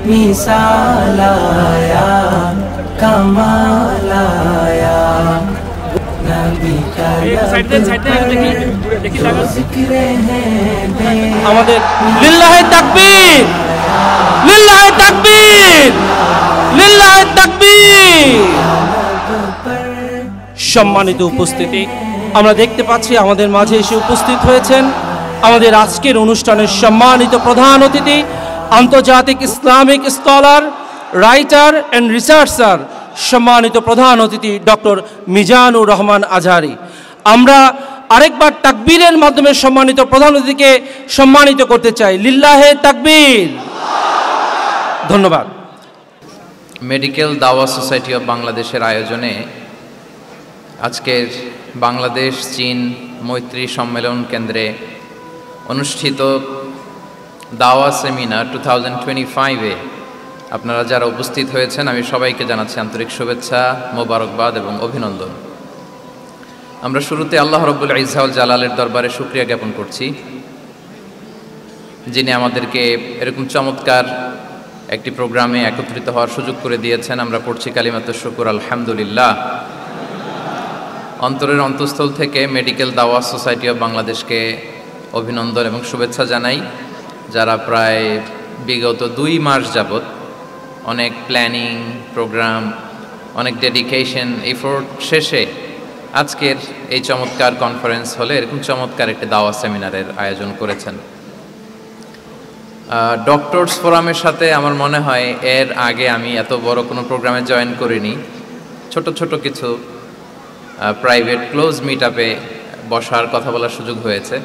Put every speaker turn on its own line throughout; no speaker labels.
मिसाल आया कमाल आया नबी का जिक्र है
আমাদের লিল্লাহে তাকবীর, লিল্লাহে তাকবীর, লিল্লাহে তাকবীর। সম্মানিত উপস্থিতি, আমরা দেখতে পাচ্ছি আমাদের মাঝে এসে উপস্থিত হয়েছেন আমাদের আজকের অনুষ্ঠানের সম্মানিত প্রধান অতিথি, আন্তর্জাতিক Islamic scholar, writer and researcher, সম্মানিত প্রধান অতিথি ডক্টর মিজানুর রহমান আজহারি। আমরা আরেকবার তাকবীরের মাধ্যমে সম্মানিত প্রধান অতিথিকে সম্মানিত করতে চাই। লিল্লাহে তাকবীর। ধন্যবাদ।
মেডিকেল দাওয়া সোসাইটি অব বাংলাদেশের আয়োজনে আজকের বাংলাদেশ চীন মৈত্রী সম্মেলন কেন্দ্রে অনুষ্ঠিত দাওয়া সেমিনার 2025-এ আপনারা যারা উপস্থিত হয়েছেন আমি সবাইকে জানাচ্ছি আন্তরিক শুভেচ্ছা, মোবারকবাদ এবং অভিনন্দন। আমরা শুরুতে আল্লাহ রব্বুল ইজ্জা ওয়াল জালালের দরবারে শুকরিয়া জ্ঞাপন করছি, যিনি আমাদেরকে এরকম চমৎকার একটি প্রোগ্রামে একত্রিত হওয়ার সুযোগ করে দিয়েছেন। আমরা পড়ছি কালিমাতুশ শুকর, আলহামদুলিল্লাহ। অন্তরের অন্তঃস্থল থেকে মেডিকেল দাওয়া সোসাইটি অব বাংলাদেশকে অভিনন্দন এবং শুভেচ্ছা জানাই, যারা প্রায় বিগত 2 মাস যাবৎ অনেক প্ল্যানিং, প্রোগ্রাম, অনেক ডেডিকেশন, এফোর্ট শেষে আজকের এই চমৎকার কনফারেন্স হলে এরকম চমৎকার একটি দাওয়া সেমিনারের আয়োজন করেছেন। ডক্টরস ফোরামের সাথে আমার মনে হয় এর আগে আমি এত বড় কোনো প্রোগ্রামে জয়েন করিনি। ছোট ছোট কিছু প্রাইভেট ক্লোজ মিট আপে বসার কথা বলার সুযোগ হয়েছে।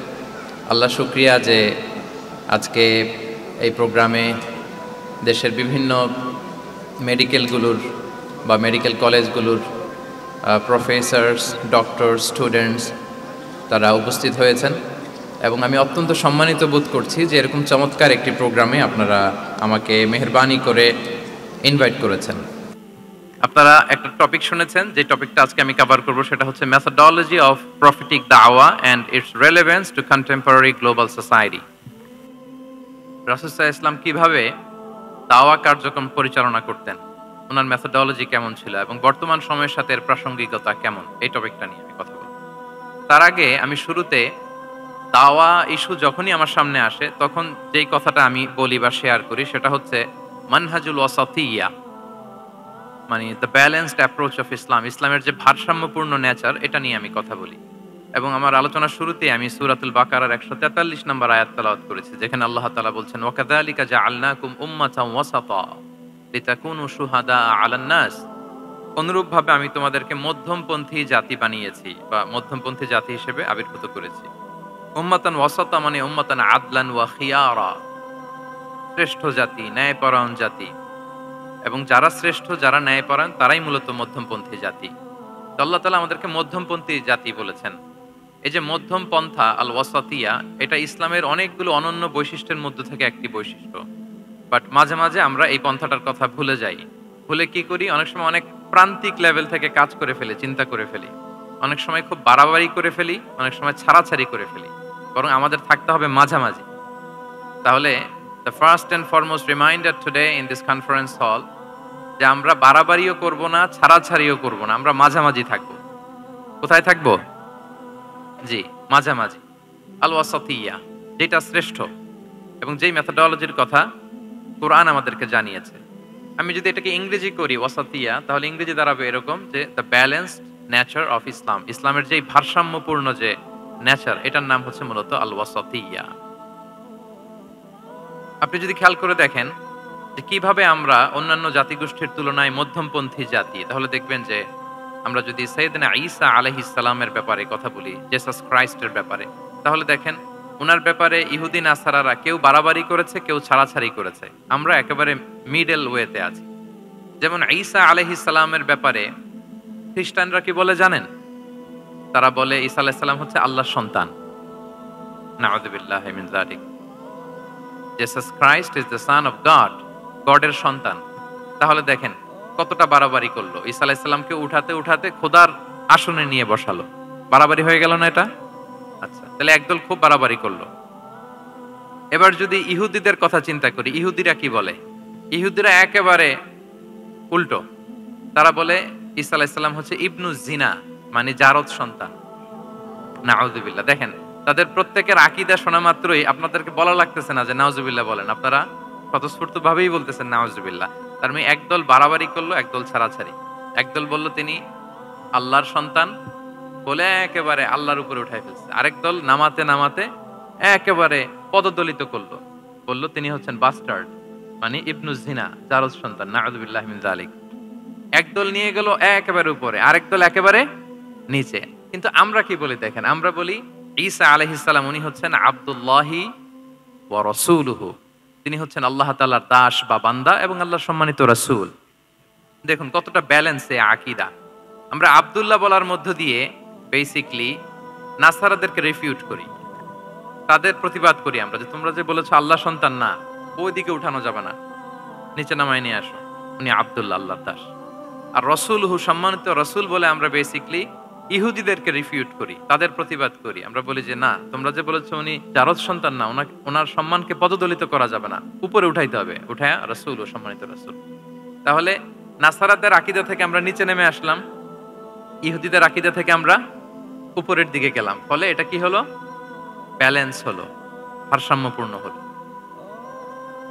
আল্লাহ শুক্রিয়া যে আজকে এই প্রোগ্রামে দেশের বিভিন্ন মেডিকেলগুলোর বা মেডিকেল কলেজগুলোর প্রফেসরস, ডক্টর, স্টুডেন্টস তারা উপস্থিত হয়েছেন এবং আমি অত্যন্ত সম্মানিত বোধ করছি যে এরকম চমৎকার একটি প্রোগ্রামে আপনারা আমাকে মেহেরবানি করে ইনভাইট করেছেন। আপনারা একটা টপিক শুনেছেন, যে টপিকটা আজকে আমি কভার করব সেটা হচ্ছে মেথডোলজি অফ প্রফিটিক দাওয়া and its relevance to contemporary global society. রাসূল সাল্লাল্লাহু আলাইহি ওয়াসাল্লাম কিভাবে দাওয়া কার্যক্রম পরিচালনা করতেন, ওনার মেথডোলজি কেমন ছিল এবং বর্তমান সময়ের সাথে এর প্রাসঙ্গিকতা কেমন, এই টপিকটা নিয়ে আমি কথা বলব। তার আগে আমি শুরুতে দাওয়া ইস্যু যখনই আমার সামনে আসে তখন যেই কথাটা আমি বলি বা শেয়ার করি সেটা হচ্ছে মানহাজুল ওয়াসাতিয়া, মানে the balanced approach of Islam, ইসলামের যে ভারসাম্যপূর্ণ নেচার, এটা নিয়ে আমি কথা বলি। এবং আমার আলোচনার শুরুতে আমি সূরাতুল বাকারার 143 নম্বর আয়াত তেলাওয়াত করেছি, যেখানে আল্লাহ তাআলা বলছেন ওয়াকাযালিকা জাআলনাকুম উম্মাতান ওয়াসাতা লিতাকুনু শুহাদা আলান নাস, অনুরূপভাবে আমি তোমাদেরকে মধ্যমপন্থী জাতি বানিয়েছি বা মধ্যমপন্থী জাতি হিসেবে আবির্ভূত করেছি। উম্মাতান ওয়াসাতা মানে উম্মাতান আদলান ওয়া খিয়ারা, শ্রেষ্ঠ জাতি, ন্যায়পরায়ণ জাতি, এবং যারা শ্রেষ্ঠ, যারা ন্যায়পরায়ণ তারাই মূলত মধ্যমপন্থী জাতি। তো আল্লাহ তাআলা আমাদেরকে মধ্যমপন্থী জাতি বলেছেন। এই যে মধ্যম পন্থা আল ওয়াসাতিয়া, এটা ইসলামের অনেকগুলো অনন্য বৈশিষ্ট্যের মধ্যে থেকে একটি বৈশিষ্ট্য। বাট মাঝে মাঝে আমরা এই পন্থাটার কথা ভুলে যাই। ভুলে কি করি, অনেক সময় অনেক প্রান্তিক লেভেল থেকে কাজ করে ফেলি, চিন্তা করে ফেলি, অনেক সময় খুব বাড়াবাড়ি করে ফেলি, অনেক সময় ছাড়াছাড়ি করে ফেলি। বরং আমাদের থাকতে হবে মাঝামাঝি। তাহলে the first and foremost reminder today in this conference hall যে আমরা বাড়াবাড়িও করব না, ছাড়াছাড়িও করব না, আমরা মাঝামাঝি থাকবো। কোথায় থাকবো? জি, মাঝামাঝি, আল ওয়াসাতিয়া, যেটা শ্রেষ্ঠ এবং যেই মেথডোলজির কথা কোরআন আমাদেরকে জানিয়েছে। আমি যদি এটাকে ইংরেজি করি ওয়াসাতিয়া, তাহলে ইংরেজি দাঁড়াবে এরকম যে the balanced nature of Islam, ইসলামের যেই ভারসাম্যপূর্ণ যে নেচার, এটার নাম হচ্ছে মূলত আল ওয়াসাতিয়া। আপনি যদি খেয়াল করে দেখেন যে কিভাবে আমরা অন্যান্য জাতিগোষ্ঠীর তুলনায় মধ্যমপন্থী জাতি, তাহলে দেখবেন যে আমরা যদি সাইয়েদনা ঈসা আলাইহিস সালামের ব্যাপারে কথা বলি, জেসাস ক্রাইস্টের ব্যাপারে, তাহলে দেখেন ওনার ব্যাপারে ইহুদি নাসারারা কেউ বাড়াবাড়ি করেছে, কেউ ছাড়াছাড়ি করেছে, আমরা একেবারে মিডল ওয়েতে আছি। যেমন ঈসা আলাইহিস সালামের ব্যাপারে খ্রিস্টানরা কি বলে জানেন? তারা বলে ঈসা আলাইহিস সালাম হচ্ছে আল্লাহর সন্তান। নাউযুবিল্লাহি মিন যালিক। Jesus Christ is the son of God, গডের সন্তান। তাহলে দেখেন কতটা বাড়াবাড়ি করলো, ঈসা আলাইহিস সালামকে উঠাতে উঠাতে খোদার আসনে নিয়ে বসালো। বাড়াবাড়ি হয়ে গেল না এটা? আচ্ছা, তাহলে একদল খুব বাড়াবাড়ি করলো। এবার যদি ইহুদিদের কথা চিন্তা করি, ইহুদিরা কি বলে? ইহুদিরা একেবারে উল্টো, তারা বলে ঈসা আলাইহিস সালাম হচ্ছে ইবনু জিনা, মানে জারদ সন্তান। নাউযুবিল্লাহ। দেখেন তাদের প্রত্যেকের আকীদা শোনা মাত্রই আপনাদেরকে বলা লাগতেছে না যে নাউযুবিল্লাহ বলেন, আপনারা স্বতঃস্ফূর্ত ভাবেই বলতেছেন নাউযুবিল্লাহ। তার মানে একদল বাড়াবাড়ি করলো, একদল ছাড়াছাড়ি। একদল বলল তিনি আল্লাহর সন্তান বলে একেবারে আল্লাহর উপরে উঠাই ফেলছে, আরেক দল নামাতে নামাতে একেবারে পদদলিত করলো, বলল তিনি হচ্ছেন বাস্টার্ড, মানে ইবনু জিনা, জারদ সন্তান। নাউযুবিল্লাহ মিন যালিক। একদল নিয়ে গেল একেবারে উপরে, আরেক দল একেবারে নিচে। কিন্তু আমরা কি বলি দেখেন, আমরা বলি ঈসা আলাইহিস সালাম উনি হচ্ছেন আব্দুল্লাহি ওয়া রাসূলুহু, তিনি হচ্ছেন আল্লাহ তাআলার দাস বা বান্দা এবং আল্লাহর সম্মানিত রাসূল। দেখুন কতটা ব্যালেন্স এই আকীদা। আমরা আব্দুল্লাহ বলার মধ্য দিয়ে বেসিক্যালি নাসারাদেরকে রিফিউট করি, তাদের প্রতিবাদ করি আমরা যে তোমরা যে বলেছো আল্লাহ সন্তান না, ওইদিকে উঠানো যাবে না, নিচে নামায় নিয়ে আসো, উনি আব্দুল্লাহ আল্লাহর দাস। আর রাসূলুহু সম্মানিত রাসূল বলে আমরা বেসিক্যালি ইহুদিদেরকে রিফিউট করি, তাদের প্রতিবাদ করি। আমরা বলি যে না, তোমরা যে বলেছো উনি জারদ সন্তান না, ওনার সম্মানকে পদদলিত করা যাবে না, উপরে উঠাইতে হবে, উঠায় রাসূল ও সম্মানিত রাসূল। তাহলে নাসারাদের আকীদা থেকে আমরা নিচে নেমে আসলাম, ইহুদিদের আকীদা থেকে আমরা উপরের দিকে গেলাম। ফলে এটা কি হলো? ব্যালেন্স হলো, ভারসাম্যপূর্ণ হলো,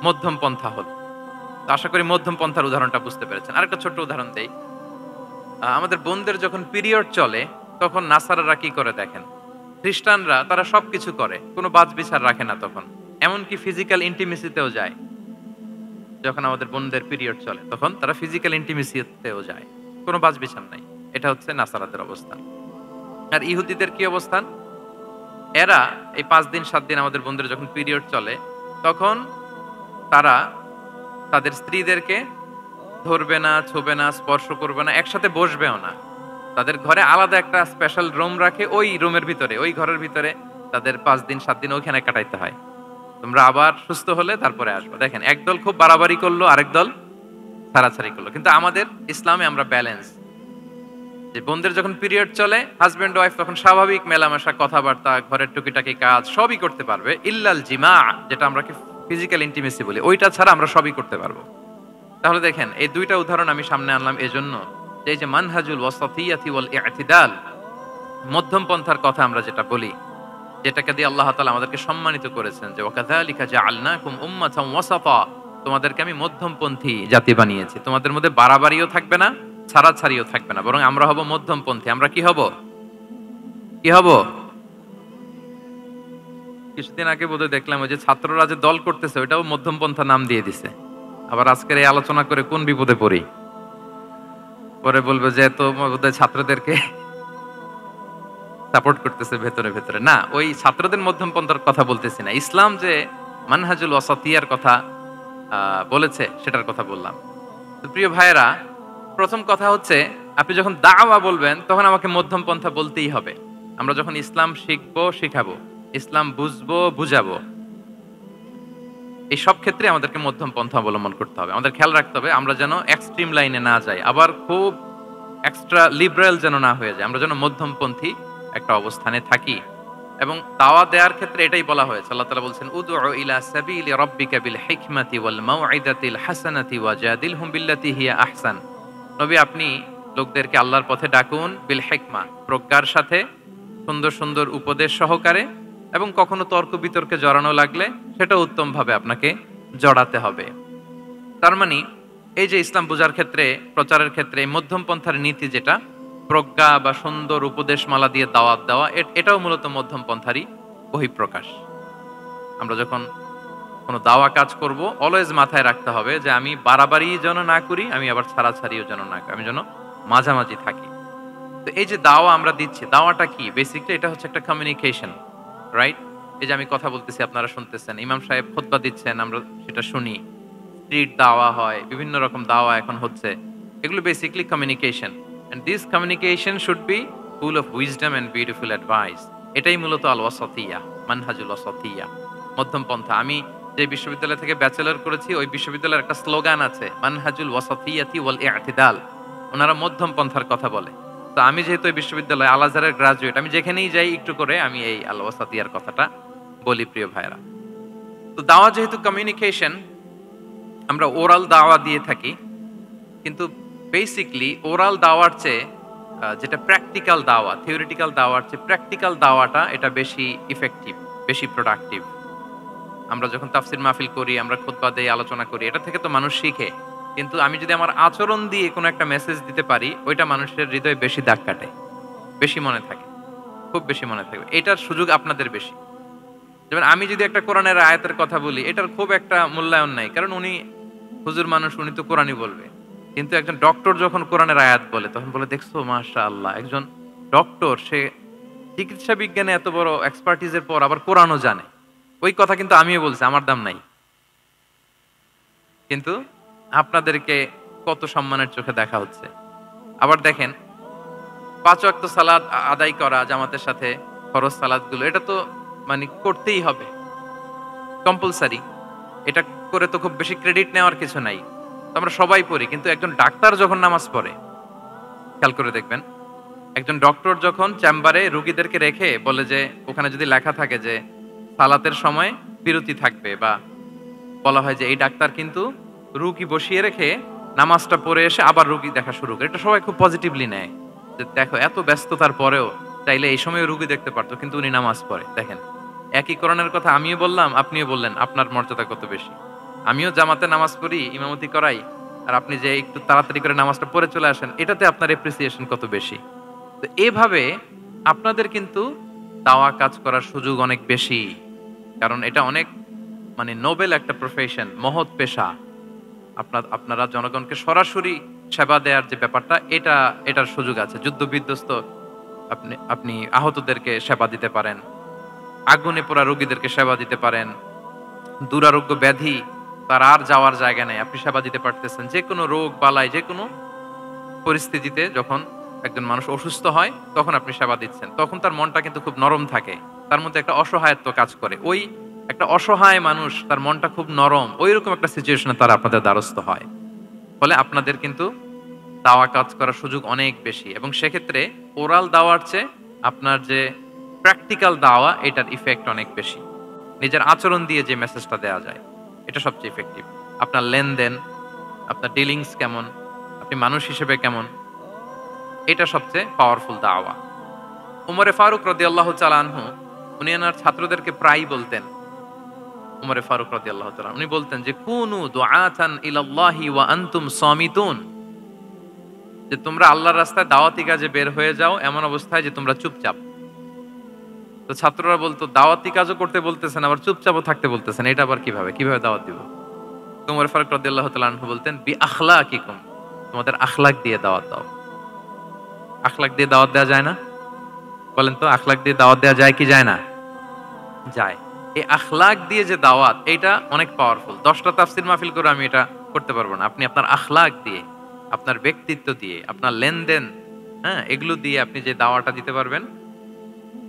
মধ্যম পন্থা হলো। তো আশা করি মধ্যম পন্থার উদাহরণটা বুঝতে পেরেছেন। আরেকটা ছোট্ট উদাহরণ দেই। আমাদের বোনদের যখন পিরিয়ড চলে তখন নাসারারা কি করে দেখেন, খ্রিস্টানরা তারা সবকিছু করে, কোনো বাছবিচার রাখে না, তখন এমনকি ফিজিক্যাল ইন্টিমেসিতেও যায়। যখন আমাদের বোনদের পিরিয়ড চলে তখন তারা ফিজিক্যাল ইন্টিমেসিতেও যায়, কোনো বাছবিচার নাই। এটা হচ্ছে নাসারাদের অবস্থান। আর ইহুদিদের কি অবস্থান? এরা এই 5 দিন 7 দিন আমাদের বোনদের যখন পিরিয়ড চলে তখন তারা তাদের স্ত্রীদেরকে ধরবে না, ছুবে না, স্পর্শ করবে না, একসাথে বসবেও না। তাদের ঘরে আলাদা একটা স্পেশাল রুম রাখে, ওই রুমের ভিতরে, ওই ঘরের ভিতরে তাদের 5 দিন 7 দিন ওইখানে কাটাইতে হয়। তোমরা আবার সুস্থ হলে তারপরে আসবো। দেখেন একদল খুব বাড়াবাড়ি করলো, আরেক দল ছাড়াছাড়ি করলো। কিন্তু আমাদের ইসলামে আমরা ব্যালেন্স, যে বোনদের যখন পিরিয়ড চলে হাজবেন্ড ওয়াইফ তখন স্বাভাবিক মেলামেশা, কথাবার্তা, ঘরের টুকিটাকি কাজ সবই করতে পারবে, ইল্লাল জিমা, যেটা আমরা ফিজিক্যাল ইন্টিমেসি বলি, ওইটা ছাড়া আমরা সবই করতে পারবো। তাহলে দেখেন এই দুইটা উদাহরণ আমি সামনে আনলাম এজন্য যে এই যে মানহাজুল ওয়াসাতিয়াতি ওয়াল ই'তিদাল, মধ্যম পন্থার কথা আমরা যেটা বলি, যেটাকে দিয়ে আল্লাহ তাআলা আমাদেরকে সম্মানিত করেছেন যে ওয়াকাযালিকা জাআলনাকুম উম্মাতান ওয়াসাতা, তোমাদেরকে আমি মধ্যমপন্থী জাতি বানিয়েছি, তোমাদের মধ্যে বাড়াবাড়িও থাকবে না, ছাড়াছাড়িও থাকবে না, বরং আমরা হব মধ্যমপন্থী। আমরা কি হব? কি হব? কিছুদিন আগে বোধহয় দেখলাম ওই যে ছাত্ররা যে দল করতেছে ওইটাও মধ্যমপন্থা নাম দিয়ে দিছে। আবার আজকের এই আলোচনা করে কোন বিপদে পড়ি, পরে বলবে যে তো বোধহয় ছাত্রদেরকে সাপোর্ট করতেছে ভেতরে ভেতরে। না, ওই ছাত্রদের মধ্যমপন্থার কথা বলতেছি না, ইসলাম যে মানহাজুল ওয়াসাতিয়ার কথা বলেছে সেটার কথা বললাম। তো প্রিয় ভাইয়েরা, প্রথম কথা হচ্ছে আপনি যখন দাওয়া বলবেন তখন আমাকে মধ্যম পন্থা বলতেই হবে। আমরা যখন ইসলাম শিখবো, শিখাবো, ইসলাম বুঝবো, বুঝাবো, এই সব ক্ষেত্রে আমাদেরকে মধ্যম পন্থা অবলম্বন করতে হবে। আমাদের খেয়াল রাখতে হবে আমরা যেন এক্সট্রিম লাইনে না যাই, আবার খুব এক্সট্রা লিবারেল যেন না হয়ে যায়, আমরা যেন মধ্যমপন্থী একটা অবস্থানে থাকি। এবং দাওয়া দেওয়ার ক্ষেত্রে এটাই বলা হয়েছে, আল্লাহ তাআলা বলছেন উদউ ইলা সাবিলি রাব্বিকা বিল হিকমাতি ওয়াল মাউইদাতিল হাসানাতি ওয়াজাদিলহুম বিল্লাতি হিয়া আহসান। নবী আপনি লোকদেরকে আল্লাহর পথে ডাকুন, বিল হিকমা, প্রজ্ঞার সাথে, সুন্দর সুন্দর উপদেশ সহকারে, এবং কখনো তর্ক বিতর্কে জড়ানো লাগলে সেটা উত্তম ভাবে আপনাকে জড়াতে হবে। তার মানে এই যে ইসলাম বোঝার ক্ষেত্রে, প্রচারের ক্ষেত্রে মধ্যম পন্থার নীতি যেটা, প্রজ্ঞা বা সুন্দর উপদেশমালা দিয়ে দাওয়াত দেওয়া, এটাও মূলত মধ্যম পন্থারই বহিঃপ্রকাশ। আমরা যখন কোনো দাওয়া কাজ করব অলওয়েজ মাথায় রাখতে হবে যে আমি বাড়াবাড়ি যেন না করি, আমি আবার ছাড়াছাড়িও যেন না করি, আমি যেন মাঝামাঝি থাকি। তো এই যে দাওয়া আমরা দিচ্ছি, দাওয়াটা কি? বেসিকলি এটা হচ্ছে একটা কমিউনিকেশন, রাইট? এই যে আমি কথা বলতেছি আপনারা শুনতেছেন, ইমাম সাহেব খুতবা দিচ্ছেন আমরা সেটা শুনি, স্ট্রিট দাওয়া হয়, বিভিন্ন রকম দাওয়া এখন হচ্ছে, এগুলো basically communication. And this communication should be full of wisdom and beautiful advice. এটাই মূলত আল ওয়াসাতিয়া, মানহাজুল ওয়াসাতিয়া, মধ্যম পন্থা। আমি যে বিশ্ববিদ্যালয় থেকে ব্যাচেলর করেছি ওই বিশ্ববিদ্যালয়ের একটা স্লোগান আছে, মানহাজুল ওয়াসাতিয়াতি ওয়াল ই'তিদাল। ওনারা মধ্যম পন্থার কথা বলে। তো আমি যেহেতু এই বিশ্ববিদ্যালয় আল আজহারের গ্রাজুয়েট, আমি যেখানেই যাই একটু করে আমি এই আল ওয়াসাতিয়ার কথাটা বলি প্রিয় ভাইরা। তো দাওয়া যেহেতু কমিউনিকেশন, আমরা ওরাল দাওয়া দিয়ে থাকি, কিন্তু বেসিকলি ওরাল দাওয়ার চেয়ে যেটা প্র্যাকটিক্যাল দাওয়া, থিওরিটিক্যাল দাওয়ার চেয়ে প্র্যাকটিক্যাল দাওয়াটা এটা বেশি ইফেক্টিভ, বেশি প্রোডাক্টিভ। আমরা যখন তাফসির মাহফিল করি, আমরা খুতবা দেই, আলোচনা করি, এটা থেকে তো মানুষ শিখে। কিন্তু আমি যদি আমার আচরণ দিয়ে কোনো একটা মেসেজ দিতে পারি, ওইটা মানুষের হৃদয়ে বেশি দাগ কাটে, বেশি মনে থাকে, খুব বেশি মনে থাকবে। এটার সুযোগ আপনাদের বেশি। যেমন আমি যদি একটা কোরআনের আয়াতের কথা বলি, এটার খুব একটা মূল্যায়ন নাই, কারণ উনি হুজুর মানুষ, উনি তো কোরআনই বলবে। কিন্তু একজন ডক্টর যখন কোরআনের আয়াত বলে, তখন বলে দেখছো মাশাআল্লাহ, একজন ডক্টর, সে চিকিৎসা বিজ্ঞানে এত বড় এক্সপার্টিজের পর আবার কোরআনও জানে। ওই কথা কিন্তু আমিও বলছি, আমার দাম নাই। কিন্তু আপনাদেরকে কত সম্মানের চোখে দেখা হচ্ছে। আবার দেখেন, 5 ওয়াক্ত সালাত আদায় করা জামাতের সাথে, ফরজ সালাতগুলো, এটা তো মানে করতেই হবে, কম্পালসারি। এটা করে তো খুব বেশি ক্রেডিট নেওয়ার কিছু নাই, আমরা সবাই পড়ি। কিন্তু একজন ডাক্তার যখন নামাজ পড়ে, খেয়াল করে দেখবেন, একজন ডক্টর যখন চেম্বারে রুগীদেরকে রেখে বলে যে ওখানে যদি লেখা থাকে যে সালাতের সময় বিরতি থাকবে, বা বলা হয় যে এই ডাক্তার কিন্তু রুগী বসিয়ে রেখে নামাজটা পড়ে এসে আবার রুগী দেখা শুরু করে, এটা সবাই খুব পজিটিভলি নেয় যে দেখো এত ব্যস্ততার পরেও চাইলে এই সময় রুগী দেখতে পারতো, কিন্তু উনি নামাজ পড়ে। দেখেন, একই কোরআনের কথা আমিও বললাম, আপনিও বললেন, আপনার মর্যাদা কত বেশি। আমিও জামাতে নামাজ পড়ি, ইমামতি করাই, আর আপনি যে একটু তাড়াতাড়ি করে নামাজটা পড়ে চলে আসেন, এটাতে আপনার এপ্রিসিয়েশন কত বেশি। তো এভাবে আপনাদের কিন্তু দাওয়া কাজ করার সুযোগ অনেক বেশি, কারণ এটা অনেক মানে নোবেল একটা প্রফেশন, মহৎ পেশা। আপনারা জনগণকে সরাসরি সেবা দেওয়ার যে ব্যাপারটা, এটার সুযোগ আছে। যুদ্ধ বিধ্বস্ত আপনি আহতদেরকে সেবা দিতে পারেন, আগুনে পোড়া রোগীদেরকে সেবা দিতে পারেন, দুরারোগ্য ব্যাধি, তার আর যাওয়ার জায়গা নেই, আপনি সেবা দিতে পারতেছেন। যে কোনো রোগ বালায়, যে কোনো পরিস্থিতিতে যখন একজন মানুষ অসুস্থ হয়, তখন আপনি সেবা দিচ্ছেন, তখন তার মনটা কিন্তু খুব নরম থাকে, তার মধ্যে একটা অসহায়ত্ব কাজ করে। ওই একটা অসহায় মানুষ, তার মনটা খুব নরম, ওই রকম একটা সিচুয়েশনে তারা আপনাদের দ্বারস্থ হয়। ফলে আপনাদের কিন্তু দাওয়া কাজ করার সুযোগ অনেক বেশি, এবং সেক্ষেত্রে ওরাল দাওয়ার চেয়ে আপনার যে প্র্যাকটিক্যাল দাওয়া, এটার ইফেক্ট অনেক বেশি। নিজের আচরণ দিয়ে যে মেসেজটা দেওয়া যায়, এটা সবচেয়ে ইফেক্টিভ। আপনার লেনদেন, আপনার ডিলিংস কেমন, আপনি মানুষ হিসেবে কেমন, এটা সবচেয়ে পাওয়ারফুল দাওয়া। উমরে ফারুক রাদিয়াল্লাহু তাআলা আনহু, উনি ওনার ছাত্রদেরকে প্রায় বলতেন, উমরে ফারুক রাদিয়াল্লাহু তাআলা, উনি বলতেন যে কুনু দুআতান ইলাল্লাহি ওয়া আনতুম সামিতুন, যে তোমরা আল্লাহর রাস্তায় দাওয়াতি কাজে বের হয়ে যাও এমন অবস্থায় যে তোমরা চুপচাপ। তো ছাত্ররা বলতো দাওয়াতি কাজও করতে বলতেছেন, আবার চুপচাপও থাকতে বলতেছেন, এটা আবার কিভাবে দাওয়াত দিব? উমর ফারুক রাদিয়াল্লাহু তাআলা আনহু বলতেন বি আখলাকিকুম, তোমাদের আখলাক দিয়ে দাওয়াত দাও। আখলাক দিয়ে দাওয়াত দেওয়া যায় না? বলেন তো, আখলাক দিয়ে দাওয়াত দেওয়া যায় কি যায় না? যায়। এই আখলাক দিয়ে যে দাওয়াত, এটা অনেক পাওয়ারফুল। 10টা তাফসির মাহফিল করে আমি এটা করতে পারবো না। আপনি আপনার আখলাক দিয়ে, আপনার ব্যক্তিত্ব দিয়ে, আপনার লেনদেন, হ্যাঁ, এগুলো দিয়ে আপনি যে দাওয়াটা দিতে পারবেন,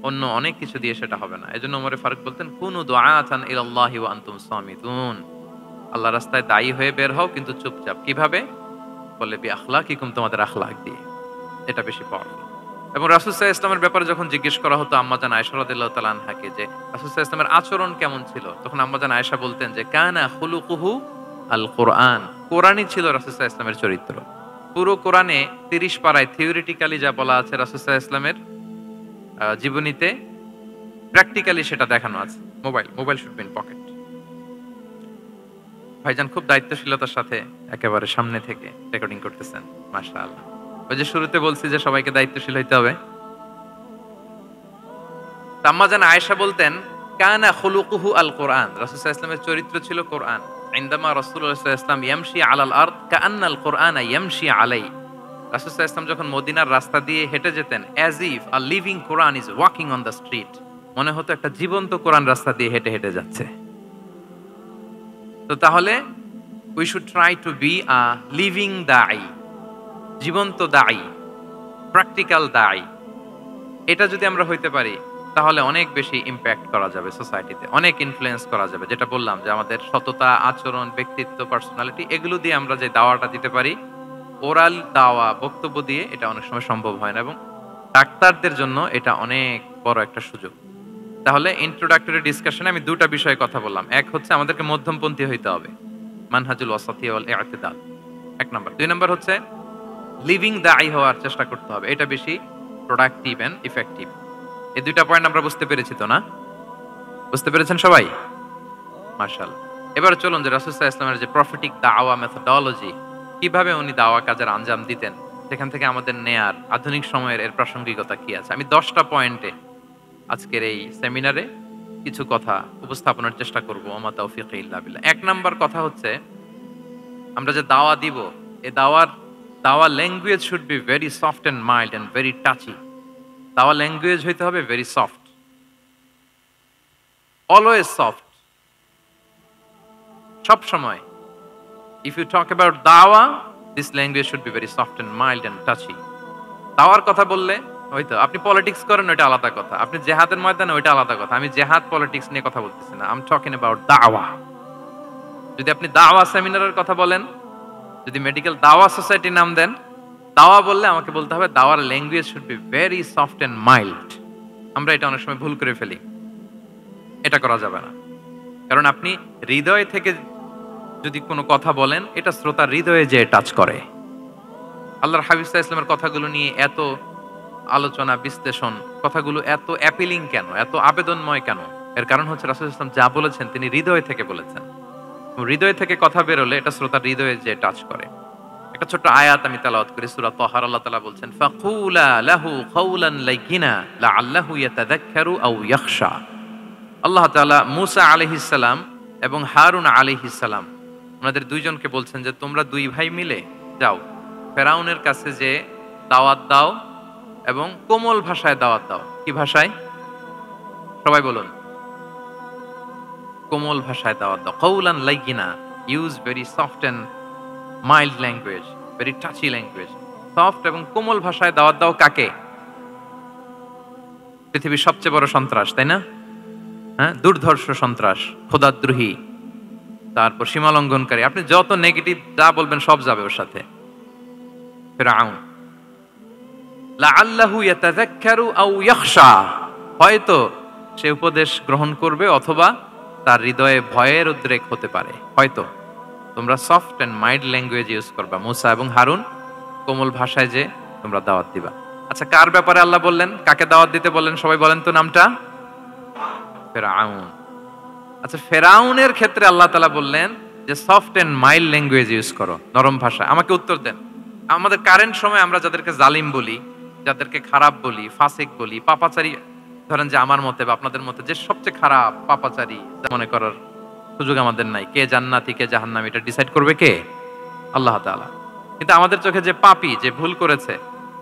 অন্য অনেক কিছু দিয়ে সেটা হবে না। এজন্য ওমর ফারুক বলতেন কুনু দুআতান ইলাল্লাহি ওয়া আনতুম সামিতুন, আল্লাহর রাস্তায় দায়ী হয়ে বের হও কিন্তু চুপচাপ। কিভাবে? বলে বি আখলাকিকুম, তোমাদের আখলাক দিয়ে। এটা বেশি পাওয়ারফুল। এবং রাসূল সাল্লাল্লাহু আলাইহি ওয়াসাল্লামের ব্যাপারে যখন জিজ্ঞেস করা হতো আম্মাজান আয়েশা রাদিয়াল্লাহু তাআলা আনহাকে যে রাসূল সাল্লাল্লাহু আলাইহি ওয়াসাল্লামের আচরণ কেমন ছিল, তখন আম্মাজান আয়েশা বলতেন যে কানা খুলুকুহু আল কোরআন, কোরআনই ছিল রাসূল সাল্লাল্লাহু আলাইহি ওয়াসাল্লামের চরিত্র। পুরো কোরআনে 30 পারায় থিওরিটিক্যালি যা বলা আছে রাসূল সাল্লাল্লাহু আলাইহি ওয়াসাল্লামের জীবনীতে, প্র্যাকটিক্যালি সেটা দেখানো আছে। Mobile should be in pocket. ভাইজান খুব দায়িত্বশীলতার সাথে একেবারে সামনে থেকে রেকর্ডিং করতেছেন, মাশাআল্লাহ। ওই যে শুরুতে বলছি যে সবাইকে দায়িত্বশীল হইতে হবে। আম্মাজান আয়েশা বলতেন কানা খুলুকুহু আল কোরআন, রাসূল সাল্লাল্লাহু আলাইহি ওয়াসাল্লামের চরিত্র ছিল কোরআন। ইনদামা রাসূলুল্লাহ সাল্লাল্লাহু আলাইহি ওয়াসাল্লাম ইয়ামশি আলাল আরদ কাআন্নাল কোরআনা ইয়ামশি আলাই, রাসূল সাল্লাল্লাহু আলাইহি ওয়াসাল্লাম যখন মদিনার রাস্তা দিয়ে হেঁটে যেতেন, as if a living Quran is walking on the street, মনে হতো একটা জীবন্ত কোরআন রাস্তা দিয়ে হেঁটে হেঁটে যাচ্ছে। তো তাহলে we should try to be a living দাঈ, জীবন্ত দাঈ, প্র্যাকটিক্যাল দাঈ। এটা যদি আমরা হইতে পারি, তাহলে অনেক বেশি ইম্প্যাক্ট করা যাবে সোসাইটিতে, অনেক ইনফ্লুয়েন্স করা যাবে। যেটা বললাম যে আমাদের সততা, আচরণ, ব্যক্তিত্ব, পার্সোনালিটি, এগুলো দিয়ে আমরা যে দাওয়াটা দিতে পারি, ওরাল দাওয়া, বক্তব্য দিয়ে, এটা অনেক সময় সম্ভব হয় না। এবং ডাক্তারদের জন্য এটা অনেক বড় একটা সুযোগ। তাহলে ইন্ট্রোডাক্টরি ডিসকাশনে আমি দুটা বিষয়ে কথা বললাম। এক হচ্ছে আমাদেরকে মধ্যমপন্থী হইতে হবে, মানহাজুল ওয়াসাতিয়া ওয়াল ইআতিদাল, এক নাম্বার। দুই নাম্বার হচ্ছে লিভিং দায়ী হওয়ার চেষ্টা করতে হবে, এটা বেশি প্রোডাক্টিভ এন্ড ইফেক্টিভ। এই দুইটা পয়েন্ট আমরা বুঝতে পেরেছি তো না? বুঝতে পেরেছেন সবাই? মাশাআল্লাহ। এবার চলুন যে রাসূল সাল্লাল্লাহু আলাইহি ওয়াসাল্লামের যে প্রফেটিক দাওয়া মেথোডোলজি, কিভাবে উনি দাওয়া কাজের আঞ্জাম দিতেন, সেখান থেকে আমাদের নেয়ার আধুনিক সময়ের এর প্রাসঙ্গিকতা কি আছে, আমি 10টা পয়েন্টে আজকের এই সেমিনারে কিছু কথা উপস্থাপনের চেষ্টা করব। ওমা তাওফীকি ইল্লা বিল্লাহ। এক নাম্বার কথা হচ্ছে, আমরা যে দাওয়া দিব, এই দাওয়া language should be very soft and mild and very touchy. দাওয়া ল্যাঙ্গুয়েজ হইতে হবে ভেরি সফট, অলওয়েজ সফট, সব সময়। ইফ ইউ টক অ্যাবাউট দাওয়া, this language should be very soft and mild and touchy. দাওয়ার কথা বললে হয়তো আপনি পলিটিক্স করেন, ওইটা আলাদা কথা। আপনি জেহাদের ময়দানে, ওইটা আলাদা কথা। আমি জেহাদ পলিটিক্স নিয়ে কথা বলতেছি না, আই এম টকিং অ্যাবাউট দাওয়া। যদি আপনি দাওয়া সেমিনারের কথা বলেন, যদি মেডিকেল দাওয়া সোসাইটি নাম দেন, দাওয়া বললে আমাকে বলতে হবে দাওয়ার language should be very soft and mild. আমরা এটা অনেক সময় ভুল করে ফেলি, এটা করা যাবে না। কারণ আপনি হৃদয় থেকে যদি কোনো কথা বলেন, এটা শ্রোতার হৃদয়ে যে টাচ করে। আল্লাহর হাবিব সাল্লাল্লাহু আলাইহি ওয়াসাল্লামের কথাগুলো নিয়ে এত আলোচনা, বিশ্লেষণ, কথাগুলো এত অ্যাপিলিং কেন, এত আবেদনময় কেন? এর কারণ হচ্ছে রাসূল সাল্লাল্লাহু আলাইহি ওয়াসাল্লাম যা বলেছেন তিনি হৃদয় থেকে বলেছেন। হৃদয় থেকে কথা বেরোলে এটা শ্রোতার হৃদয়ে যে টাচ করে। একটা ছোট্ট আয়াত আমি তেলাওয়াত করি, সূরা তাহার। আল্লাহ তাআলা বলছেন, ফাকুলা লাহু কাওলান লাইয়িনা লাআল্লাহু ইয়াতাযাক্কারু আও ইয়াখশা। আল্লাহ তাআলা মূসা আলাইহিস সালাম এবং হারুন আলাইহিস সালাম, ওনাদের দুইজনকে বলছেন যে তোমরা দুই ভাই মিলে যাও, ফেরাউনের কাছে যে দাওয়াত দাও এবং কোমল ভাষায় দাওয়াত দাও। কি ভাষায়? সবাই বলুন। কোমল ভাষায় দাওয়াত দাও। কাওলান লাইয়িনা, use very soft and mild language, very touchy language. Soft এবং কোমল ভাষায় দাওয়াত দাও কাকে? পৃথিবীর সবচেয়ে বড় সন্ত্রাস, তাই না? হ্যাঁ, দুর্ধর্ষ সন্ত্রাস, খোদাদ্রোহী, তারপর সীমা লঙ্ঘনকারী। আপনি যত নেগেটিভ যা বলবেন সব যাবে ওর সাথে। ফিরআউন, লাআল্লাহু ইয়াতাযাক্কারু আও ইয়াখশা, হয়তো সে উপদেশ গ্রহণ করবে অথবা তার হৃদয়ে ভয়ের উদ্রেক হতে পারে। হয়তো তোমরা soft and mild language use করবা। মূসা এবং হারুন কোমল ভাষায় যে তোমরা দাওয়াত দিবা। আচ্ছা, কার ব্যাপারে আল্লাহ বললেন, কাকে দাওয়াত দিতে বললেন? সবাই বলেন তো নামটা। ফেরাউন। আচ্ছা, ফেরাউনের ক্ষেত্রে আল্লাহ তাআলা বললেন যে soft and mild language use করো, নরম ভাষা। আমাকে উত্তর দেন, আমাদের কারেন্ট সময় আমরা যাদেরকে জালিম বলি, যাদেরকে খারাপ বলি, ফাসিক বলি, পাপাচারী, ধরেন যে আমার মতে বা আপনাদের মতে যে সবচেয়ে খারাপ পাপাচারী মনে করার সুযোগ আমাদের নাই। কে জান্নাতি কে জাহান্নামী এটা ডিসাইড করবে কে? আল্লাহ তাআলা। কিন্তু আমাদের চোখে যে পাপী, যে ভুল করেছে,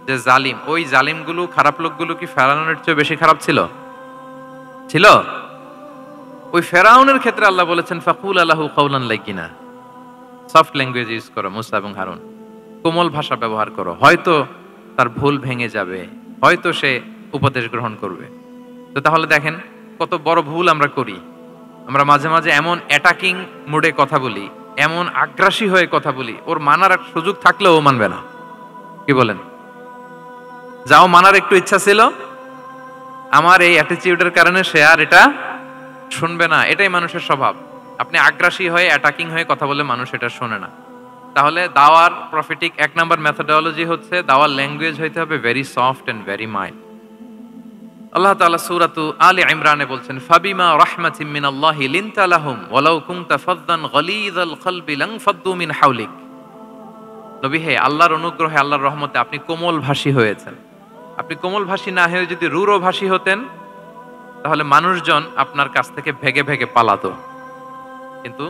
যে জালিম, ওই জালিমগুলো, খারাপ লোকগুলো কি ফেরাউনের চেয়ে বেশি খারাপ ছিল? ছিল? ওই ফেরাউনের ক্ষেত্রে আল্লাহ বলেছেন ফাকুলা লাহু কাওলান লাইয়িনা, সফট ল্যাঙ্গুয়েজ ইউজ করো মূসা এবং হারুন, কোমল ভাষা ব্যবহার করো। হয়তো তার ভুল ভেঙে যাবে, হয়তো সে উপদেশ গ্রহণ করবে। তো তাহলে দেখেন কত বড় ভুল আমরা করি। আমরা মাঝে মাঝে এমন অ্যাটাকিং মুডে কথা বলি, এমন আগ্রাসী হয়ে কথা বলি, ওর মানার এক সুযোগ থাকলেও ও মানবে না। কি বলেন? যাও মানার একটু ইচ্ছা ছিল, আমার এই অ্যাটিটিউডের কারণে সে আর এটা শুনবে না। এটাই মানুষের স্বভাব। আপনি আগ্রাসী হয়ে অ্যাটাকিং হয়ে কথা বলে মানুষ এটা শোনে না। তাহলে দাওয়ার প্রফেটিক এক নাম্বার মেথোডোলজি হচ্ছে দাওয়ার ল্যাঙ্গুয়েজ হইতে হবে very soft and very mild. আল্লাহ তাআলা সূরাতু আলে ইমরানে বলছেন, ফাবিমা রাহমাতিম মিনাল্লাহি লিনতা লাহুম ওয়ালাউ কুনতা ফাযযান গালিযাল কলবি লানফাদ্দু মিন হাওলিক। নবী হে, আল্লাহর অনুগ্রহে, আল্লাহর রহমতে আপনি কোমল ভাষী হয়েছেন। আপনি কোমল ভাষী না হয়ে যদি রূঢ় ভাষী হতেন, তাহলে মানুষজন আপনার কাছ থেকে ভেগে ভেগে পালাতো। কিন্তু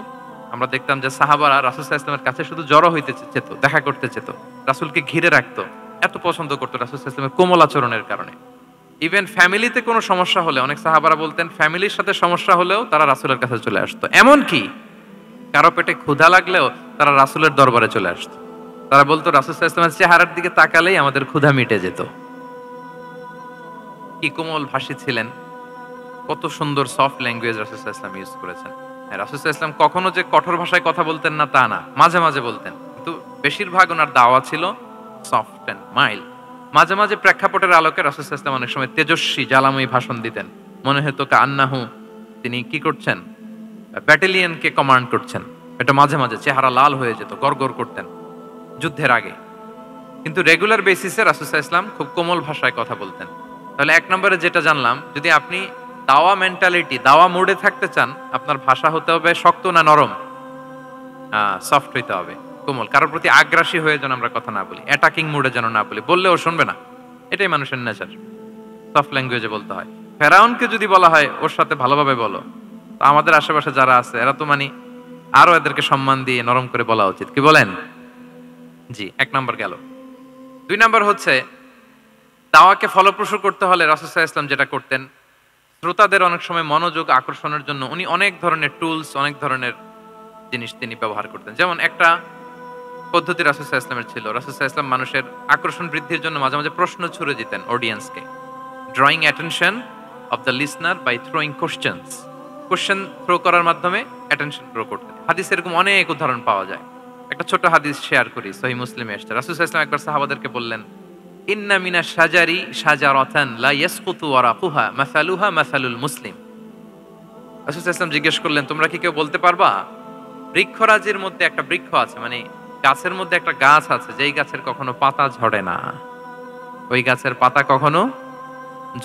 আমরা দেখতাম যে সাহাবারা রাসূল সাল্লাল্লাহু আলাইহি ওয়াসাল্লামের কাছে শুধু জড়ো হইতে চেত, দেখা করতে চেত, রাসূলকে ঘিরে রাখতো, এত পছন্দ করতো রাসূল সাল্লাল্লাহু আলাইহি ওয়াসাল্লামের কোমল আচরণের কারণে। ইভেন ফ্যামিলিতে কোনো সমস্যা হলে, অনেক সাহাবারা বলতেন ফ্যামিলির সাথে সমস্যা হলেও তারা রাসূলের কাছে চলে আসতো। এমনকি কারো পেটে ক্ষুধা লাগলেও তারা রাসূলের দরবারে চলে আসতো। তারা বলতো রাসূল সাল্লাল্লাহু আলাইহি ওয়াসাল্লামের চেহারার দিকে তাকালেই আমাদের ক্ষুধা মিটে যেত। কি কোমল ভাষী ছিলেন, কত সুন্দর সফট ল্যাঙ্গুয়েজ রাসূল সাল্লাল্লাহু আলাইহি ওয়াসাল্লাম ইউজ করেছেন। রাসূল সাল্লাল্লাহু আলাইহি ওয়াসাল্লাম কখনো যে কঠোর ভাষায় কথা বলতেন না তা না, মাঝে মাঝে বলতেন, কিন্তু বেশিরভাগ ওনার দাওয়া ছিল সফট এন্ড মাইল্ড। মাঝে মাঝে প্রেক্ষাপটের আলোকে রাসূল সাল্লাল্লাহু আলাইহি ওয়াসাল্লাম অনেক সময় তেজস্বী জ্বালাময়ী ভাষণ দিতেন। মনে হতো কান্নাহু তিনি কি করছেন, ব্যাটালিয়নকে কমান্ড করছেন। এটা মাঝে মাঝে চেহারা লাল হয়ে যেত, গড়গড় করতেন যুদ্ধের আগে। কিন্তু রেগুলার বেসিসে রাসূল সাল্লাল্লাহু আলাইহি ওয়াসাল্লাম খুব কোমল ভাষায় কথা বলতেন। তাহলে এক নম্বরে যেটা জানলাম, যদি আপনি দাওয়া মেন্টালিটি, দাওয়া মোডে থাকতে চান, আপনার ভাষা হতে হবে শক্ত না নরম? সফট হইতে হবে, কোমল। কারোর প্রতি আগ্রাসী হয়ে যেন আমরা কথা না বলি, অ্যাটাকিং মোডে যেন না বলি, বললেও শুনবে না। এটাই মানুষের নেচার, সফট ল্যাঙ্গুয়েজে বলতে হয়। ফেরাউনকে যদি বলা হয় ওর সাথে ভালোভাবে বলো, তো আমাদের আশেপাশে যারা আছে এরা তো মানে আরো এদেরকে সম্মান দিয়ে নরম করে বলা উচিত, কি বলেন? জি, এক নম্বর গেল। দুই নম্বর হচ্ছে, দাওয়াকে ফলপ্রসূ করতে হলে রাসূল সাল্লাল্লাহু আলাইহি ওয়াসাল্লাম যেটা করতেন, শ্রোতাদের অনেক সময় মনোযোগ আকর্ষণের জন্য উনি অনেক ধরনের টুলস, অনেক ধরনের জিনিস তিনি ব্যবহার করতেন। যেমন একটা পদ্ধতি রাসূল সাল্লাল্লাহু আলাইহি ওয়াসাল্লামের ছিল, রাসূল সাল্লাল্লাহু আলাইহি ওয়াসাল্লাম মানুষের আকর্ষণ বৃদ্ধির জন্য মাঝে মাঝে প্রশ্ন ছুড়ে দিতেন অডিয়েন্সকে, drawing attention of the listener by throwing questions. Question throw করার মাধ্যমে অ্যাটেনশন গ্রো করতেন। হাদিসে এরকম অনেক উদাহরণ পাওয়া যায়। একটা ছোট হাদিস শেয়ার করি, সহিহ মুসলিমে এসেছে। রাসূল সাল্লাল্লাহু আলাইহি ওয়াসাল্লাম একবার সাহাবাদেরকে বললেন, ইন্না মিনাশ শাজারি শাজারাতান লা ইয়াসকুতু ওয়ারাকুহা মাসালুহা মাসালুল মুসলিম। রাসূল সাল্লাল্লাহু আলাইহি ওয়াসাল্লাম জিজ্ঞেস করলেন, তোমরা কি কেউ বলতে পারবা বৃক্ষরাজির মধ্যে একটা বৃক্ষ আছে, মানে গাছের মধ্যে একটা গাছ আছে যেই গাছের কখনো পাতা ঝরে না, ওই গাছের পাতা কখনো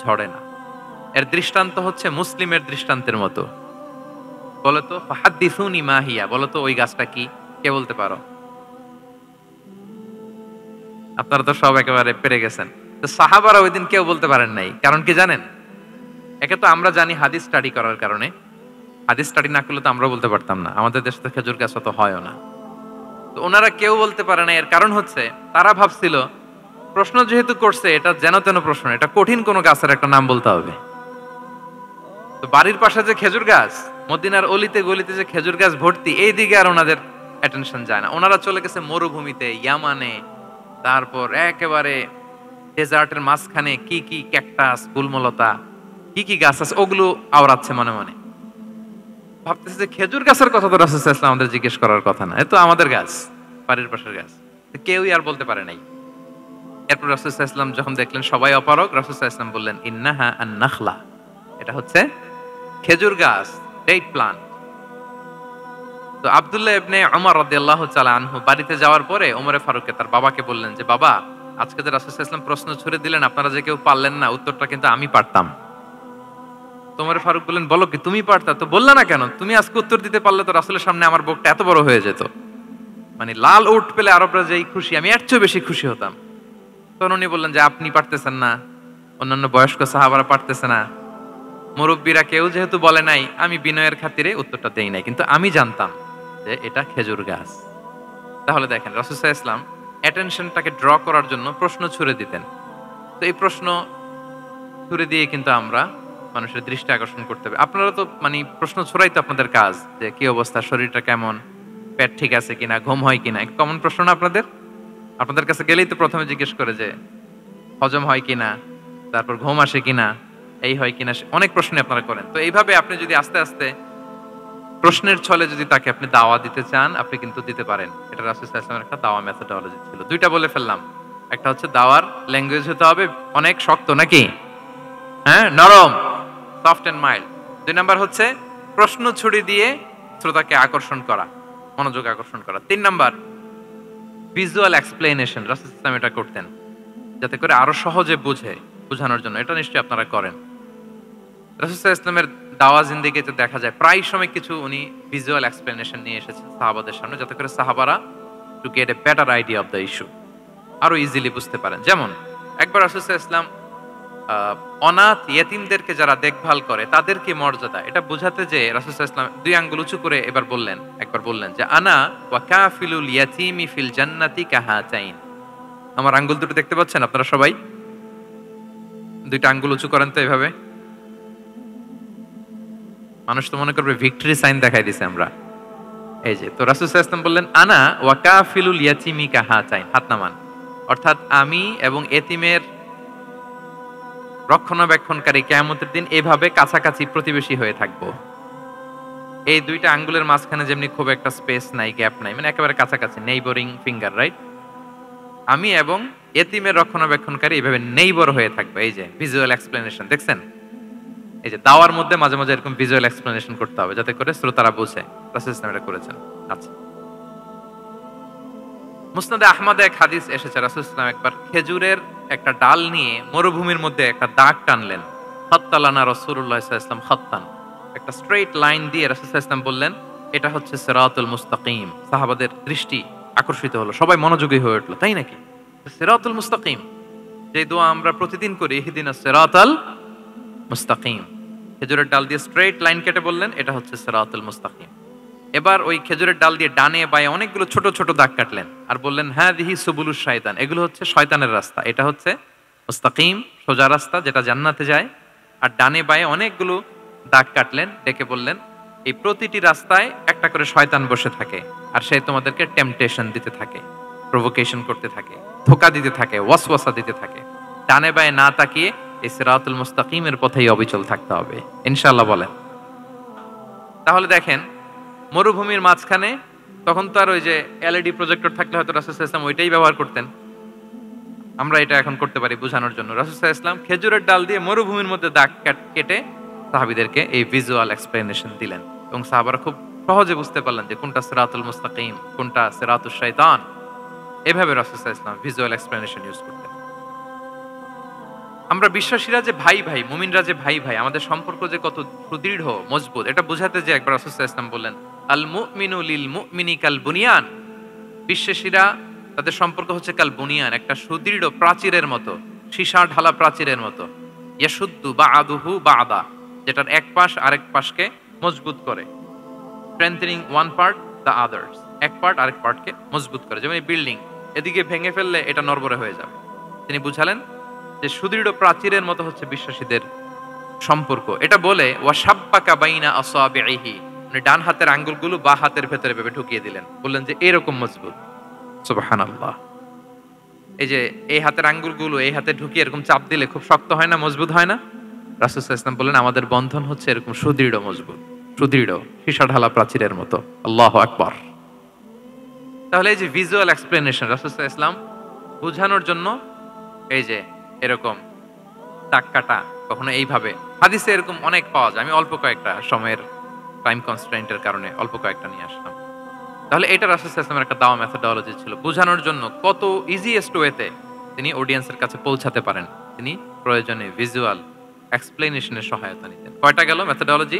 ঝরে না, এর দৃষ্টান্ত হচ্ছে মুসলিমের দৃষ্টান্তের মতো। বলতো ফাহাদ্দিসুনি মা হিয়া, বলতো ওই গাছটা কি, কে বলতে পারো? আপনারা তো সব একেবারে পেরে গেছেন। তো সাহাবারা ওই দিন কেউ বলতে পারেন নাই, কারণ কি জানেন? একে তো আমরা জানি হাদিস স্টাডি করার কারণে, হাদিস স্টাডি না করলে তো আমরা বলতে পারতাম না, আমাদের দেশে তো খেজুর গাছ অত হয়ও না। তো ওনারা কেউ বলতে পারে না, এর কারণ হচ্ছে তারা ভাবছিল প্রশ্ন যেহেতু করছে এটা যেন তেন প্রশ্ন, এটা কঠিন কোনো গাছের একটা নাম বলতে হবে। তো বাড়ির পাশে যে খেজুর গাছ, মদিনার অলিতে গলিতে যে খেজুর গাছ ভর্তি, এই দিকে আর ওনাদের অ্যাটেনশন যায় না। ওনারা চলে গেছে মরুভূমিতে, ইয়ামানে, তারপর একেবারে ডেজার্টের মাঝখানে কি কি ক্যাকটাস, গুলমলতা, কি কি গাছ আছে ওগুলো আওড়াচ্ছে মনে মনে। ভাবতেছে যে খেজুর গাছের কথা তো রাসূল সাল্লাল্লাহু আলাইহি ওয়াসাল্লাম আমাদের জিজ্ঞেস করার কথা না, এ তো আমাদের গাছ, বাড়ির পাশের গাছ। কেউই আর বলতে পারে নাই। এরপর রাসূল সাল্লাল্লাহু আলাইহি ওয়াসাল্লাম যখন দেখলেন সবাই অপারগ, রাসূল সাল্লাল্লাহু আলাইহি ওয়াসাল্লাম বললেন, ইন্নাহা আন-নাখলা, এটা হচ্ছে খেজুর গাছ, ডেট প্লান্ট। তো আব্দুল্লাহ ইবনে উমর রাদিয়াল্লাহু তাআলা আনহু বাড়িতে যাওয়ার পরে ওমরে ফারুককে তার বাবাকে বললেন যে, বাবা, আজকে যে রাসূল সাল্লাল্লাহু আলাইহি ওয়াসাল্লাম প্রশ্ন ছুড়ে দিলেন, আপনারা যে কেউ পারলেন না, উত্তরটা কিন্তু আমি পারতাম। ওমরে ফারুক বললেন, বলো কি তুমি পারতা? তো বললা না কেন? তুমি আজকে উত্তর দিতে পারলে তো রাসূলের সামনে আমার বুকটা এত বড় হয়ে যেত, মানে লাল উট পেলে আরবরা যেই খুশি, আমি এর চেয়ে বেশি খুশি হতাম। তখন উনি বললেন যে, আপনি পারতেছেন না, অন্যান্য বয়স্ক সাহাবারা পারতেছে না, মুরব্বীরা কেউ যেহেতু বলে নাই, আমি বিনয়ের খাতিরে উত্তরটা দেই নাই, কিন্তু আমি জানতাম যে এটা খেজুর গাছ। তাহলে দেখেন রাসূল সাল্লাল্লাহু আলাইহি ওয়াসাল্লাম অ্যাটেনশনটাকে ড্র করার জন্য প্রশ্ন ছুড়ে দিতেন। তো এই প্রশ্ন ছুড়ে দিয়ে কিন্তু আমরা মানুষের দৃষ্টি আকর্ষণ করতে হবে। আপনারা তো মানে প্রশ্ন ছড়াই তো আপনাদের কাজ, যে কি অবস্থা, শরীরটা কেমন, পেট ঠিক আছে কিনা, ঘুম হয় কিনা, কমন প্রশ্ন না আপনাদের? আপনাদের কাছে গেলেই তো প্রথমে জিজ্ঞেস করে যে হজম হয় কিনা, তারপর ঘুম আসে কিনা, এই হয় কিনা, অনেক প্রশ্ন আপনারা করেন। তো এইভাবে আপনি যদি আস্তে আস্তে প্রশ্নের ছলে যদি তাকে আপনি দাওয়া দিতে চান, আপনি কিন্তু দিতে পারেন। এটা রাসূল সাল্লাল্লাহু আলাইহি ওয়াসাল্লামের একটা দাওয়া মেথোডোলজি ছিল। দুইটা বলে ফেললাম, একটা হচ্ছে দাওয়ার ল্যাঙ্গুয়েজ হতে হবে অনেক শক্ত, নাকি? হ্যাঁ, নরম, সফট এন্ড মাইল্ড। দুই নাম্বার হচ্ছে প্রশ্ন ছুড়ে দিয়ে শ্রোতাকে আকর্ষণ করা, মনোযোগ আকর্ষণ করা। তিন নাম্বার ভিজুয়াল এক্সপ্লেনেশন। রাসূল সাল্লাল্লাহু আলাইহি ওয়াসাল্লাম এটা করতেন যাতে করে আরো সহজে বোঝানোর জন্য। এটা নিশ্চয়ই আপনারা করেন। রাসূল সাল্লাল্লাহু আলাইহি ওয়াসাল্লামের দাওয়া জিন্দেগিতে দেখা যায় প্রায় সময় কিছু উনি ভিজুয়াল এক্সপ্লেনেশন নিয়ে এসেছেন সাহাবাদের সামনে, যাতে করে সাহাবারা to get a better idea of the issue, আরো ইজিলি বুঝতে পারেন। যেমন একবার রাসূল সাল্লাল্লাহু আলাইহি ওয়াসাল্লাম অনাথ ইয়েতিমদেরকে যারা দেখভাল করে তাদেরকে মর্যাদা, এটা বোঝাতে যে রাসূল সাল্লাল্লাহু আলাইহি ওয়াসাল্লাম দুই আঙ্গুল উঁচু করে একবার বললেন যে, আনা ওয়া কাফিলুল ইয়াতীমি ফিল জান্নাতি কাহাতাইন। আমার আঙ্গুল দুটো দেখতে পাচ্ছেন আপনারা সবাই? দুইটা আঙ্গুল উঁচু করেন তো এভাবে। মানুষ তো মনে করবে ভিক্টরি সাইন দেখাই দিছে আমরা। এই যে, তো রাসূল সাল্লাল্লাহু আলাইহি ওয়াসাল্লাম বললেন, আনা ওয়া কাফিলুল ইয়াতীমি কাহাতাইন, হাত নামান। অর্থাৎ আমি এবং এতিমের রক্ষণাবেক্ষণকারী কিয়ামতের দিন এভাবে কাছাকাছি প্রতিবেশী হয়ে থাকবো। এই দুইটা আঙ্গুলের মাঝখানে যেমনি খুব একটা স্পেস নাই, গ্যাপ নাই, মানে একেবারে কাছাকাছি, নেইবরিং ফিঙ্গার, রাইট? আমি এবং এতিমের রক্ষণাবেক্ষণকারী এইভাবে নেইবর হয়ে থাকবো। এই যে ভিজুয়াল এক্সপ্লেনেশন দেখছেন, এই যে দাওয়ার মধ্যে মাঝে মাঝে এরকম ভিজুয়াল এক্সপ্লেনেশন করতে হবে যাতে করে শ্রোতারা বোঝে রাসূল সাল্লাল্লাহু আলাইহি ওয়াসাল্লাম এটা করেছেন। আচ্ছা, মুসনাদে আহমদে এক হাদিস এসেছে, রাসূল সাল্লাল্লাহু আলাইহি ওয়াসাল্লাম একবার খেজুরের একটা ডাল নিয়ে মরুভূমির মধ্যে একটা দাগ টানলেন। খাত্তালানা রাসূলুল্লাহ সাল্লাল্লাহু আলাইহি ওয়াসাল্লাম খাত্তান, একটা স্ট্রেট লাইন দিয়ে রাসূল সাল্লাল্লাহু আলাইহি ওয়াসাল্লাম বললেন এটা হচ্ছে সিরাতুল মুস্তাকিম। সাহাবাদের দৃষ্টি আকর্ষিত হলো, সবাই মনোযোগী হয়ে উঠলো, তাই নাকি? সিরাতুল মুস্তাকিম, যে দোয়া আমরা প্রতিদিন করি, ইহদিনাস সিরাতাল মুস্তাকিম, খেজুরের ডাল দিয়ে স্ট্রেট লাইন কেটে বললেন এটা হচ্ছে সিরাতুল মুস্তাকিম। এবার ওই খেজুরের ডাল দিয়ে ডানে বায়ে অনেকগুলো ছোট ছোট দাগ কাটলেন আর বললেন হাযিহি সুবুলুশ শায়তান, এগুলো হচ্ছে শয়তানের রাস্তা, এটা হচ্ছে মুস্তাকিম সোজা রাস্তা যেটা জান্নাতে যায়। আর ডানে বায়ে অনেকগুলো দাগ কাটলেন, ডেকে বললেন এই প্রতিটি রাস্তায় একটা করে শয়তান বসে থাকে আর সে তোমাদেরকে টেম্পটেশন দিতে থাকে, প্রভোকেশন করতে থাকে, ধোঁকা দিতে থাকে, ওয়াসওয়াসা দিতে থাকে। ডানে বায়ে না তাকিয়ে এই সিরাতুল মুস্তাকিমের পথেই অবিচল থাকতে হবে ইনশাআল্লাহ বলেন। তাহলে দেখেন মরুভূমির মাঝখানে, তখন তো আর ওই যে এলইডি প্রজেক্টর থাকলে হয়তো রাসূল সাল্লাল্লাহু আলাইহি ওয়াসাল্লাম ওইটাই ব্যবহার করতেন, আমরা এটা এখন করতে পারি বোঝানোর জন্য। রাসূল সাল্লাল্লাহু আলাইহি ওয়াসাল্লাম খেজুরের ডাল দিয়ে মরুভূমির মধ্যে দাগ কেটে সাহাবীদেরকে এই ভিজুয়াল এক্সপ্লেনেশন দিলেন এবং সাহাবারা খুব সহজে বুঝতে পারলেন যে কোনটা সিরাতুল মুস্তাকিম, কোনটা সিরাতুশ শাইতান। এভাবে রাসূল সাল্লাল্লাহু আলাইহি ওয়াসাল্লাম ভিজুয়াল এক্সপ্লেনেশন ইউজ করতেন। আমরা বিশ্বাসীরা যে ভাই ভাই, মুমিনরা যে ভাই ভাই, আমাদের সম্পর্ক যে কত সুদৃঢ় মজবুত, এটা বোঝাতে যে একবার রাসূল সাল্লাল্লাহু আলাইহি ওয়াসাল্লাম বললেন আল মুমিনু লিল মুমিনি কাল বুনিয়ান, বিশ্বাসীরা তাদের সম্পর্ক হচ্ছে কাল বুনিয়ান, একটা সুদৃঢ় প্রাচীরের মতো, সীসা ঢালা প্রাচীরের মতো। ইয়াশুদ্দু বা'দুহু বা'দা, যেটার এক পাশ আরেক পাশকে মজবুত করে। Strengthening one part the others, এক পার্ট আরেক পার্টকে মজবুত করে। যেমন এই বিল্ডিং, এদিকে ভেঙে ফেললে এটা নড়বড়ে হয়ে যাবে। তিনি বুঝালেন যে সুদৃঢ় প্রাচীরের মতো হচ্ছে বিশ্বাসীদের সম্পর্ক। এটা বলে ওয়াশাব্বাকা বাইনা আসাবিহি, মানে ডান হাতের আঙ্গুলগুলো বা হাতের ভেতরে ভেবে ঢুকিয়ে দিলেন, বললেন যে এরকম মজবুত। সুবহানাল্লাহ, এই যে এই হাতের আঙ্গুলগুলো এই হাতে ঢুকিয়ে এরকম চাপ দিলে খুব শক্ত হয় না, মজবুত হয় না? রাসূল সাল্লাল্লাহু আলাইহি ওয়াসাল্লাম বললেন আমাদের বন্ধন হচ্ছে এরকম সুদৃঢ় মজবুত, সুদৃঢ় সীসা ঢালা প্রাচীরের মতো। আল্লাহু আকবার। তাহলে এই যে ভিজুয়াল এক্সপ্লেনেশন রাসূল সাল্লাল্লাহু আলাইহি ওয়াসাল্লাম বোঝানোর জন্য এই যে এরকম দাগ কাটা, কখনো এইভাবে হাদিসে এরকম অনেক পাওয়া যায়। আমি অল্প কয়েকটা, সময়ের টাইম কনস্ট্রেন্টের কারণে অল্প কয়েকটা নিয়ে আসলাম। তাহলে এটা রাসূল সাল্লাল্লাহু আলাইহি ওয়াসাল্লামের একটা দাওয়া মেথোডোলজি ছিল, বোঝানোর জন্য কত ইজিয়েস্ট ওয়েতে তিনি অডিয়েন্সের কাছে পৌঁছাতে পারেন। তিনি প্রয়োজনে ভিজুয়াল এক্সপ্লেনেশনের সহায়তা নিতেন। কয়টা গেল মেথোডোলজি?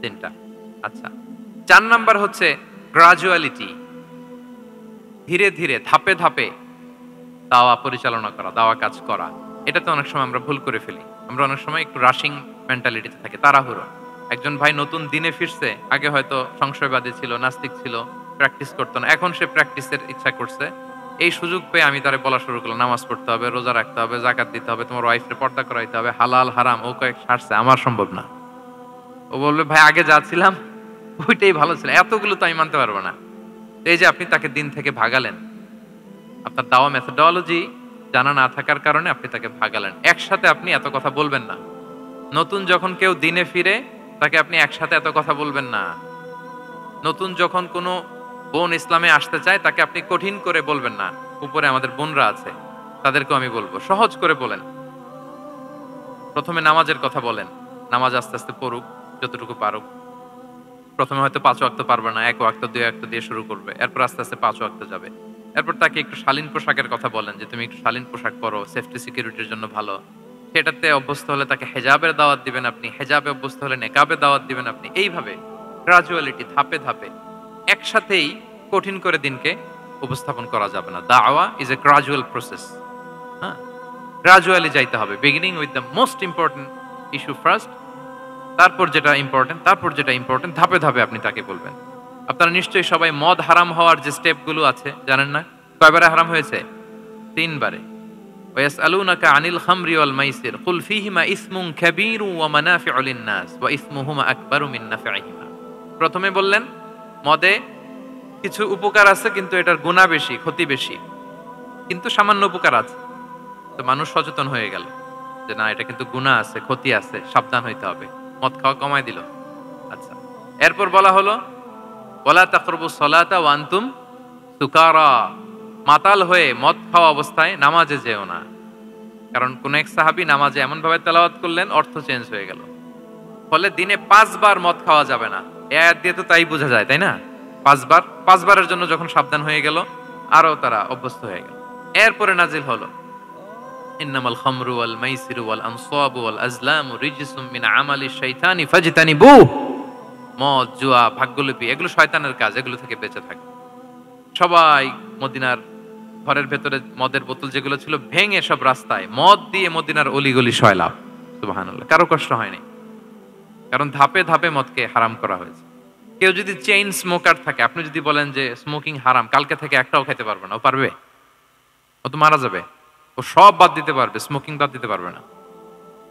3টা। আচ্ছা, 4 নাম্বার হচ্ছে গ্রাজুয়ালিটি, ধীরে ধীরে ধাপে ধাপে দাওয়া পরিচালনা করা, দাওয়া কাজ করা। এটাতে অনেক সময় আমরা ভুল করে ফেলি। আমরা অনেক সময় একটু রাশিং মেন্টালিটিতে থাকি, তাড়াহুড়ো। একজন ভাই নতুন দিনে ফিরছে, আগে হয়তো সংশয়বাদী ছিল, নাস্তিক ছিল, প্র্যাকটিস করতো না, এখন সে প্র্যাকটিসের ইচ্ছা করছে। এই সুযোগ পেয়ে আমি তারে বলা শুরু করলাম নামাজ পড়তে হবে, রোজা রাখতে হবে, যাকাত দিতে হবে, তোমার ওয়াইফের পর্দা করাইতে হবে, হালাল হারাম ও কয়েক সারছে, আমার সম্ভব না। ও বলবে ভাই আগে যা ছিলাম ওইটাই ভালো ছিল, এতগুলো তো আমি মানতে পারবো না। এই যে আপনি তাকে দিন থেকে ভাগালেন, আপনার দাওয়া মেথোডোলজি জানা না থাকার কারণে আপনি তাকে ভাগালেন। একসাথে আপনি এত কথা বলবেন না। নতুন যখন কেউ দিনে ফিরে তাকে আপনি একসাথে এত কথা বলবেন না। নতুন যখন কোনো বোন ইসলামে আসতে চায় তাকে আপনি কঠিন করে বলবেন না। উপরে আমাদের বোনরা আছে, তাদেরকেও আমি বলবো সহজ করে বলেন। প্রথমে নামাজের কথা বলেন, নামাজ আস্তে আস্তে পড়ুক যতটুকু পারুক। প্রথমে হয়তো 5 ওয়াক্ত পারবে না, 1 ওয়াক্ত 2 ওয়াক্ত দিয়ে শুরু করবে, এরপর আস্তে আস্তে 5 ওয়াক্ত যাবে। এরপর তাকে একটু শালীন পোশাকের কথা বলেন যে তুমি একটু শালীন পোশাক পরো, সেফটি সিকিউরিটির জন্য ভালো। সেটাতে অভ্যস্ত হলে তাকে হেজাবের দাওয়াত দিবেন আপনি, হেজাবে অভ্যস্ত হলে নেকাবে দাওয়াত দিবেন আপনি। এইভাবে গ্রাজুয়ালিটি, ধাপে ধাপে, একসাথেই কঠিন করে দিনকে উপস্থাপন করা যাবে না। দাওয়া ইজ এ গ্রাজুয়াল প্রসেস। হ্যাঁ, গ্রাজুয়ালি যাইতে হবে। Beginning with the most important issue first, তারপর যেটা ইম্পর্টেন্ট, তারপর যেটা ইম্পর্টেন্ট, ধাপে ধাপে আপনি তাকে বলবেন। আপনারা নিশ্চয়ই সবাই মদ হারাম হওয়ার যে স্টেপগুলো আছে জানেন না? কয়বারে হারাম হয়েছে? 3 বারে। ওয়াসআলুনাকা আনিল খামরি ওয়াল মাইসির কুল ফীহিমা ইসমুন কাবীরু ওয়া মানাফিউ লিন-নাস ওয়া ইসমুহুমা আকবারু মিন নাফিহিমা। প্রথমে বললেন মদে কিছু উপকার আছে কিন্তু এটার গুনাহ বেশি, ক্ষতি বেশি, কিন্তু সামান্য উপকার আছে। তো মানুষ সচেতন হয়ে গেল যে না, এটা কিন্তু গুনাহ আছে, ক্ষতি আছে, সাবধান হইতে হবে। মদ খাওয়া কমায় দিল। আচ্ছা, এরপর বলা হলো ওয়ালা তাকরাবুস সালাতা ওয়া আনতুম সুকারা, মাতাল হয়ে মদ খাওয়া অবস্থায় নামাজে যেও না। কারণ কোন এক সাহাবী নামাজে এমন ভাবে তেলাওয়াত করলেন, অর্থ চেঞ্জ হয়ে গেল। ফলে দিনে 5 বার মদ খাওয়া যাবে না, এই আয়াত দিয়ে তো তাই বোঝা যায়, তাই না? 5 বারের জন্য যখন সাবধান হয়ে গেল, আরো তারা অভ্যস্ত হয়ে গেল। এরপরে নাজিল হলো ইন্নামাল খামরু ওয়াল মাইসিরু ওয়াল আনসাবু ওয়াল আজলামু রিজসুম মিন আমালি শাইতানি ফাজতানিবু। মদ, জুয়া, ভাগ্যলিপি এগুলো শয়তানের কাজ, এগুলো থেকে বেঁচে থাকো। সবাই মদিনার ঘরের ভেতরে মদের বোতল যেগুলো ছিল ভেঙে সব রাস্তায় মদ দিয়ে মদিনার অলিগলি সয়লাভ। সুবহানাল্লাহ, কারো কষ্ট হয়নি, কারণ ধাপে ধাপে মদকে হারাম করা হয়েছে। কেউ যদি চেইন স্মোকার থাকে, আপনি যদি বলেন যে স্মোকিং হারাম, কালকে থেকে একটাও খেতে পারবে না, ও পারবে? ও তো মারা যাবে। ও সব বাদ দিতে পারবে, স্মোকিং বাদ দিতে পারবে না।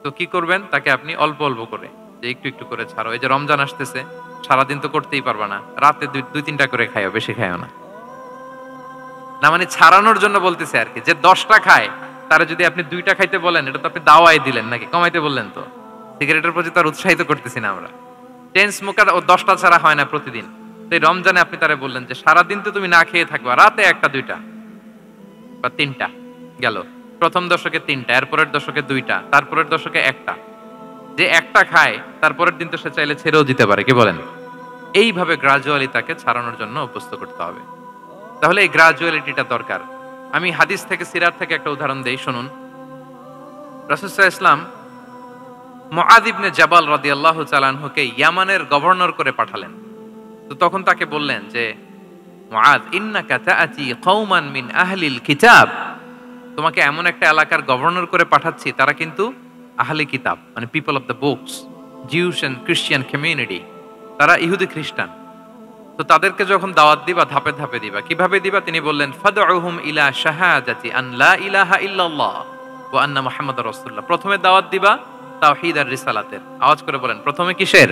তো কি করবেন? তাকে আপনি অল্প অল্প করে, যে একটু একটু করে ছাড়ো। এই যে রমজান আসতেছে, সারাদিন তো করতেই পারবা না, রাতে 2-3টা করে খাইও, বেশি খাইও না। না মানে ছাড়ানোর জন্য বলতেছে আর কি, যে 10টা খায় তারা যদি আপনি 2টা খাইতে বলেন, এটা তো আপনি দাওয়াই দিলেন নাকি, কমাইতে বললেন। তো সিগারেটের প্রতি তার উৎসাহিত করতেছি না আমরা। চেইন স্মোকার ও 10টা ছাড়া হয় না প্রতিদিন। তাই রমজানে আপনি তারা বললেন যে সারাদিন তো তুমি না খেয়ে থাকবা, রাতে 1টা 2টা বা 3টা গেল। প্রথম দশকে 3টা, এরপরের দশকে 2টা, তারপরের দশকে 1টা। যে 1টা খায় তারপরের দিন তো সে চাইলে ছেড়েও দিতে পারে, কি বলেন? এইভাবে গ্রাজুয়ালি তাকে ছাড়ানোর জন্য অভ্যস্ত করতে হবে। তাহলে এই গ্রাজুয়ালিটিটা দরকার। আমি হাদিস থেকে, সিরাত থেকে একটা উদাহরণ দেই, শুনুন। রাসূল সাল্লাল্লাহু আলাইহি ওয়াসাল্লাম মুআয ইবনে জাবাল রাদিয়াল্লাহু তাআলা আনহুকে ইয়ামানের গভর্নর করে পাঠালেন। তো তখন তাকে বললেন যে মুআয, ইন্নাকা তাআতি কওমান মিন আহলিল কিতাব, তোমাকে এমন একটা এলাকার গভর্নর করে পাঠাচ্ছি, তারা কিন্তু আহলে কিতাব, মানে people of the books, Jews and Christian community, তারা ইহুদি খ্রিস্টান। তো তাদেরকে যখন দাওয়াত দিবা, ধাপে ধাপে দিবা। কিভাবে দিবা? তিনি বললেন, ফাদউহুম ইলা শাহাদাতি আন লা ইলাহা ইল্লাল্লাহ ওয়া আন্না মুহাম্মাদুর রাসূলুল্লাহ। প্রথমে দাওয়াত দিবা তাওহীদ আর রিসালাতের। আওয়াজ করে বলেন, প্রথমে কিসের?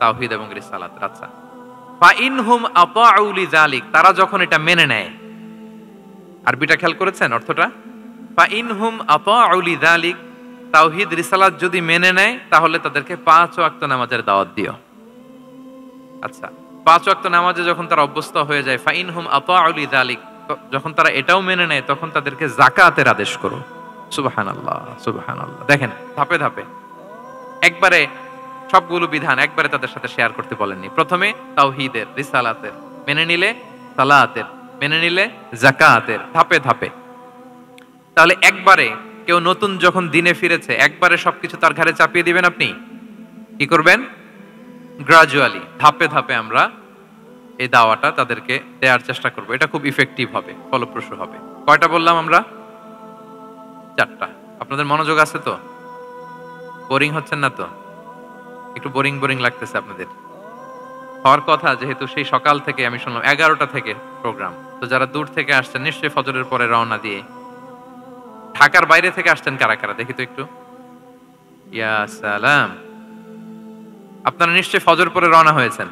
তাওহীদ এবং রিসালাতের। আচ্ছা, ফা ইনহুম আতাউ লিযালিক, তারা যখন এটা মেনে নেয়। আরবিটা খেয়াল করেছেন অর্থটা? ফা ইনহুম আতাউ লিযালিক, তাওহীদ রিসালাত যদি মেনে নেয়, তাহলে তাদেরকে 5 ওয়াক্ত নামাজের দাওয়াত দিও। আচ্ছা, 5 ওয়াক্ত নামাজে যখন তারা অভ্যস্ত হয়ে যায়, ফা ইনহুম আতাউ লিযালিক, যখন তারা এটাও মেনে নেয়, তখন তাদেরকে যাকাতের আদেশ করো। সুবহানাল্লাহ, সুবহানাল্লাহ। দেখেন, ধাপে ধাপে, একবারে সবগুলো বিধান একবারে তাদের সাথে শেয়ার করতে বলেননি। প্রথমে তাওহীদের, রিসালাতের, মেনে নিলে সালাতের, মেনে নিলে যাকাতের, ধাপে ধাপে। তাহলে একবারে কেউ নতুন যখন দিনে ফিরেছে, একবারে সবকিছু তার ঘাড়ে চাপিয়ে দিবেন আপনি? কি করবেন? গ্রাজুয়ালি, ধাপে ধাপে আমরা এই দাওয়াটা তাদেরকে দেওয়ার চেষ্টা করব। এটা খুব ইফেক্টিভ হবে, ফলপ্রসূ হবে। কয়টা বললাম আমরা? 4টা। আপনাদের মনোযোগ আছে তো? বোরিং হচ্ছেন না তো? একটু বোরিং বোরিং লাগতেছে আপনাদের? হওয়ার কথা, যেহেতু সেই সকাল থেকে আমি শুনলাম 11টা থেকে প্রোগ্রাম। তো যারা দূর থেকে আসছেন, নিশ্চয়ই ফজরের পরে রওনা দিয়ে। ঢাকার বাইরে থেকে আসছেন কারা কারা, দেখি তো একটু। ইয়া সালাম, আপনারা নিশ্চয়ই ফজর পরে রওনা হয়েছেন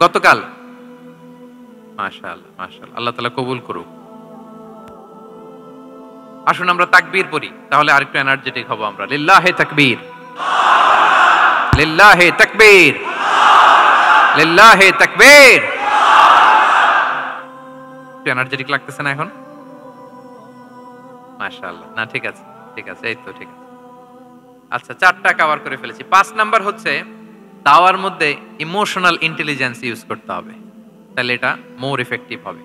গতকাল। মাশাআল্লাহ, মাশাআল্লাহ, আল্লাহ তাআলা কবুল করুক। আসুন আমরা তাকবীর পড়ি, তাহলে আরেকটু এনার্জেটিক হব আমরা। লিল্লাহি তাকবীর, লিল্লাহি তাকবীর, লিল্লাহি তাকবীর। একটু এনার্জেটিক লাগতেছে না এখন? মাশাআল্লাহ। না, ঠিক আছে, ঠিক আছে, এই তো ঠিক আছে। আচ্ছা, 4টা কভার করে ফেলেছি। 5 নাম্বার হচ্ছে দাওয়ার মধ্যে ইমোশনাল ইন্টেলিজেন্স ইউজ করতে হবে, তাহলে এটা মোর ইফেক্টিভ হবে।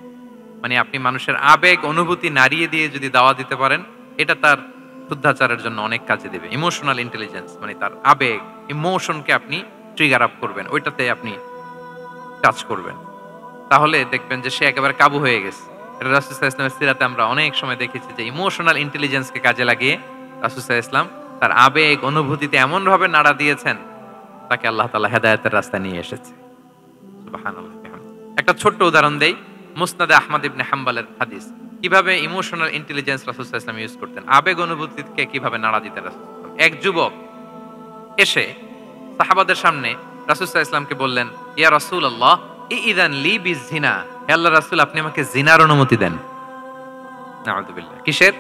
মানে আপনি মানুষের আবেগ, অনুভূতি নাড়িয়ে দিয়ে যদি দাওয়া দিতে পারেন, এটা তার শুদ্ধাচারের জন্য অনেক কাজে দেবে। ইমোশনাল ইন্টেলিজেন্স মানে তার আবেগ, ইমোশনকে আপনি ট্রিগার আপ করবেন, ওইটাতে আপনি কাজ করবেন, তাহলে দেখবেন যে সে একেবারে কাবু হয়ে গেছে। এটা রাসূল সাল্লাল্লাহু আলাইহি ওয়াসাল্লামের সিরাতে আমরা অনেক সময় দেখেছি যে ইমোশনাল ইন্টেলিজেন্সকে কাজে লাগিয়ে রাসূল সাল্লাল্লাহু আলাইহি ওয়াসাল্লাম তার আবেগ, অনুভূতিতে এমন ভাবে নাড়া দিয়েছেন, তাকে আল্লাহ তাআলা হেদায়েতের রাস্তায় নিয়ে এসেছে। সুবহানাল্লাহ। একটা ছোট্ট উদাহরণ দেই, মুসনাদে আহমদ ইবনে হাম্বলের হাদিস, কিভাবে ইমোশনাল ইন্টেলিজেন্স রাসূল সাল্লাল্লাহু আলাইহি ওয়াসাল্লাম ইউজ করতেন, আবেগ অনুভূতিকে কিভাবে নাড়া দিতেন রাসূল। এক যুবক এসে সাহাবাদের সামনে রাসূল সাল্লাল্লাহু আলাইহি ওয়াসাল্লামকে বললেন, ইয়া রাসূলুল্লাহ, ইযান লি বিজিনা, হে আল্লাহর রাসূল, আপনি আমাকে জিনার অনুমতি দেন। নাউযুবিল্লাহ। কিসের?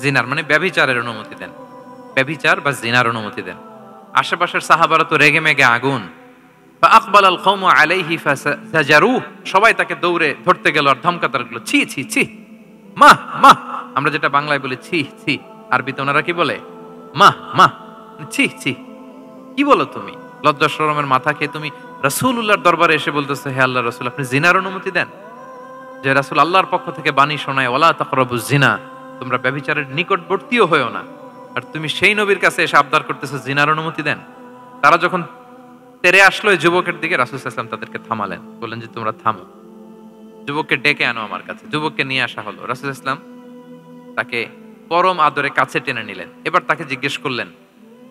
জিনার, মানে ব্যভিচারের অনুমতি দেন। ব্যভিচার বা জিনার অনুমতি দেন। আশেপাশের সাহাবারা তো রেগে মেগে আগুন। ফাআকবালাল কওমু আলাইহি ফাজারু, সবাই তাকে দৌড়ে ধরতে গেল আর ধমকাতে লাগলো, ছি ছি ছি, মা মা, আমরা যেটা বাংলায় বলি ছি ছি, আরবিতে ওনারা কি বলে? মা মা, ছি ছি, কি বলো তুমি? লজ্জা শরমের মাথা খেয়ে তুমি রাসূলুল্লাহর দরবারে এসে বলতেছো, হে আল্লাহ রাসূল, আপনি জিনার অনুমতি দেন? যে রাসূল আল্লাহর পক্ষ থেকে বাণী শোনায়, ওয়ালা তাকরাবুজ জিনা, তোমরা ব্যভিচারের নিকটবর্তীও হয়েও না, আর তুমি সেই নবীর কাছে এসে আবদার করতেছো জিনার অনুমতি দেন? তারা যখন তেরে আসলো এই যুবকের দিকে, রাসূল সাল্লাল্লাহু আলাইহি ওয়াসাল্লাম তাদেরকে থামালেন, বললেন যে তোমরা থামো, যুবককে ডেকে আনো আমার কাছে। যুবককে নিয়ে আসা হলো। রাসূল সাল্লাল্লাহু আলাইহি ওয়াসাল্লাম তাকে পরম আদরে কাছে টেনে নিলেন। এবার তাকে জিজ্ঞেস করলেন,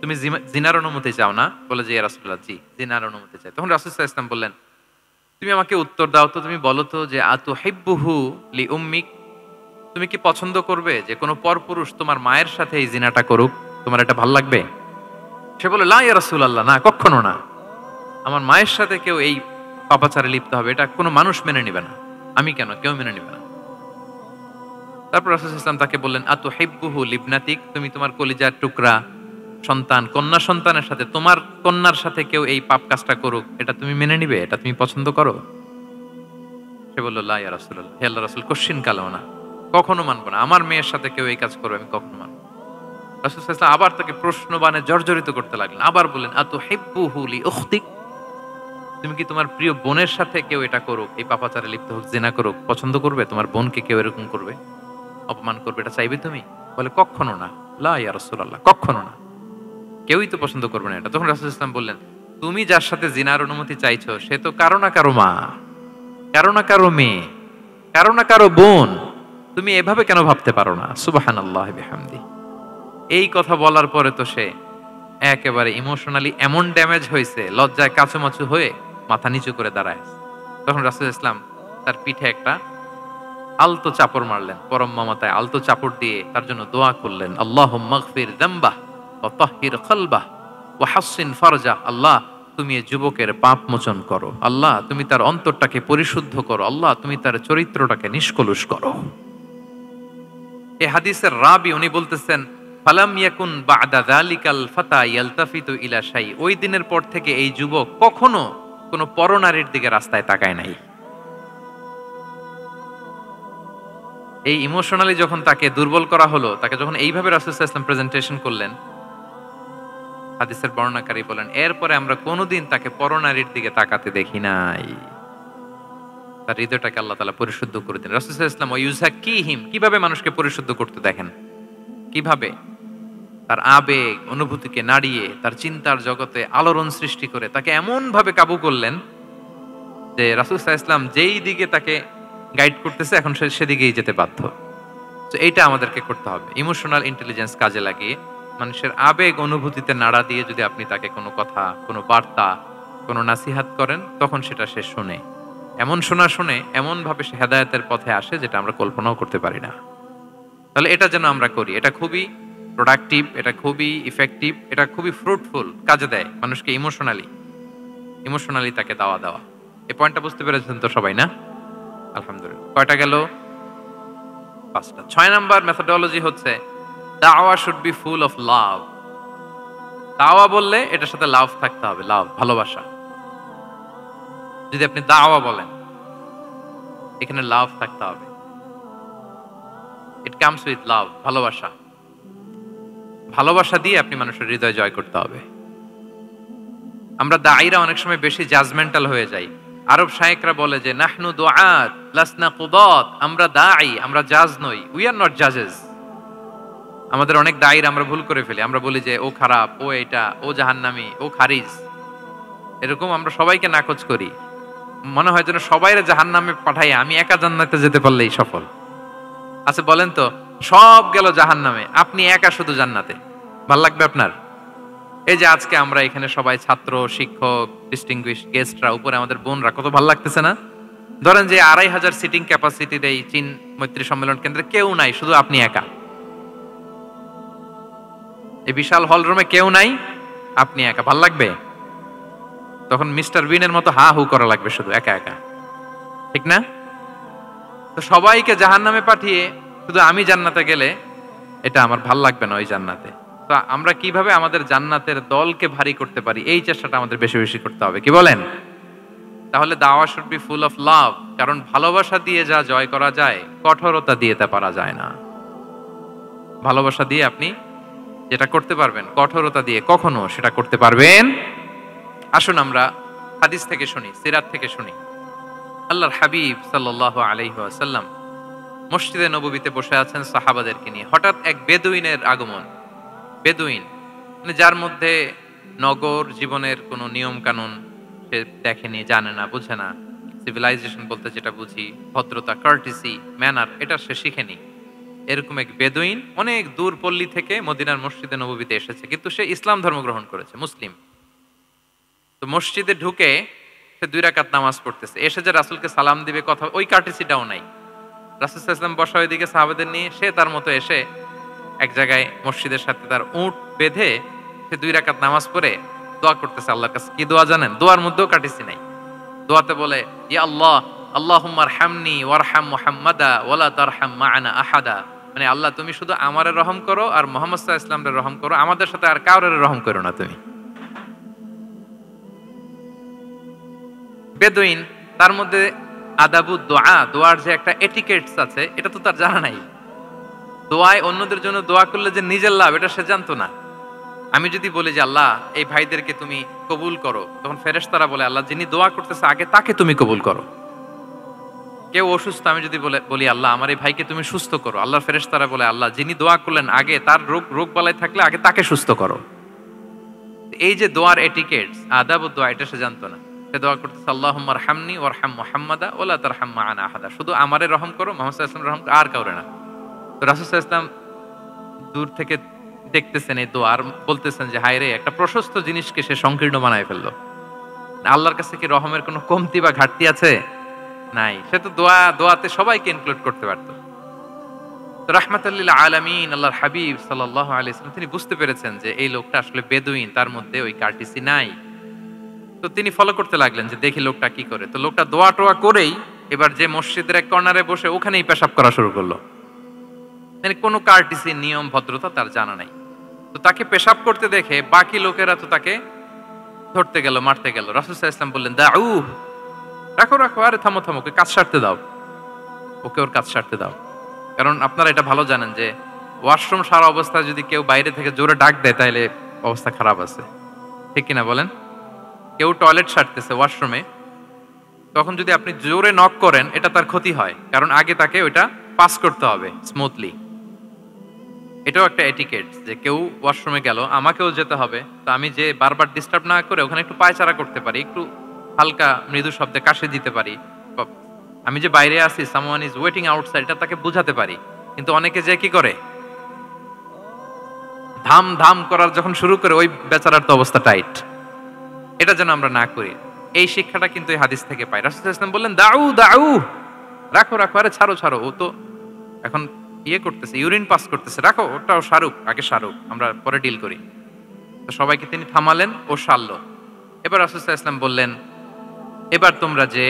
তুমি জিনার অনুমতি চাও না? বলে যে ইয়া রাসূলুল্লাহ, জি জিনার অনুমতি চাই। তখন রাসূল সাল্লাল্লাহু আলাইহি ওয়াসাল্লাম বললেন, তুমি আমাকে উত্তর দাও তো, তুমি বলো তো যে আতুহিব্বুহু লি উম্মিক, তুমি কি পছন্দ করবে যে কোনো পরপুরুষ তোমার মায়ের সাথে এই জিনাটা করুক? তোমার এটা ভালো লাগবে? সে বলে, লা ইয়া রাসূলুল্লাহ, না, কখনো না। আমার মায়ের সাথে কেউ এই পাপাচারে লিপ্ত হবে, এটা কোনো মানুষ মেনে নিবে না। আমি কেন, কেউ মেনে নিবে না। তারপর রাসূল সাল্লাল্লাহু আলাইহি ওয়াসাল্লাম তাকে বললেন, আতুহিব্বুহু লিবনাতিক, তুমি তোমার কলিজার টুকরা সন্তান, কন্যা সন্তানের সাথে, তোমার কন্যার সাথে কেউ এই পাপ কাজটা করুক, এটা তুমি মেনে নিবে? এটা তুমি পছন্দ করো? সে বলল, লা ইয়া রাসূলুল্লাহ, হে আল্লাহর রাসূল, কশিন কালেও না, কখনো মানবো না। আমার মেয়ের সাথে কেউ এই কাজ করবে, আমি কখনো মানবো না। রাসূল সাল্লাল্লাহু আলাইহি ওয়াসাল্লাম আবার তাকে প্রশ্নবাণে জর্জরিত করতে লাগলেন। আবার বললেন, আতুহিব্বুহু লি উখতিক, তুমি কি তোমার প্রিয় বোনের সাথে কেউ এটা করুক, এই পাপাচারে লিপ্ত হোক, জিনা করুক, পছন্দ করবে? তোমার বোনকে কেউ এরকম করবে, অপমান করবে, এটা চাইবে তুমি? বলে, কখনো না, লা ইয়া রাসূলুল্লাহ, কখনো না, কেউই তো পছন্দ করবে না এটা। তখন রাসূল সাল্লাল্লাহু আলাইহি ওয়াসাল্লাম বললেন, তুমি যার সাথে জিনার অনুমতি চাইছো সে তো কারো না কারো মা, কারো না কারো মেয়ে, কারো না কারো বোন, তুমি এভাবে কেন ভাবতে পারো না? সুবহানাল্লাহি বিহামদি। এই কথা বলার পরে তো সে একেবারে ইমোশনালি এমন ড্যামেজ হয়েছে, লজ্জায় কাচুমাচু হয়ে মাথা নিচু করে দাঁড়ায়। তখন রাসূল ইসলাম তার পিঠে একটা আলতো চাপড় মারলেন, পরম মমতায় আলতো চাপড় দিয়ে তার জন্য দোয়া করলেন, আল্লাহুম্মা গফির যামবাহ ওয়া তাহহির কলবাহ ওয়া হাসসিন ফারজাহ, আল্লাহ তুমি এই যুবকের পাপ মোচন করো, আল্লাহ তুমি তার অন্তরটাকে পরিশুদ্ধ করো, আল্লাহ তুমি তার চরিত্রটাকে নিষ্কলুষ করো। এই হাদিসের রাবি উনি বলতেছেন, ফালাম ইয়াকুন বা'দা যালিকাল ফাতা ইয়ালতাফিতু ইলা শাই, ওই দিনের পর থেকে এই যুবক কখনো কোনো পরনারীর দিকে রাস্তায় তাকায় নাই। এই ইমোশনালি যখন তাকে দুর্বল করা হলো, তাকে যখন এইভাবে রাসূল সাল্লাল্লাহু আলাইহি ওয়াসাল্লাম প্রেজেন্টেশন করলেন, হাদিসের বর্ণনাকারী বলেন, এরপরে আমরা কোনোদিন তাকে পরনারীর দিকে তাকাতে দেখি নাই। তার হৃদয়টাকে আল্লাহ তাআলা পরিশুদ্ধ করে দিলেন। রাসূল সাল্লাল্লাহু আলাইহি ওয়াসাল্লাম ইউযাক্কিহিম, কিভাবে মানুষকে পরিশুদ্ধ করতে দেখেন, কিভাবে তার আবেগ অনুভূতিকে নাড়িয়ে তার চিন্তার জগতে আলোড়ন সৃষ্টি করে তাকে এমন ভাবে কাবু করলেন যে রাসূল সাল্লাল্লাহু আলাইহি ওয়াসাল্লাম যেই দিকে তাকে গাইড করতেছে এখন সে সেদিকেই যেতে বাধ্য। তো এইটা আমাদেরকে করতে হবে, ইমোশনাল ইন্টেলিজেন্স কাজে লাগিয়ে মানুষের আবেগ অনুভূতিতে নাড়া দিয়ে যদি আপনি তাকে কোনো কথা, কোনো বার্তা, কোনো নাসিহাত করেন, তখন সেটা সে শুনে, এমন শুনে এমন ভাবে সে হেদায়েতের পথে আসে যেটা আমরা কল্পনাও করতে পারি না। তাহলে এটা যেন আমরা করি, এটা খুবই প্রোডাক্টিভ, এটা খুবই ইফেক্টিভ, এটা খুবই ফ্রুটফুল, কাজে দেয় মানুষকে ইমোশনালি তাকে দাওয়া দেওয়া। এই পয়েন্টটা বুঝতে পেরেছেন তো সবাই, না? আলহামদুলিল্লাহ। কয়টা গেল? 5টা। 6 নাম্বার মেথোডোলজি হচ্ছে দাওয়া should be full of love. দাওয়া বললে এটার সাথে লাভ থাকতে হবে, লাভ, ভালোবাসা। যদি আপনি দাওয়া বলেন, এখানে লাভ থাকতে হবে। ইট কামস উইথ লাভ, ভালোবাসা। ভালোবাসা দিয়ে আপনি মানুষের হৃদয় জয় করতে হবে। আমরা দায়ীরা অনেক সময় বেশি জাজমেন্টাল হয়ে যাই। আরব শায়েকরা বলে যে নাহনু দুআত লাসনা কুদাত, আমরা দাঈ, আমরা জাজ নই, উই আর নট জাজেস। আমাদের অনেক দায়ীরা আমরা ভুল করে ফেলি, আমরা বলি যে ও খারাপ, ও এটা, ও জাহান্নামী, ও খারিজ, এরকম আমরা সবাইকে নাকচ করি। মনে হয় যেন সবাইরে জাহান্নামে পাঠাই, আমি একা জান্নাতে যেতে পারলেই সফল। আচ্ছা বলেন তো, সব গেল জাহান্নামে, আপনি একা শুধু জান্নাতে, ভাল লাগবে আপনার? এই যে আজকে আমরা এখানে সবাই ছাত্র, শিক্ষক, ডিস্টিংগুইশ গেস্টরা, উপরে আমাদের বোনরা, কত ভালো লাগতেছে না? ধরেন যে 2500 সিটিং ক্যাপাসিটির এই চীন মৈত্রী সম্মেলন কেন্দ্রে কেউ নাই, শুধু আপনি একা। এই বিশাল হল রুমে কেউ নাই, আপনি একা, ভাল লাগবে? তখন মিস্টার বিনের মতো হা হু করা লাগবে, শুধু একা একা, ঠিক না? তো সবাইকে জাহান্নামে পাঠিয়ে শুধু আমি জান্নাতে গেলে এটা আমার ভাল লাগবে না, ওই জান্নাতে। তো আমরা কিভাবে আমাদের জান্নাতের দলকে ভারী করতে পারি, এই চেষ্টাটা আমাদের বেশি বেশি করতে হবে, কি বলেন? তাহলে দাওয়া should be full of love, কারণ ভালোবাসা দিয়ে যা জয় করা যায়, কঠোরতা দিয়ে তা পারা যায় না। ভালোবাসা দিয়ে আপনি যেটা করতে পারবেন, কঠোরতা দিয়ে কখনো সেটা করতে পারবেন। আসুন আমরা হাদিস থেকে শুনি, সিরাত থেকে শুনি। আল্লাহর হাবিব সাল্লাল্লাহু আলাইহি ওয়াসাল্লাম মসজিদে নববীতে বসে আছেন সাহাবাদেরকে নিয়ে। হঠাৎ এক বেদুইনের আগমন। বেদুইন মানে যার মধ্যে নগর জীবনের কোনো নিয়ম কানুন সে দেখেনি, জানে না, বুঝে না। সিভিলাইজেশন বলতে যেটা বুঝি, ভদ্রতা, কার্টিসি, ম্যানার, এটা সে শিখেনি। এরকম এক বেদুইন অনেক দূর পল্লী থেকে মদিনার মসজিদে নববীতে এসেছে, কিন্তু সে ইসলাম ধর্ম গ্রহণ করেছে, মুসলিম। তো মসজিদে ঢুকে সে 2 রাকাত নামাজ পড়তেছে। এসে যে রাসূলকে সালাম দিবে, কথা, ওই কার্টিসিটাও নাই। রাসূল সাল্লাল্লাহু আলাইহি ওয়াসাল্লাম বসা ওইদিকে সাহাবাদের নিয়ে, সে তার মতো এসে এক জায়গায় মসজিদের সাথে তার উট বেঁধে সে 2 রাকাত নামাজ পড়ে দোয়া করতেছে আল্লাহর কাছে। কি দোয়া জানেন? দোয়ার মধ্যেও কার্টিসি নাই। দোয়াতে বলে, ইয়া আল্লাহ, আল্লাহুম্মা আরহামনি ওয়ারহাম মুহাম্মাদা ওয়ালা তারহাম মা'ানা আহাদা। মানে আল্লাহ, তুমি শুধু আমারে রহম করো আর মুহাম্মদ সাল্লাল্লাহু আলাইহি ওয়াসাল্লামরে রহম করো, আমাদের সাথে আর কাউরে রহম করো না তুমি। বেদুইন, তার মধ্যে আদাবুদ দোয়া, দোয়ার যে একটা এটিকেটস আছে, এটা তো তার জানা নাই। দোয়ায় অন্যদের জন্য দোয়া করলে যে নিজের লাভ, এটা সে জানতো না। আমি যদি বলি যে আল্লাহ এই ভাইদেরকে তুমি কবুল করো, তখন ফেরেশতারা বলে আল্লাহ যিনি দোয়া করতেছে আগে তাকে তুমি কবুল করো। কেউ অসুস্থ, আমি যদি বলি আল্লাহ আমার এই ভাইকে তুমি সুস্থ করো, আল্লাহর ফেরেশতারা বলে আল্লাহ যিনি দোয়া করলেন আগে তার রোগ বালাই থাকলে আগে তাকে সুস্থ করো। এই যে দোয়ার এটিকেটস, আদাবুদ দোয়া, এটা সে জানতো না। সে দোয়া করতেছে আল্লাহুম্মা আরহামনি ওয়ারহাম মুহাম্মাদা ওয়ালা তারহাম মা'ানা আহাদা, শুধু আমারে রহম করো, মুহাম্মদ সাল্লাল্লাহু আলাইহি ওয়াসাল্লাম রহম করো, আর কাউরে না। তো রাসূল সাল্লাল্লাহু আলাইহি ওয়াসাল্লাম দূর থেকে দেখতেছেন এই দোয়া, আর বলতেছেন যে হায় রে, একটা প্রশস্ত জিনিসকে সে সংকীর্ণ বানায় ফেললো। আল্লাহর কাছে কি রহমের কোনো কমতি বা ঘাটতি আছে? নাই। সে তো দোয়াতে সবাইকে ইনক্লুড করতে পারতো। তো রাহমাতাল লিল আলামিন আল্লাহর হাবিব সাল্লাল্লাহু আলাইহি ওয়াসাল্লাম তিনি বুঝতে পেরেছেন যে এই লোকটা আসলে বেদুইন, তার মধ্যে ওই কার্টিসি নাই। তো তিনি ফলো করতে লাগলেন যে দেখি লোকটা কি করে। তো লোকটা দোয়া টোয়া করেই এবার যে মসজিদের এক কর্নারে বসে ওখানেই পেশাব করা শুরু করলো। মানে কোনো কার্টিসি, নিয়ম, ভদ্রতা তার জানা নাই। তো তাকে পেশাব করতে দেখে বাকি লোকেরা তো তাকে ধরতে গেল, মারতে গেল। রাসূল সাল্লাল্লাহু আলাইহি ওয়াসাল্লাম বললেন, দাউ, রাখো রাখো, আরে থামো থামো, ওকে কাজ সারতে দাও, ওকে ওর কাজ সারতে দাও। কারণ আপনারা এটা ভালো জানেন যে ওয়াশরুম সারা অবস্থায় যদি কেউ বাইরে থেকে জোরে ডাক দেয় তাহলে অবস্থা খারাপ আছে, ঠিক কিনা বলেন? কেউ টয়লেট সারতেছে ওয়াশরুমে, তখন যদি আপনি জোরে নক করেন এটা তার ক্ষতি হয়, কারণ আগে তাকে ওইটা পাস করতে হবে স্মুথলি। এটাও একটা এটিকেট যে কেউ ওয়াশরুমে গেল, আমাকেও যেতে হবে, তো আমি যে বারবার ডিস্টার্ব না করে ওখানে একটু পায়চারা করতে পারি, একটু হালকা মৃদু শব্দে কাশি দিতে পারি, আমি যে বাইরে আছি, সামওয়ান ইজ ওয়েটিং আউটসাইড, এটা তাকে বুঝাতে পারি। কিন্তু অনেকে যে কি করে, ধাম ধাম করার যখন শুরু করে ওই বেচারার তো অবস্থা টাইট। এটা যেন আমরা না করি, এই শিক্ষাটা কিন্তু এই হাদিস থেকে পাই। রাসূল সাল্লাল্লাহু আলাইহি ওয়াসাল্লাম বললেন, দাউ দাউ, রাখো রাখো, আরে ছাড়ো ছাড়ো, ও তো এখন ইয়ে করতেছে, ইউরিন পাস করতেছে, রাখো, ওটাও সারুক, আগে সারুক, আমরা পরে ডিল করি। তো সবাইকে তিনি থামালেন, ও সারলো। এবার রাসূল সাল্লাল্লাহু আলাইহি ওয়াসাল্লাম বললেন, এবার তোমরা যে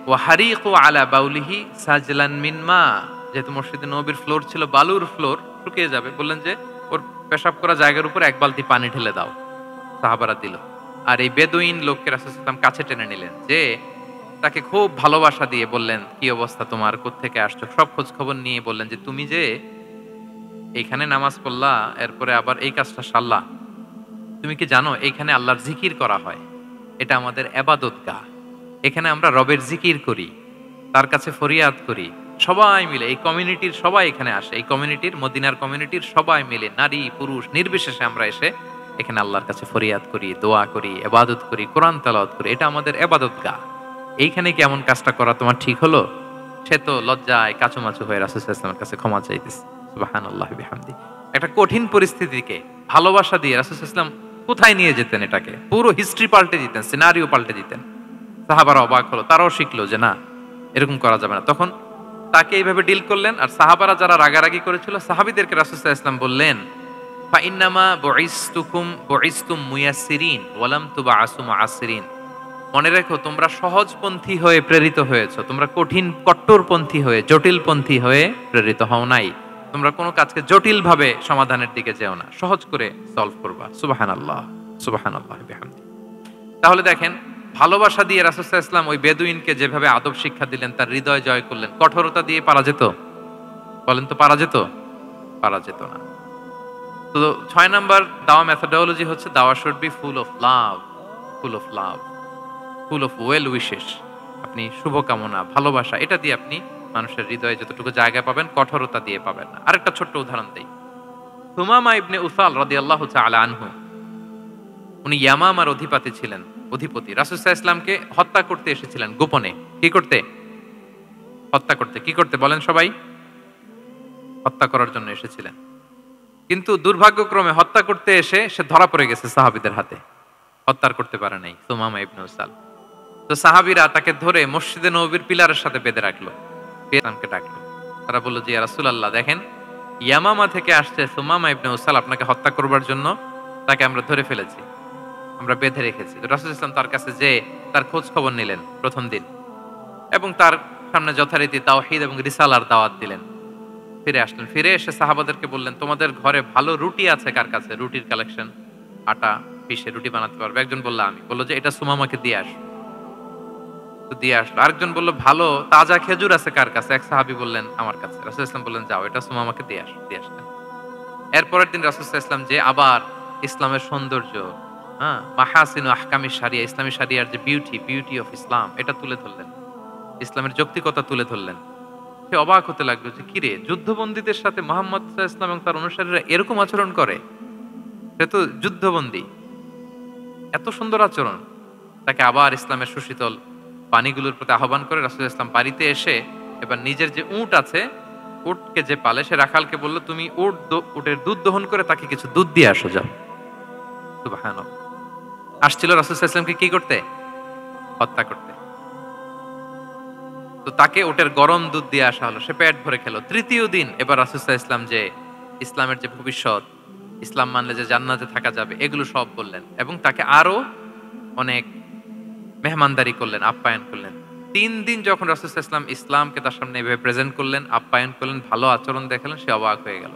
ওয়াহারিকু আলা বাউলিহি সাজলান মিন মা, যেহেতু মসজিদে নববীর ফ্লোর ছিল বালুর ফ্লোর, শুকিয়ে যাবে, বললেন যে ওর পেশাব করা জায়গার উপর 1 বালতি পানি ঢেলে দাও। সাহাবারা দিল। আর এই বেদুইন লোককে রাসূল সাল্লাল্লাহু আলাইহি ওয়াসাল্লাম কাছে টেনে নিলেন, যে তাকে খুব ভালোবাসা দিয়ে বললেন, কি অবস্থা তোমার, কোত্থেকে আসছো, সব খোঁজ খবর নিয়ে বললেন যে তুমি যে এইখানে নামাজ পড়লা, এরপরে আবার এই কাজটা সারলা, তুমি কি জানো এইখানে আল্লাহর জিকির করা হয়, এটা আমাদের ইবাদতগাহ, এখানে আমরা রবের জিকির করি, তার কাছে ফরিয়াদ করি, সবাই মিলে এই কমিউনিটির সবাই এখানে আসে, এই কমিউনিটির, মদিনার কমিউনিটির সবাই মিলে, নারী পুরুষ নির্বিশেষে আমরা এসে এখানে আল্লাহর কাছে ফরিয়াদ করি, দোয়া করি, ইবাদত করি, কোরআন তেলাওয়াত করি, এটা আমাদের ইবাদতগাহ। এইখানে কি এমন কাজটা করা তোমার ঠিক হলো? সে তো লজ্জায় কাচুমাচু হয়ে রাসূল সাল্লাল্লাহু আলাইহি ওয়াসাল্লামের কাছে ক্ষমা চাইতেছে। সুবহানাল্লাহি বিহামদি। একটা কঠিন পরিস্থিতিকে ভালোবাসা দিয়ে রাসূল সাল্লাল্লাহু আলাইহি ওয়াসাল্লাম কোথায় নিয়ে যেতেন, এটাকে পুরো হিস্ট্রি পাল্টে দিতেন, সিনারিও পাল্টে দিতেন। সাহাবারা অবাক হলো, তারাও শিখলো যে না, এরকম করা যাবে না। তখন তাকে এইভাবে ডিল করলেন। আর সাহাবারা যারা রাগারাগি করেছিল, সাহাবীদেরকে রাসূল সাল্লাল্লাহু আলাইহি ওয়াসাল্লাম বললেন, ফা ইন্নামা বুইসতুম মুয়াসসিরিন ওয়া লাম তুবআসু মুআসসিরিন, মনে রেখো তোমরা সহজপন্থী হয়ে প্রেরিত হয়েছো, তোমরা কঠিন কট্টরপন্থী হয়ে, জটিলপন্থী হয়ে প্রেরিত হও নাই। তোমরা কোনো কাজকে জটিল ভাবে সমাধানের দিকে যেও না, সহজ করে সলভ করবা। সুবহানাল্লাহ, সুবহানাল্লাহি বিহামদি। তাহলে দেখেন, ভালোবাসা দিয়ে রাসূল সাল্লাল্লাহু আলাইহি ওয়াসাল্লাম ওই বেদুইনকে যেভাবে আদব শিক্ষা দিলেন, তার হৃদয় জয় করলেন। কঠোরতা দিয়ে পারা যেত? বলেন তো, পারা যেত? পারা যেত না। তো 6 নাম্বার দাওয়া মেথোডোলজি হচ্ছে দাওয়া should be full of love, full of love, full of well wishes. আপনি শুভকামনা, ভালোবাসা, এটা দিয়ে আপনি মানুষের হৃদয়ে যতটুকু জায়গা পাবেন, কঠোরতা দিয়ে পাবেন না। আরেকটা ছোট্ট উদাহরণ দেই। সুমামা ইবনে উসাল রাদিয়াল্লাহু তাআলা আনহু, উনি ইয়ামামার অধিপতি ছিলেন। রাসূল সাল্লাল্লাহু আলাইহি ওয়াসাল্লামকে হত্যা করতে এসেছিলেন গোপনে। কি করতে? হত্যা করতে। কি করতে বলেন সবাই? হত্যা করার জন্য এসেছিলেন। কিন্তু দুর্ভাগ্যক্রমে হত্যা করতে এসে সে ধরা পড়ে গেছে সাহাবীদের হাতে, হত্যা করতে পারে নাই সুমামা ইবনে উসাল। তো সাহাবীরা তাকে ধরে মসজিদে নববীর পিলারের সাথে বেঁধে রাখলো, ইসলামকে ডাকলো। তারা বলল যে ইয়া রাসূলুল্লাহ, দেখেন ইয়ামামা থেকে আসছে সুমামা ইবনে উসাল আপনাকে হত্যা করবার জন্য, তাকে আমরা ধরে ফেলেছি, আমরা বেঁধে রেখেছি। তো রাসূল ইসলাম তার কাছে যে তার খোঁজ খবর নিলেন প্রথম দিন, এবং তার সামনে যথারীতি তাওহীদ এবং রিসালার দাওয়াত দিলেন। ফিরে আসলেন, ফিরে এসে সাহাবাদেরকে বললেন, তোমাদের ঘরে ভালো রুটি আছে কার কাছে? রুটির কালেকশন, আটা পিষে রুটি বানাতে পারবে। একজন বলল আমি। বললো যে এটা সুমামাকে দিয়ে আস। তো দিয়ে আসলো। আরেকজন বললো ভালো তাজা খেজুর আছে কার কাছে? এক সাহাবী বললেন আমার কাছে। রাসূল ইসলাম বললেন যাও, এটা সুমামাকে দিয়ে আস। দিয়ে আসলেন। এরপরের দিন রাসূল ইসলাম যে আবার ইসলামের সৌন্দর্য, মাহাসিনু আহকামি শারিয়া, ইসলামী শারিয়ার যে বিউটি অফ ইসলাম, এটা তুলে ধরলেন, ইসলামের যৌক্তিকতা তুলে ধরলেন। সে অবাক হতে লাগলো যে কিরে, যুদ্ধবন্দীদের সাথে মুহাম্মদ সাল্লাল্লাহু আলাইহি ওয়াসাল্লাম এবং তার অনুসারীরা এরকম আচরণ করে? সে তো যুদ্ধবন্দী, এত সুন্দর আচরণ। তাকে আবার ইসলামের সুশীতল পানিগুলোর প্রতি আহ্বান করে রাসূল ইসলাম বাড়িতে এসে এবার নিজের যে উট আছে, উটকে যে পালে, সে রাখালকে বলল তুমি উটের দুধ দহন করে তাকে কিছু দুধ দিয়ে আসো, যাও। সুবহানাল্লাহ। আসছিল রাসূল সাল্লাল্লাহু আলাইহি ওয়াসাল্লামকে কি করতে? হত্যা করতে। তো তাকে ওটের গরম দুধ দিয়ে আসা হলো, সে পেট ভরে খেলো। তৃতীয় দিন এবার রাসূল সাল্লাল্লাহু আলাইহি ওয়াসাল্লাম যে ইসলামের যে ভবিষ্যৎ, ইসলাম মানলে যে জান্নাতে থাকা যাবে, এগুলো সব বললেন, এবং তাকে আরো অনেক মেহমানদারি করলেন, আপ্যায়ন করলেন। 3 দিন যখন রাসূল সাল্লাল্লাহু আলাইহি ওয়াসাল্লাম ইসলামকে তার সামনে এভাবে প্রেজেন্ট করলেন, আপ্যায়ন করলেন, ভালো আচরণ দেখালেন, সে অবাক হয়ে গেল।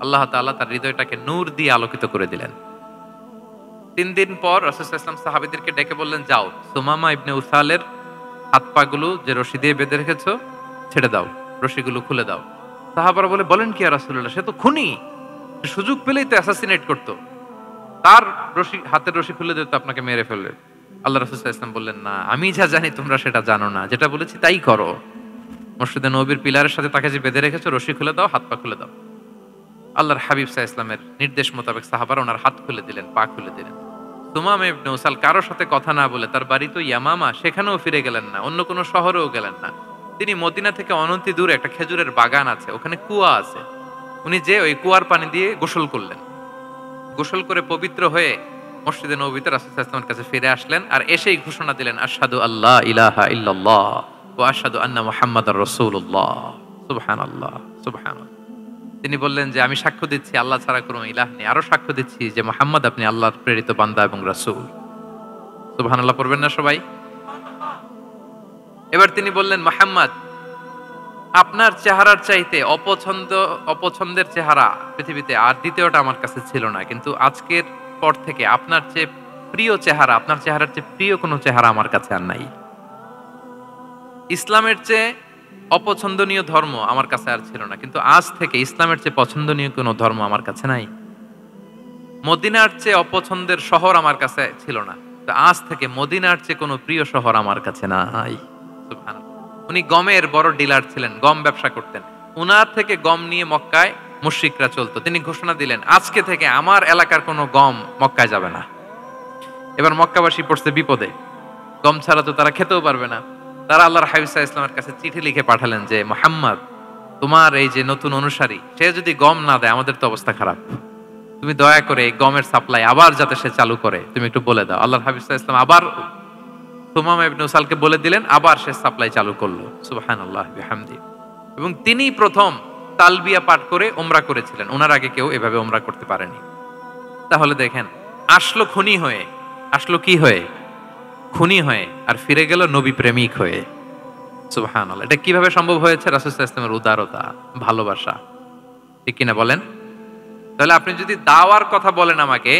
আল্লাহ তাআলা তার হৃদয়টাকে নূর দিয়ে আলোকিত করে দিলেন। 3 দিন পর রাসূল সাল্লাল্লাহু আলাইহি ওয়াসাল্লাম সাহাবীদেরকে ডেকে বললেন, যাও সুমামা ইবনে উসালের হাত পা গুলো যে রশি দিয়ে বেঁধে রেখেছো ছেড়ে দাও, রশিগুলো খুলে দাও। সাহাবারা বলেন কি ইয়া রাসূলুল্লাহ, সে তো খুনি, সুযোগ পেলেই তো অ্যাসাসিনেট করতো, তার হাতের রশি খুলে দিত আপনাকে মেরে ফেলবে। আল্লাহ রাসূল সাল্লাল্লাহু আলাইহি ওয়াসাল্লাম বললেন, না, আমি যা জানি তোমরা সেটা জানো না, যেটা বলেছি তাই করো। মসজিদে নববীর পিলারের সাথে তাকে যে বেঁধে রেখেছো, রশি খুলে দাও, হাত পা খুলে দাও। আল্লাহর হাবিব সাল্লাল্লাহু আলাইহি ওয়াসাল্লামের নির্দেশ মোতাবেক সাহাবারা ওনার হাত খুলে দিলেন, পা খুলে দিলেন। সুমামা ইবনে উসাল কারোর সাথে কথা না বলে, তার বাড়ি তো ইয়ামামা, সেখানেও ফিরে গেলেন না, অন্য কোনো শহরেও গেলেন না। তিনি মদিনা থেকে অনতি দূরে একটা খেজুরের বাগান আছে, ওখানে কুয়া আছে, উনি যে ওই কুয়ার পানি দিয়ে গোসল করলেন। গোসল করে পবিত্র হয়ে মসজিদে নববীতে রাসূল সাল্লাল্লাহু আলাইহি ওয়াসাল্লামের কাছে ফিরে আসলেন, আর এসেই ঘোষণা দিলেন, আশহাদু আল্লা ইলাহা ইল্লাল্লাহ ওয়া আশহাদু আন্না মুহাম্মাদার রাসূলুল্লাহ। সুবহানাল্লাহ, সুবহানাল্লাহ। তিনি বললেন যে আমি সাক্ষ্য দিচ্ছি আল্লাহ ছাড়া কোনো ইলাহ নেই, আরো সাক্ষ্য দিচ্ছি যে মুহাম্মদ আপনি আল্লাহর প্রেরিত বান্দা এবং রাসূল। সুবহানাল্লাহ পড়বেন না সবাই? এবার তিনি বললেন, মুহাম্মদ, আপনার চেহারার চাইতে অপছন্দের চেহারা পৃথিবীতে আর দ্বিতীয়টা আমার কাছে ছিল না, কিন্তু আজকের পর থেকে আপনার চেয়ে প্রিয় চেহারা, আপনার চেহারার চেয়ে প্রিয় কোনো চেহারা আমার কাছে আর নাই। ইসলামের চেয়ে অপছন্দনীয় ধর্ম আমার কাছে আর ছিল না, কিন্তু আজ থেকে ইসলামের চেয়ে পছন্দনীয় কোনো ধর্ম আমার কাছে নাই। মদিনার চেয়ে অপছন্দের শহর আমার কাছে ছিল না, তো আজ থেকে মদিনার চেয়ে কোনো প্রিয় শহর আমার কাছে নাই। সুবহানাল্লাহ। উনি গমের বড় ডিলার ছিলেন, গম ব্যবসা করতেন। উনার থেকে গম নিয়ে মক্কায় মুশরিকরা চলতো। তিনি ঘোষণা দিলেন, আজকে থেকে আমার এলাকার কোনো গম মক্কায় যাবে না। এবার মক্কাবাসী পড়ছে বিপদে, গম ছাড়া তো তারা খেতেও পারবে না। তারা আল্লাহর হাবিব সাল্লাল্লাহু আলাইহি ওয়াসাল্লামের কাছে চিঠি লিখে পাঠালেন যে, মুহাম্মদ, তোমার এই যে নতুন অনুসারী, সে যদি গম না দেয় আমাদের তো অবস্থা খারাপ, তুমি দয়া করে এই গমের সাপ্লাই আবার যাতে সে চালু করে তুমি একটু বলে দাও। আল্লাহর হাবিব সাল্লাল্লাহু আলাইহি ওয়াসাল্লাম আবার সুমামা ইবনে উসালকে বলে দিলেন, আবার সে সাপ্লাই চালু করলো। সুবহানাল্লাহ বিহামদি। এবং তিনি প্রথম তালবিয়া পাঠ করে উমরা করেছিলেন, ওনার আগে কেউ এভাবে উমরা করতে পারেনি। তাহলে দেখেন, আসলো খুনি হয়ে, আসলো কি হয়ে? খুনি হয়ে, আর ফিরে গেল নবী প্রেমিক হয়ে। সুবহানাল্লাহ। এটা কিভাবে সম্ভব হয়েছে? রাসূল সাল্লাল্লাহু আলাইহি ওয়াসাল্লামের উদারতা, ভালোবাসা, ঠিক কিনা বলেন? তাহলে আপনি যদি দাওয়ার কথা বলেন আমাকে,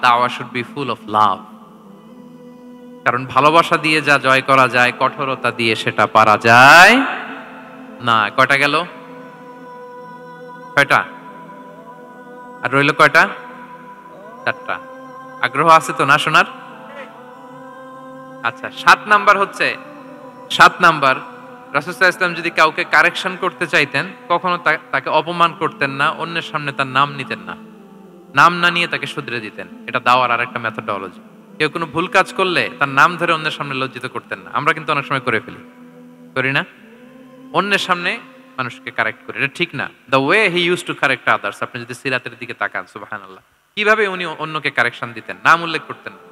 দাওয়া should be full of love. কারণ ভালোবাসা দিয়ে যা জয় করা যায়, কঠোরতা দিয়ে সেটা পারা যায় না। কয়টা গেল? কয়টা? আর রইল কয়টা? 4টা। আগ্রহ আছে তো না শোনার? আচ্ছা, 7 নাম্বার হচ্ছে, 7 নাম্বার, রাসূল সাল্লাল্লাহু আলাইহি ওয়াসাল্লাম যদি কাউকে কারেকশন করতে চাইতেন, কখনো তাকে অপমান করতেন না, অন্যের সামনে তার নাম নিতেন না, নাম না নিয়ে তাকে শুধরে দিতেন। এটা দাওয়ার আরেকটা মেথডোলজি। কেউ কোনো ভুল কাজ করলে তার নাম ধরে অন্যের সামনে লজ্জিত করতেন না। আমরা কিন্তু অনেক সময় করে ফেলি, করি না? অন্যের সামনে মানুষকে কারেক্ট করি, এটা ঠিক না। The way he use to correct others, আপনি যদি সিরাতের দিকে তাকান, সুবহানাল্লাহ, কিভাবে উনি অন্যকে কারেকশন দিতেন, নাম উল্লেখ করতেন না।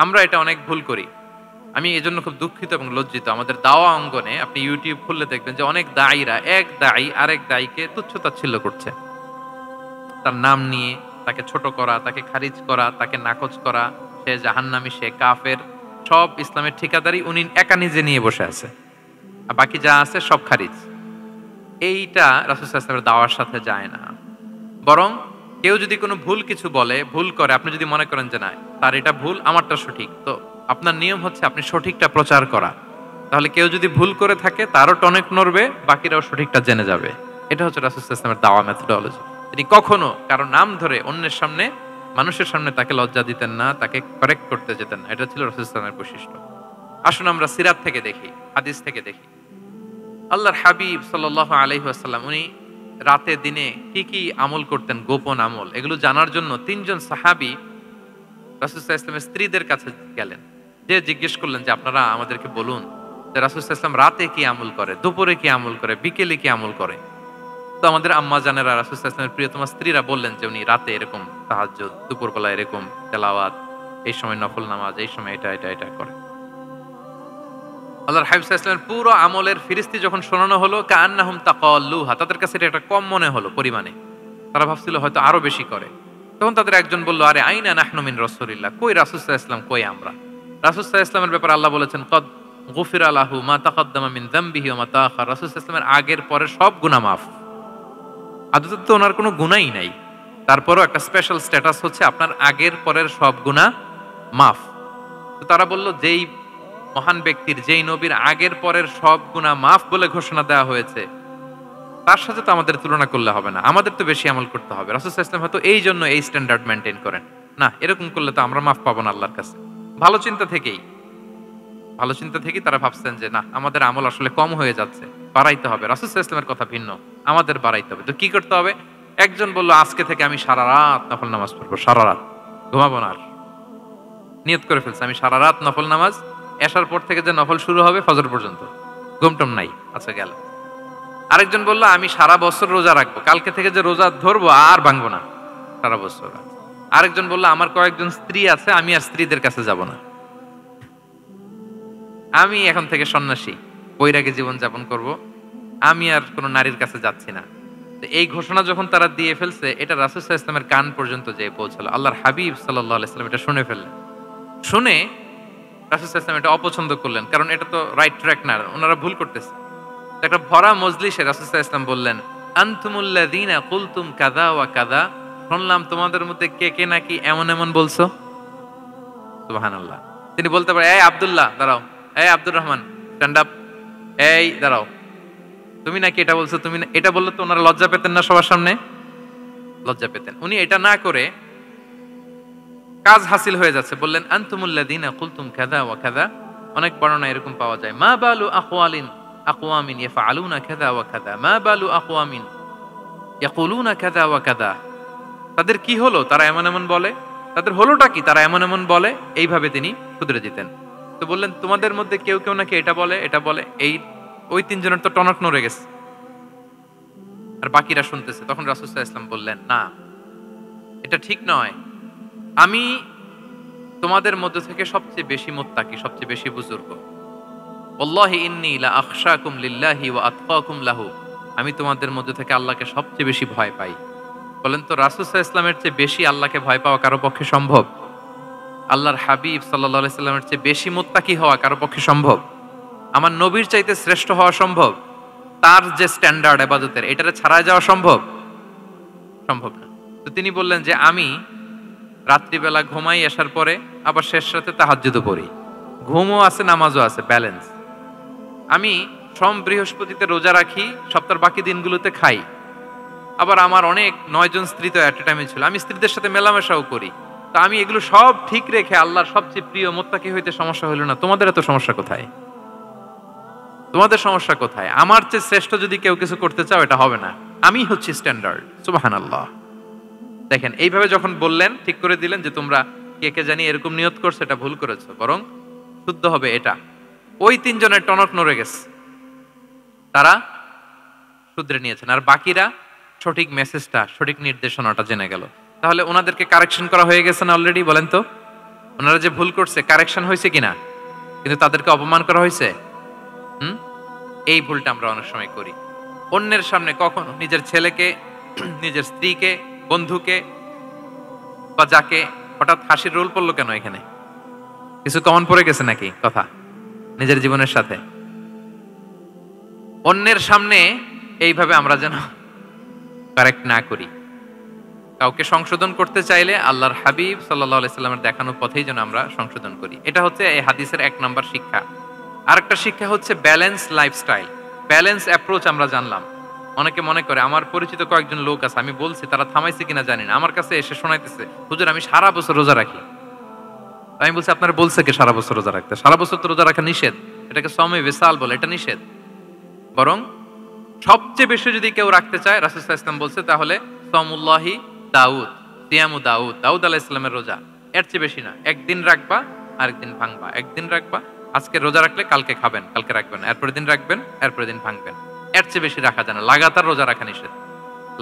আমরা এটা অনেক ভুল করি। আমি এজন্য খুব দুঃখিত এবং লজ্জিত। আমাদের দাওয়া অঙ্গনে আপনি ইউটিউব খুললে দেখবেন যে অনেক দায়ীরা, এক দায়ী আরেক দায়ীকে তুচ্ছ-তাচ্ছিল্য করছে, তার নাম নিয়ে তাকে ছোট করা, তাকে খারিজ করা, তাকে নাকচ করা, সে জাহান্নামী, সে কাফের, সব ইসলামের ঠিকাদারি উনি একা নিজে নিয়ে বসে আছে, আর বাকি যা আছে সব খারিজ। এইটা রাসূল সাল্লাল্লাহু আলাইহি ওয়াসাল্লামের দাওয়ার সাথে যায় না। বরং কেউ যদি কোনো ভুল কিছু বলে, ভুল করে, আপনি যদি মনে করেন যে না তার এটা ভুল, আমারটা সঠিক, তো আপনার নিয়ম হচ্ছে আপনি সঠিকটা প্রচার করা। তাহলে কেউ যদি ভুল করে থাকে তারও টনক নড়বে, বাকিরাও সঠিকটা জেনে যাবে। এটা হচ্ছে রাসূল সাল্লাল্লাহু আলাইহি ওয়াসাল্লামের দাওয়া মেথডোলজি। তিনি কখনো কারো নাম ধরে অন্যের সামনে, মানুষের সামনে তাকে লজ্জা দিতেন না, তাকে কারেক্ট করতে যেতেন না। এটা ছিল রাসূল সাল্লাল্লাহু আলাইহি ওয়াসাল্লামের বৈশিষ্ট্য। আসুন আমরা সিরাত থেকে দেখি, হাদিস থেকে দেখি। আল্লাহর হাবিব সাল্লাল্লাহু আলাইহি ওয়াসাল্লাম উনি রাতে দিনে কি কি আমল করতেন, গোপন আমল, এগুলো জানার জন্য 3 জন সাহাবী রাসূল সাল্লাল্লাহু আলাইহি ওয়াসাল্লামের স্ত্রীদের কাছে গেলেন, যে জিজ্ঞেস করলেন যে আপনারা আমাদেরকে বলুন যে রাসূল সাল্লাল্লাহু আলাইহি ওয়াসাল্লাম রাতে কি আমল করে, দুপুরে কি আমল করে, বিকেলে কি আমল করে। তো আমাদের আম্মা জানেরা, রাসূল সাল্লাল্লাহু আলাইহি ওয়াসাল্লামের প্রিয়তমা স্ত্রীরা বললেন যে উনি রাতে এরকম তাহাজ্জুদ, দুপুরবেলা এরকম তেলাওয়াত, এই সময় নফল নামাজ, এই সময় এটা এটা এটা করে। আল্লাহর হাবিব সাল্লাল্লাহু আলাইহি ওয়াসাল্লামের পুরো আমলের ফিরিস্তি যখন শোনানো হলো, কাআন্নাহুম তাকাল্লুহা, তাদের কাছে এটা একটা কম মনে হলো পরিমাণে, তারা ভাবছিল হয়তো আরো বেশি করে। তখন তাদের একজন বলল, আরে আইনা নাহনু মিন রাসূলিল্লাহ, কই রাসূল সাল্লাল্লাহু আলাইহি ওয়াসাল্লাম, কই আমরা। রাসূল সাল্লাল্লাহু আলাইহি ওয়াসাল্লামের ব্যাপারে আল্লাহ বলেছেন, কদ গুফিরা লাহু মা তাকাদ্দামা মিন যামবিহি ওয়া মা তাআখার, রাসূল সাল্লাল্লাহু আলাইহি ওয়াসাল্লামের আগের পরের সব গুনাহ মাফ। আদতে তো ওনার কোনো গুনাহই নাই, তারপরও একটা স্পেশাল স্ট্যাটাস হচ্ছে আপনার আগের পরের সব গুনাহ মাফ। তো তারা বলল, যেই মহান ব্যক্তির, যেই নবীর আগের পরের সব গুনাহ মাফ বলে ঘোষণা দেওয়া হয়েছে, তার সাথে তো আমাদের তুলনা করলে হবে না, আমাদের তো বেশি আমল করতে হবে। রাসূল সাল্লাল্লাহু আলাইহি ওয়াসাল্লাম হয়তো এই জন্য এই স্ট্যান্ডার্ড মেইনটেইন করেন না, এরকম করলে তো আমরা মাফ পাবো না আল্লাহর কাছে। ভালো চিন্তা থেকেই তারা ভাবছেন যে না, আমাদের আমল আসলে কম হয়ে যাচ্ছে, বাড়াইতে হবে। রাসূল সাল্লাল্লাহু আলাইহি ওয়াসাল্লামের কথা ভিন্ন, আমাদের বাড়াইতে হবে। তো কি করতে হবে? একজন বলল, আজকে থেকে আমি সারা রাত নফল নামাজ পড়বো, সারা রাত ঘুমাবো না। আর নিয়ত করে ফেলছে আমি সারা রাত নফল নামাজ, এশার পর থেকে যে নফল শুরু হবে ফজর পর্যন্ত, ঘুমটম নাই। আচ্ছা, গেল। আরেকজন বলল, আমি সারা বছর রোজা রাখবো, কালকে থেকে যে রোজা ধরবো আর ভাঙবো না সারা বছর। আরেকজন বলল, আমার কয়েকজন স্ত্রী আছে, আমি আর স্ত্রীদের কাছে যাব না, আমি এখন থেকে সন্ন্যাসী, বৈরাগী জীবন যাপন করব, আমি আর কোনো নারীর কাছে যাচ্ছি না। তো এই ঘোষণা যখন তারা দিয়ে ফেলছে, এটা রাসূল সাল্লাল্লাহু আলাইহি ওয়াসাল্লামের কান পর্যন্ত যেয়ে পৌঁছালো। আল্লাহর হাবিব সাল্লাল্লাহু আলাইহি ওয়াসাল্লাম এটা শুনে ফেললেন। শুনে রাসূল সাল্লাল্লাহু আলাইহি ওয়াসাল্লাম এটা অপছন্দ করলেন, কারণ এটা তো রাইট ট্র্যাক না, ওনারা ভুল করতেছে। একটা ভরা মজলিসে রাসূল সাল্লাল্লাহু আলাইহি ওয়াসাল্লাম বললেন, আনতুমুল্লাযীনা কুলতুম কাযা ওয়া কাযা, শুনলাম তোমাদের মধ্যে কে কে নাকি এমন এমন বলছো। সুবহানাল্লাহ। তিনি বলতে পারে, এই আব্দুল্লাহ দাঁড়াও, এই আব্দুর রহমান স্ট্যান্ড আপ, এই দাঁড়াও, তুমি নাকি এটা বলছো, তুমি এটা বললে তো ওনারা লজ্জা পেতেন না? সবার সামনে লজ্জা পেতেন। উনি এটা না করে কাজ হাসিল হয়ে যাচ্ছে, বললেন আনতুমুল্লাযীনা কুলতুম কাযা ওয়া কাযা। অনেক বর্ণনা এরকম পাওয়া যায়, মা বালু আকওয়ামিন ইয়াফআলুনা কাযা ওয়া কাযা, মা বালু আকওয়ামিন ইয়াকুলুনা কাযা ওয়া কাযা। তাদের কি হলো, তারা এমন এমন বলে, তাদের হলোটা কি, তারা এমন এমন বলে। এইভাবে তিনি শুধরে দিতেন। তো বললেন, তোমাদের মধ্যে কেউ কেউ নাকি এটা বলে, এটা বলে। ওই 3 জনের তো টনক নড়ে গেছে, আর বাকিরা শুনতেছে। তখন রাসূল সাল্লাল্লাহু আলাইহি ওয়াসাল্লাম বললেন, না, এটা ঠিক নয়। আমি তোমাদের মধ্যে থেকে সবচেয়ে বেশি মুত্তাকি, সবচেয়ে বেশি বুজুর্গ। ওয়াল্লাহি ইন্নী লা আখশাকুম লিল্লাহি ওয়া আতকাকুম লাহু, আমি তোমাদের মধ্যে থেকে আল্লাহকে সবচেয়ে বেশি ভয় পাই। বলেন তো, রাসূল সাল্লাল্লাহু আলাইহি ওয়াসাল্লামের চেয়ে বেশি আল্লাহকে ভয় পাওয়া কারো পক্ষে সম্ভব? আল্লাহর হাবিব সাল্লাল্লাহু আলাইহি ওয়াসাল্লামের চেয়ে বেশি মুত্তাকি হওয়া কারো পক্ষে সম্ভব? আমার নবীর চাইতে শ্রেষ্ঠ হওয়া সম্ভব? তার যে স্ট্যান্ডার্ড ইবাদতের, এটারে ছাড়ায় যাওয়া সম্ভব? সম্ভব না। তো তিনি বললেন যে আমি রাত্রিবেলা ঘুমাই আসার পরে, আবার শেষ রাতে তাহাজ্জুদও পড়ি, ঘুমও আছে নামাজও আছে, ব্যালেন্স। আমি সোম বৃহস্পতিতে রোজা রাখি, সপ্তাহের বাকি দিনগুলোতে খাই, আবার আমার অনেক 9 জন স্ত্রী তো এট এ টাইমে ছিল, আমি স্ত্রীদের সাথে মেলামেশাও করি, তা আমি এগুলো সব ঠিক রেখে আল্লাহর সবচেয়ে প্রিয় মুত্তাকি হইতে সমস্যা হইল না, তোমাদের এত সমস্যা কোথায়? তোমাদের সমস্যা কোথায়? আমার চেয়ে শ্রেষ্ঠ যদি কেউ কিছু করতে চাও এটা হবে না, আমি হচ্ছি স্ট্যান্ডার্ড। সুবহানাল্লাহ। দেখেন এইভাবে যখন বললেন, ঠিক করে দিলেন যে তোমরা কে কে জানি এরকম নিয়ত করছো, এটা ভুল করেছো, বরং শুদ্ধ হবে এটা। ওই 3 জনের টনক নড়ে গেছে, তারা শুধরে নিয়েছেন, আর বাকিরা সঠিক মেসেজটা, সঠিক নির্দেশনাটা জেনে গেল। তাহলে ওনাদেরকে কারেকশন করা হয়ে গেছে না অলরেডি? বলেন তো, ওনারা যে ভুল করছে কারেকশন হয়েছে কিনা? কিন্তু তাদেরকে অপমান করা হয়েছে। এই ভুলটা আমরা অনেক সময় করি, অন্যের সামনে কখনো নিজের ছেলেকে, নিজের স্ত্রীকে, বন্ধুকে বা যাকে, হঠাৎ হাসির রোল পড়লো কেন এখানে? কিছু কমন পড়ে গেছে নাকি কথা নিজের জীবনের সাথে? অন্যের সামনে এইভাবে আমরা যেন কারেক্ট না করি। কাউকে সংশোধন করতে চাইলে আল্লাহর হাবিব সাল্লাল্লাহু আলাইহি সাল্লামের দেখানো পথেই যেন আমরা সংশোধন করি। এটা হচ্ছে এই হাদিসের 1 নাম্বার শিক্ষা। আরেকটা শিক্ষা হচ্ছে ব্যালেন্স লাইফস্টাইল, ব্যালেন্স অ্যাপ্রোচ আমরা জানলাম। অনেকে মনে করে, আমার পরিচিত কয়েকজন লোক আছে, আমি বলছি, তারা থামাইছে কিনা জানি না, আমার কাছে এসে শোনাইতেছে, হুজুর আমি সারা বছর রোজা রাখি। আমি বলছি, আপনার বলছে কে সারা বছর রোজা রাখতে? সারা বছর তো রোজা রাখা নিষেধ, এটাকে সওমে বিসাল বলে, এটা নিষেধ। বরং সবচেয়ে বেশি যদি কেউ রাখতে চায়, রাসূল সাল্লাল্লাহু আলাইহি ওয়াসাল্লাম বলছে, তাহলে সাওমুল্লাহি দাউদ, সিয়ামু দাউদ, দাউদ আলাইহিস সালামের রোজা, এর চেয়ে বেশি না। একদিন রাখবা, আরেকদিন ভাঙবা, একদিন রাখবা, আজকে রোজা রাখলে কালকে খাবেন, কালকে রাখবেন, এরপরের দিন রাখবেন, এরপরের দিন ভাঙবেন, এর চেয়ে বেশি রাখা যায় না। লাগাতার রোজা রাখা নিষেধ,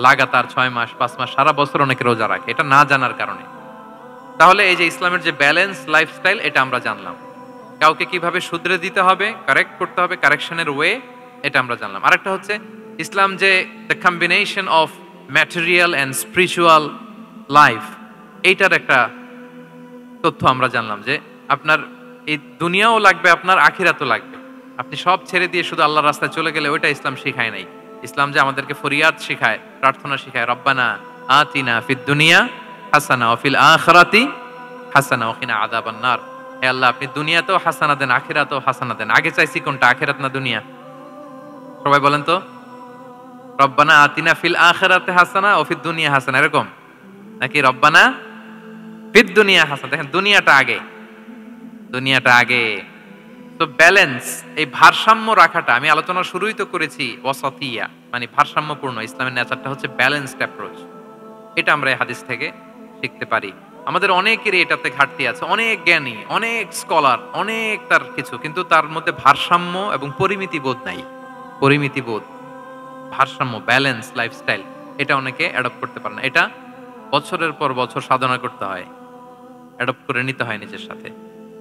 লাগাতার 6 মাস 5 মাস সারা বছর অনেকে রোজা রাখে, এটা না জানার কারণে। তাহলে এই যে ইসলামের যে ব্যালেন্স লাইফস্টাইল, এটা আমরা জানলাম। কাউকে কিভাবে শুধরে দিতে হবে, কারেক্ট করতে হবে, কারেকশনের ওয়ে, এটা আমরা জানলাম। আরেকটা হচ্ছে ইসলাম যে the combination of material and spiritual life, এইটার একটা তথ্য আমরা জানলাম যে আপনার এই দুনিয়াও লাগবে, আপনার আখিরাতও লাগবে। আপনি সব ছেড়ে দিয়ে শুধু আল্লাহর রাস্তায় চলে গেলে ওইটা ইসলাম শিখায় নাই। ইসলাম যে আমাদেরকে ফরিয়াদ শিখায়, প্রার্থনা শিখায়, রব্বানা আতিনা ফিদ দুনিয়া হাসানা ওয়া ফিল আখিরাতি হাসানা ওয়া কিনা আযাবান নার। হে আল্লাহ, আপনি দুনিয়াতেও হাসানা দেন, আখিরাতেও হাসানা দেন। আগে চাইছি কোনটা, আখিরাত না দুনিয়া? সবাই বলেন তো, রব্বানা আতিনা ফিল আখিরাতি হাসানা ওয়া ফিদ দুনিয়া হাসানা, এরকম নাকি রব্বানা ফিদ দুনিয়া হাসানা? দেখেন, দুনিয়াটা আগে, দুনিয়াটা আগে। তো ব্যালেন্স, এই ভারসাম্য রাখাটা আমি আলোচনার শুরুই তো করেছি, ওয়াসাতিয়া মানে ভারসাম্যপূর্ণ। ইসলামের নেচারটা হচ্ছে ব্যালেন্সড অ্যাপ্রোচ। এটা আমরা এই হাদিস থেকে শিখতে পারি। আমাদের অনেকেরই এটাতে ঘাটতি আছে, অনেক জ্ঞানী, অনেক স্কলার, অনেক তার কিছু, কিন্তু তার মধ্যে ভারসাম্য এবং পরিমিতি বোধ নাই। পরিমিতি বোধ, ভারসাম্য, ব্যালেন্স লাইফস্টাইল, এটা অনেকে অ্যাডপ্ট করতে পারে না। এটা বছরের পর বছর সাধনা করতে হয়, অ্যাডপ্ট করে নিতে হয় নিজের সাথে।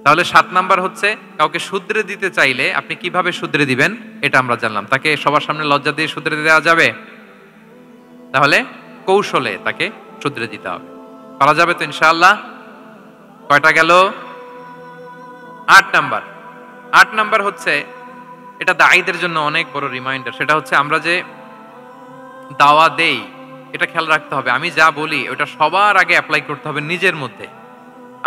তাহলে 7 নাম্বার হচ্ছে, কাউকে শুধরে দিতে চাইলে আপনি কিভাবে শুধরে দিবেন, এটা আমরা জানলাম। তাকে সবার সামনে লজ্জা দিয়ে শুধরে দেওয়া যাবে? তাহলে কৌশলে তাকে শুধরে দিতে হবে। পারা যাবে তো ইনশাআল্লাহ? কয়টা গেল? 8 নাম্বার। 8 নাম্বার হচ্ছে, এটা দায়ীদের জন্য অনেক বড় রিমাইন্ডার। সেটা হচ্ছে, আমরা যে দাওয়া দেই এটা খেয়াল রাখতে হবে। আমি যা বলি ওটা সবার আগে অ্যাপ্লাই করতে হবে নিজের মধ্যে।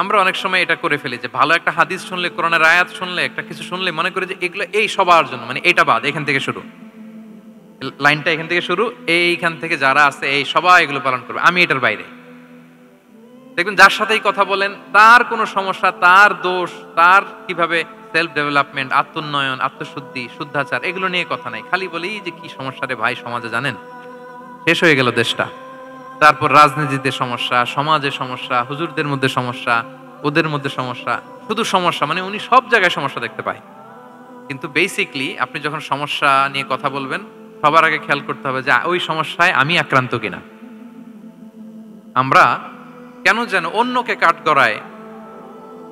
আমরা অনেক সময় এটা করে ফেলি যে ভালো একটা হাদিস শুনলে, কোরআনের আয়াত শুনলে, একটা কিছু শুনলে মনে করি যে এগুলো এই সবার জন্য, মানে এটা বাদ, এখান থেকে শুরু, লাইনটা এখান থেকে শুরু, এইখান থেকে যারা আছে এই সবাই এগুলো পালন করবে, আমি এটার বাইরে। দেখবেন যার সাথেই কথা বলেন তার কোনো সমস্যা, তার দোষ, তার কিভাবে সেলফ ডেভেলপমেন্ট, আত্মোন্নয়ন, আত্মশুদ্ধি, শুদ্ধাচার, এগুলো নিয়ে কথা নাই। খালি বলি যে কি সমস্যা রে ভাই সমাজে, জানেন শেষ হয়ে গেল দেশটা। তারপর রাজনীতিতে সমস্যা, সমাজে সমস্যা, হুজুরদের মধ্যে সমস্যা, ওদের মধ্যে সমস্যা, শুধু সমস্যা, মানে উনি সব জায়গায় সমস্যা দেখতে পায়। কিন্তু বেসিকলি আপনি যখন সমস্যা নিয়ে কথা বলবেন, সবার আগে খেয়াল করতে হবে যে ওই সমস্যায় আমি আক্রান্ত কিনা। আমরা কেন যেন অন্যকে কাঠগড়ায়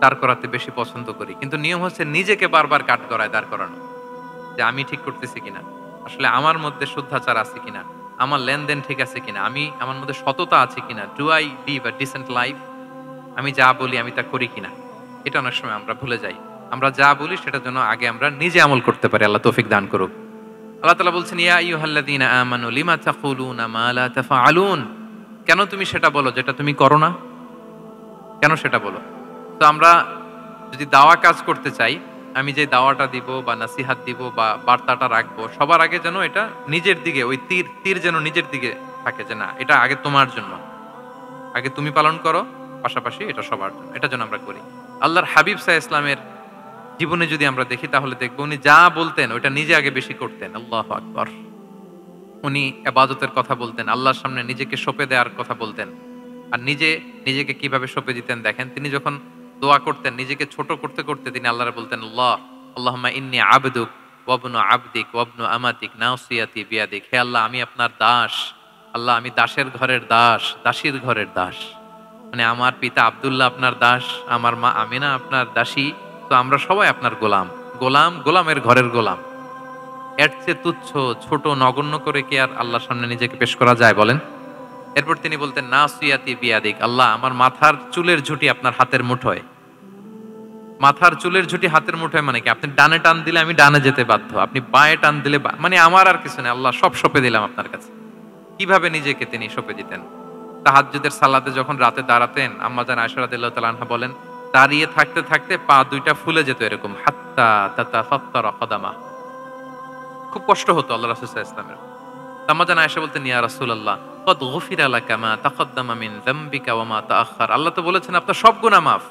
দাঁড় করাতে বেশি পছন্দ করি, কিন্তু নিয়ম হচ্ছে নিজেকে বারবার কাঠগড়ায় দাঁড় করানো, যে আমি ঠিক করতেছি কিনা, আসলে আমার মধ্যে শুদ্ধাচার আছে কিনা, আমার লেনদেন ঠিক আছে কিনা, আমি আমার মধ্যে সততা আছে কিনা, do I live a decent life, আমি যা বলি আমি তা করি কিনা। এটা অনেক সময় আমরা ভুলে যাই। আমরা যা বলি সেটার জন্য আগে আমরা নিজে আমল করতে পারি। আল্লাহ তৌফিক দান করুক। আল্লাহ তাআলা বলছেন, ইয়া আইয়ুহাল্লাযীনা আমানু লিমা তাকুলুনা মা লা তাফআলুন, কেন তুমি সেটা বলো যেটা তুমি করো না? কেন সেটা বলো? তো আমরা যদি দাওয়া কাজ করতে চাই, আমি যে দাওয়াটা দিব বা নাসিহাত দিব বা বার্তাটা রাখবো, সবার আগে যেন এটা নিজের দিকে, ওই তীর যেন নিজের দিকে থাকে যে না এটা আগে তোমার জন্য, আগে তুমি পালন করো, পাশাপাশি এটা সবার জন্য, এটা যেন আমরা করি। আল্লাহর হাবিব সাল্লাল্লাহু আলাইহি ওয়াসাল্লামের জীবনে যদি আমরা দেখি তাহলে দেখবো উনি যা বলতেন ওইটা নিজে আগে বেশি করতেন। আল্লাহু আকবার। উনি ইবাদতের কথা বলতেন, আল্লাহর সামনে নিজেকে সঁপে দেওয়ার কথা বলতেন। আর নিজেকে কিভাবে সঁপে দিতেন দেখেন, তিনি যখন দোয়া করতেন নিজেকে ছোট করতে করতে তিনি আল্লাহরে বলতেন আল্লাহুম্মা ইন্নী আবদুক ওয়া ইবনু আবদিক ওয়া ইবনু আমাতিক নাসিয়াতি বিয়াদিক। হে আল্লাহ, আমি আপনার দাস। আল্লাহ, আমি দাসের ঘরের দাস, দাসীর ঘরের দাস। মানে আমার পিতা আব্দুল্লাহ আপনার দাস, আমার মা আমিনা আপনার দাসী, তো আমরা সবাই আপনার গোলামের ঘরের গোলাম। এর চেয়ে তুচ্ছ, ছোট, নগণ্য করে কি আর আল্লাহর সামনে নিজেকে পেশ করা যায় বলেন? এরপর তিনি বলতেন নাসিয়াতি বিয়াদিক। আল্লাহ, আমার মাথার চুলের ঝুঁটি আপনার হাতের মুঠোয়। মাথার চুলের ঝুঁটি হাতের মুঠোয় মানে কি? আপনি ডানে টান দিলে আমি ডানে যেতে বাধ্য, আপনি বাঁয়ে টান দিলে মানে আমার আর কিছু নেই, আল্লাহ সব সঁপে দিলাম আপনার কাছে। কিভাবে নিজেকে তিনি সঁপে দিতেন? তাহাজ্জুদের সালাতে যখন রাতে দাঁড়াতেন, আম্মা জান আয়েশা রাদিয়াল্লাহু তাআলা আনহা বলেন দাঁড়িয়ে থাকতে থাকতে পা দুইটা ফুলে যেত এরকম, হাত্তা তাতাফাত্তারা কদামা। খুব কষ্ট হতো আল্লাহ রাসূল সাল্লাল্লাহু আলাইহি ওয়াসাল্লামের। আম্মা জান আয়েশা বলতেন ইয়া রাসূলুল্লাহ কদ গুফিরা লাকা মা তাকদ্দামা মিন যামবিকা ওয়া মা তাআখার। আল্লাহ তো বলেছেন আপনার সব গুনাহ মাফ,